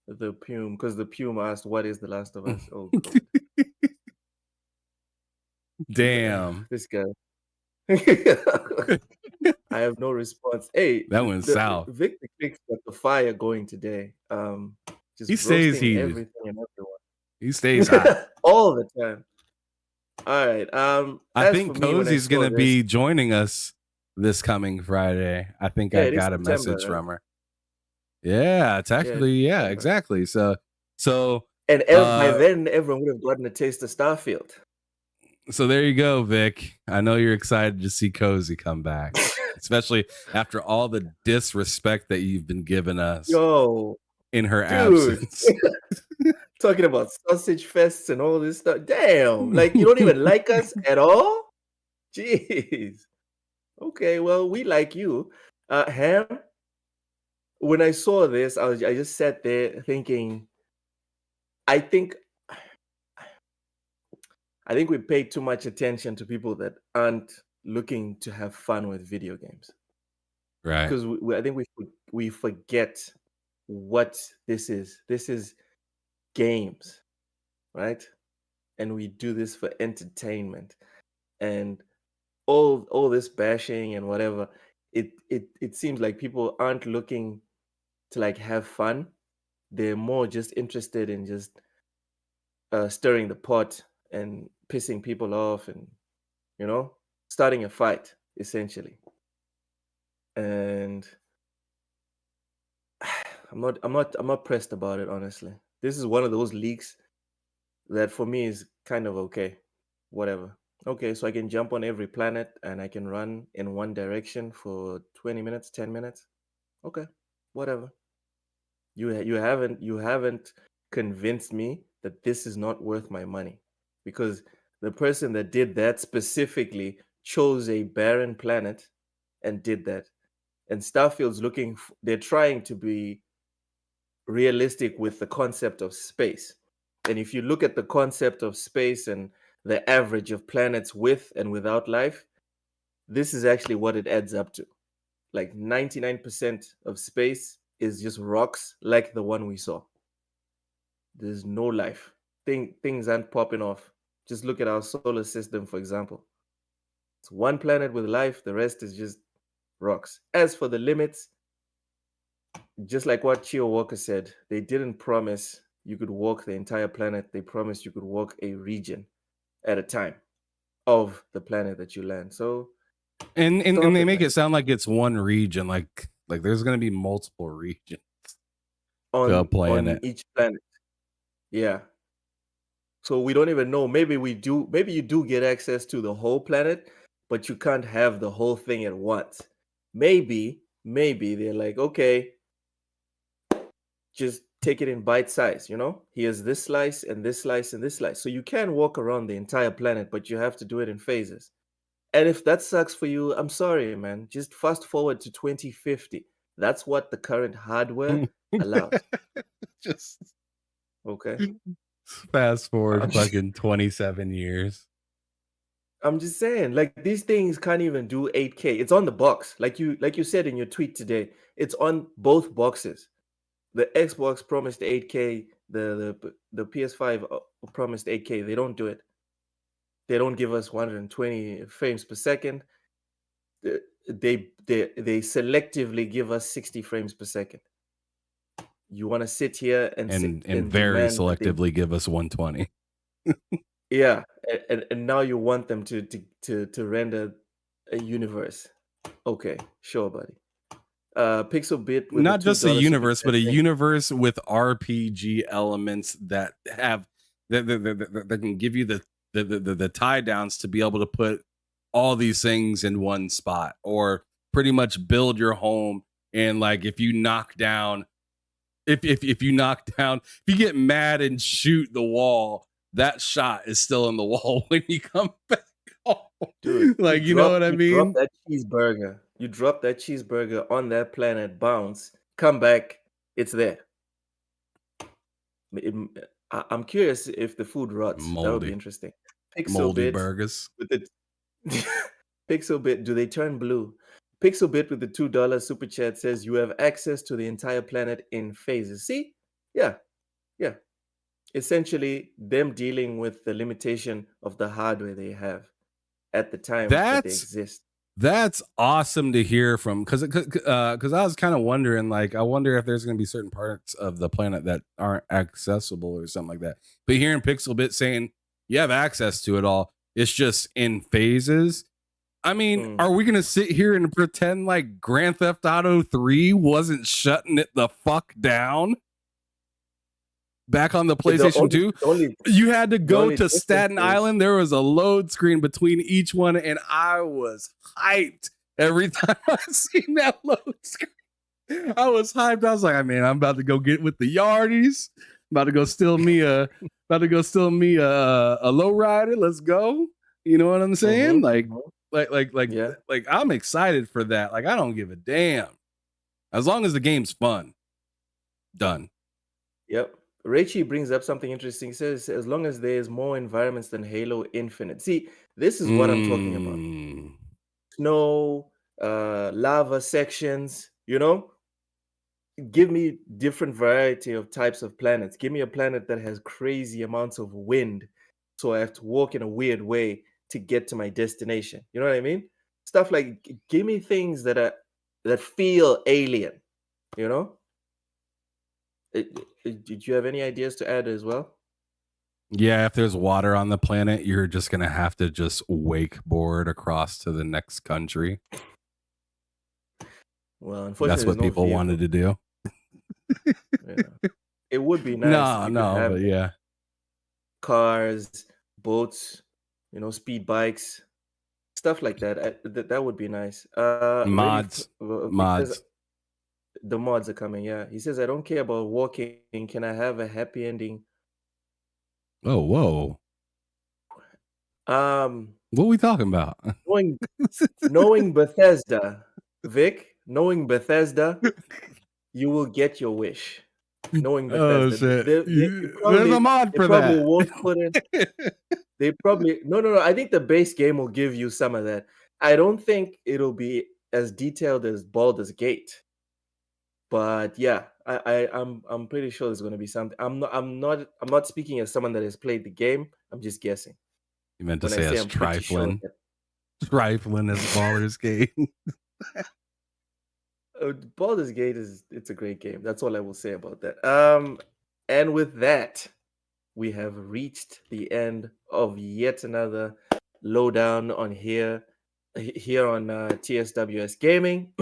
Speaker 1: the Pume, because the Pume asked, "What is The Last of Us?" Oh God,
Speaker 2: Damn,
Speaker 1: this guy. I have no response. Hey,
Speaker 2: that went south.
Speaker 1: Victor Click's got the fire going today. Just
Speaker 2: he stays
Speaker 1: roasting
Speaker 2: heated.
Speaker 1: everything and everyone.
Speaker 2: He stays hot
Speaker 1: all the time. All right.
Speaker 2: I think Cozy's gonna be joining us this coming Friday. I think I got a message from her. Yeah, technically, yeah, exactly. So
Speaker 1: and by then everyone would have gotten a taste of Starfield.
Speaker 2: So there you go, Vic. I know you're excited to see Cozy come back, especially after all the disrespect that you've been giving us. In her absence.
Speaker 1: Talking about sausage fests and all this stuff. Damn, like you don't even like us at all? Jeez. Okay, well, we like you. Ham, when I saw this, I just sat there thinking, I think we pay too much attention to people that aren't looking to have fun with video games.
Speaker 2: Right.
Speaker 1: Because I think we forget what this is. This is games, right? And we do this for entertainment. And all this bashing and whatever, it seems like people aren't looking to like have fun. They're more just interested in just stirring the pot and pissing people off and starting a fight essentially. And I'm not pressed about it, honestly. This is one of those leaks that for me is kind of okay, whatever. Okay, so I can jump on every planet and I can run in one direction for 20 minutes, 10 minutes. Okay, whatever. You haven't convinced me that this is not worth my money, because the person that did that specifically chose a barren planet and did that. And Starfield's they're trying to be realistic with the concept of space. And if you look at the concept of space and the average of planets with and without life, this is actually what it adds up to. Like 99% of space is just rocks like the one we saw. There's no life. Things aren't popping off. Just look at our solar system, for example. It's one planet with life, the rest is just rocks. As for the limits, just like what Chio Walker said, they didn't promise you could walk the entire planet. They promised you could walk a region at a time of the planet that you land. So
Speaker 2: and they make it sound like it's one region, like there's going to be multiple regions
Speaker 1: on each planet. Yeah. So we don't even know. Maybe you do get access to the whole planet, but you can't have the whole thing at once. Maybe they're like, okay, just take it in bite size, Here's this slice and this slice and this slice. So you can walk around the entire planet, but you have to do it in phases. And if that sucks for you, I'm sorry, man. Just fast forward to 2050. That's what the current hardware allows.
Speaker 2: Just
Speaker 1: okay.
Speaker 2: Fast forward fucking 27 years.
Speaker 1: I'm just saying, like, these things can't even do 8K. It's on the box. Like you said in your tweet today, it's on both boxes. The Xbox promised 8K, the PS5 promised 8K. They don't do it. They don't give us 120 frames per second. They selectively give us 60 frames per second. You want to sit here and
Speaker 2: very selectively give us 120.
Speaker 1: Yeah, and now you want them to render a universe. Okay, sure, buddy. Pixel Bit with
Speaker 2: not just a universe, but a universe with RPG elements that have that can give you the tie downs to be able to put all these things in one spot, or pretty much build your home. And like if you get mad and shoot the wall, that shot is still in the wall when you come back home.
Speaker 1: Dude,
Speaker 2: Like, you know what I
Speaker 1: you
Speaker 2: mean?
Speaker 1: drop that cheeseburger. You drop that cheeseburger on that planet, bounce, come back, it's there. I'm curious if the food rots. That would be interesting.
Speaker 2: Moldy
Speaker 1: Pixelbit
Speaker 2: burgers.
Speaker 1: with the Pixelbit, do they turn blue? Pixelbit with the $2 super chat says you have access to the entire planet in phases. See? Yeah. Yeah. Essentially, them dealing with the limitation of the hardware they have at the time that they exist.
Speaker 2: That's awesome to hear from, because I was kind of wondering, like, I wonder if there's going to be certain parts of the planet that aren't accessible or something like that. But hearing Pixelbit saying you have access to it all, it's just in phases. I mean, are we going to sit here and pretend like Grand Theft Auto 3 wasn't shutting it the fuck down? Back on the PlayStation 2, you had to go to Staten Island. There was a load screen between each one, and I was hyped every time I seen that load screen. I was hyped. I was like, man, I'm about to go get with the yardies. I'm about to go steal me a lowrider. Let's go. You know what I'm saying? Like I'm excited for that. Like, I don't give a damn. As long as the game's fun. Done.
Speaker 1: Yep. Raichi brings up something interesting. He says, as long as there's more environments than Halo Infinite. See, this is what I'm talking about. Snow, lava sections, you know? Give me different variety of types of planets. Give me a planet that has crazy amounts of wind, so I have to walk in a weird way to get to my destination. You know what I mean? Stuff like, give me things that feel alien, you know? Did you have any ideas to add as well?
Speaker 2: Yeah, if there's water on the planet, you're just going to have to just wakeboard across to the next country.
Speaker 1: Well, unfortunately,
Speaker 2: that's what people wanted to do.
Speaker 1: Yeah. It would be nice.
Speaker 2: But yeah.
Speaker 1: Cars, boats, speed bikes, stuff like that. That would be nice.
Speaker 2: Mods.
Speaker 1: The mods are coming, yeah. He says, I don't care about walking. Can I have a happy ending?
Speaker 2: Oh, whoa. What are we talking about?
Speaker 1: Knowing Bethesda, Vic, knowing Bethesda, you will get your wish. Knowing Bethesda.
Speaker 2: Oh, shit. There's a mod for that.
Speaker 1: Won't put in. They probably... No. I think the base game will give you some of that. I don't think it'll be as detailed as Baldur's Gate. But yeah, I'm pretty sure there's going to be something. I'm not speaking as someone that has played the game. I'm just guessing.
Speaker 2: You meant to say as trifling. Trifling as Baldur's Gate.
Speaker 1: Baldur's Gate it's a great game. That's all I will say about that. And with that, we have reached the end of yet another lowdown on here on TSWS Gaming.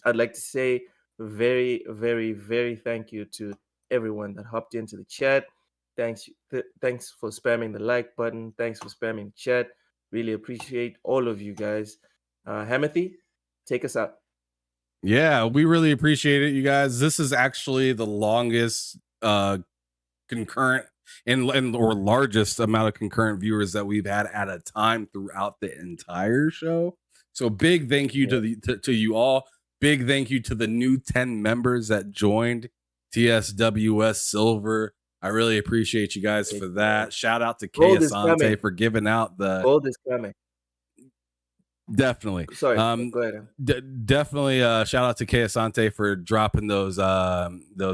Speaker 1: I'd like to say very, very, very thank you to everyone that hopped into the chat. Thanks for spamming the like button. Thanks for spamming the chat. Really appreciate all of you guys. Hamathy, take us out.
Speaker 2: Yeah, we really appreciate it, you guys. This is actually the longest concurrent or largest amount of concurrent viewers that we've had at a time throughout the entire show. So big thank you to you all. Big thank you to the new 10 members that joined TSWS Silver. I really appreciate you guys for that. Shout out to Kay Asante for giving out the
Speaker 1: gold is coming.
Speaker 2: Definitely.
Speaker 1: Sorry, go ahead.
Speaker 2: Definitely shout out to Kay Asante for dropping those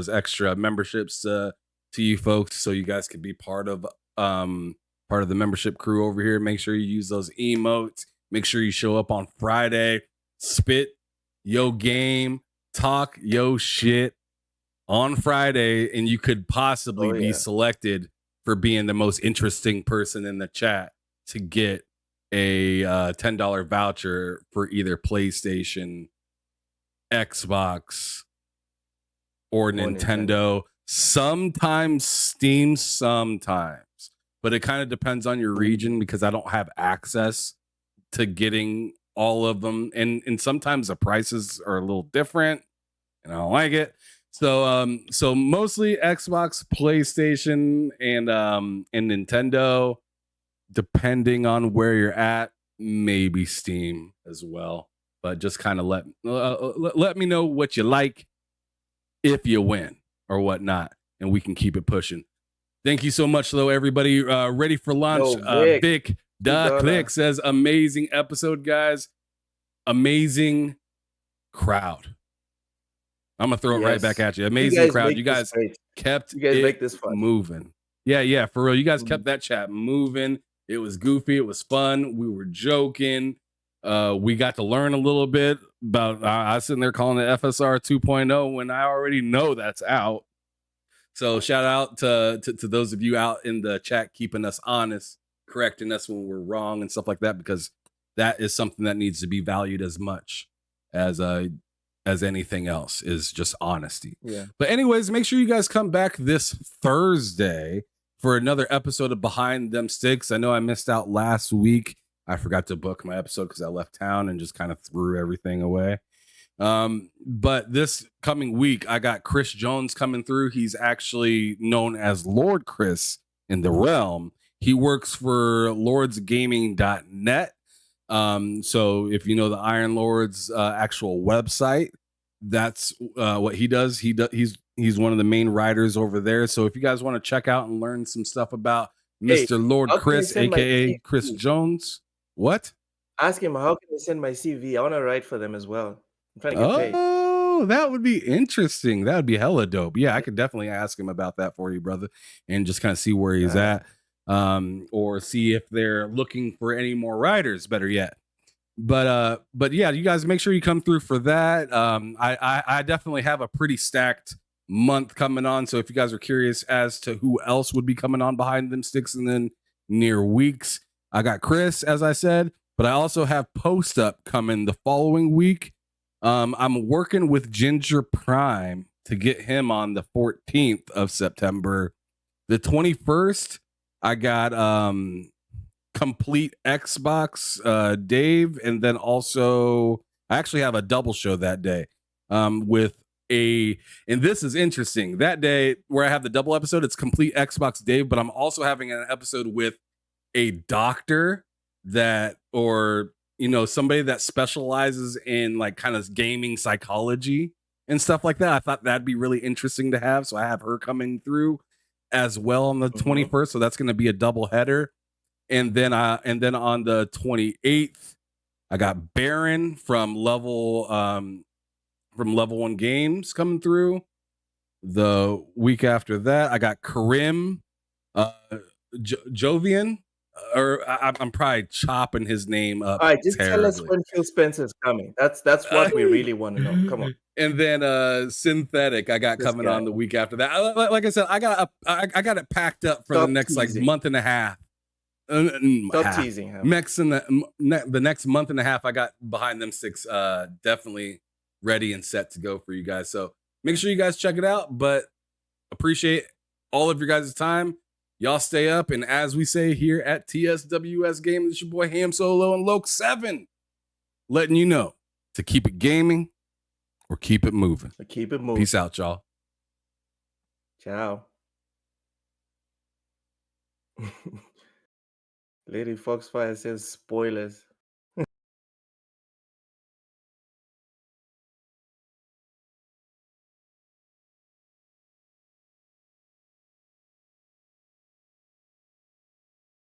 Speaker 2: extra memberships to you folks, so you guys can be part of the membership crew over here. Make sure you use those emotes. Make sure you show up on Friday. Spit yo game, talk yo shit on Friday, and you could possibly be selected for being the most interesting person in the chat to get a $10 voucher for either PlayStation, Xbox, or Nintendo. Sometimes Steam, sometimes. But it kind of depends on your region, because I don't have access to getting all of them. And sometimes the prices are a little different, and I don't like it. So mostly Xbox, PlayStation, and Nintendo, depending on where you're at, maybe Steam as well. But just kind of let me know what you like if you win or whatnot, and we can keep it pushing. Thank you so much, though, everybody. Ready for launch. Vic Click says, amazing episode, guys. Amazing crowd. I'm gonna throw it right back at you. Amazing crowd. You guys kept it moving. Yeah, for real. You guys kept that chat moving. It was goofy. It was fun. We were joking. We got to learn a little bit about. I was sitting there calling it FSR 2.0 when I already know that's out. So shout out to those of you out in the chat keeping us honest, correcting us when we're wrong and stuff like that, because that is something that needs to be valued as much as anything else, is just honesty.
Speaker 1: Yeah.
Speaker 2: But anyways, make sure you guys come back this Thursday for another episode of Behind Them Sticks. I know I missed out last week. I forgot to book my episode because I left town and just kind of threw everything away. But this coming week, I got Chris Jones coming through. He's actually known as Lord Chris in the realm. He works for lordsgaming.net. So if you know the Iron Lords actual website, that's what he does. He's one of the main writers over there. So if you guys want to check out and learn some stuff about Mr. Lord Chris, aka Chris Jones, what?
Speaker 1: Ask him, how can I send my CV? I want to write for them as well. I'm trying to get paid.
Speaker 2: Oh, that would be interesting. That would be hella dope. Yeah, I could definitely ask him about that for you, brother, and just kind of see where he's at, or see if they're looking for any more writers. Better yet. But yeah, you guys make sure you come through for that. I definitely have a pretty stacked month coming on. So if you guys are curious as to who else would be coming on Behind Them Sticks in the near weeks, I got Chris, as I said, but I also have Post Up coming the following week. I'm working with Ginger Prime to get him on the 14th of September. The 21st, I got Complete Xbox Dave, and then also I actually have a double show that day with and this is interesting. That day where I have the double episode, it's Complete Xbox Dave, but I'm also having an episode with a doctor somebody that specializes in like kind of gaming psychology and stuff like that. I thought that'd be really interesting to have. So I have her coming through as well on the 21st. So that's going to be a double header. And then on the 28th, I got Baron from Level 1 Games coming through. The week after that, I got Karim Jovian. I'm probably chopping his name up.
Speaker 1: All right, just tell us when Phil Spencer's coming. That's what we really want to know. Come on.
Speaker 2: And then Synthetic, I got coming on the week after that. Like I said, I got it packed up for the next like month and a half.
Speaker 1: Stop teasing him.
Speaker 2: The next month and a half, I got Behind Them Sticks definitely ready and set to go for you guys. So make sure you guys check it out. But appreciate all of your guys' time. Y'all stay up, and as we say here at TSWS Gaming, it's your boy Ham Solo and Loke 7, letting you know to keep it gaming or keep it moving.
Speaker 1: Keep it moving.
Speaker 2: Peace out, y'all.
Speaker 1: Ciao. Lady Foxfire says spoilers.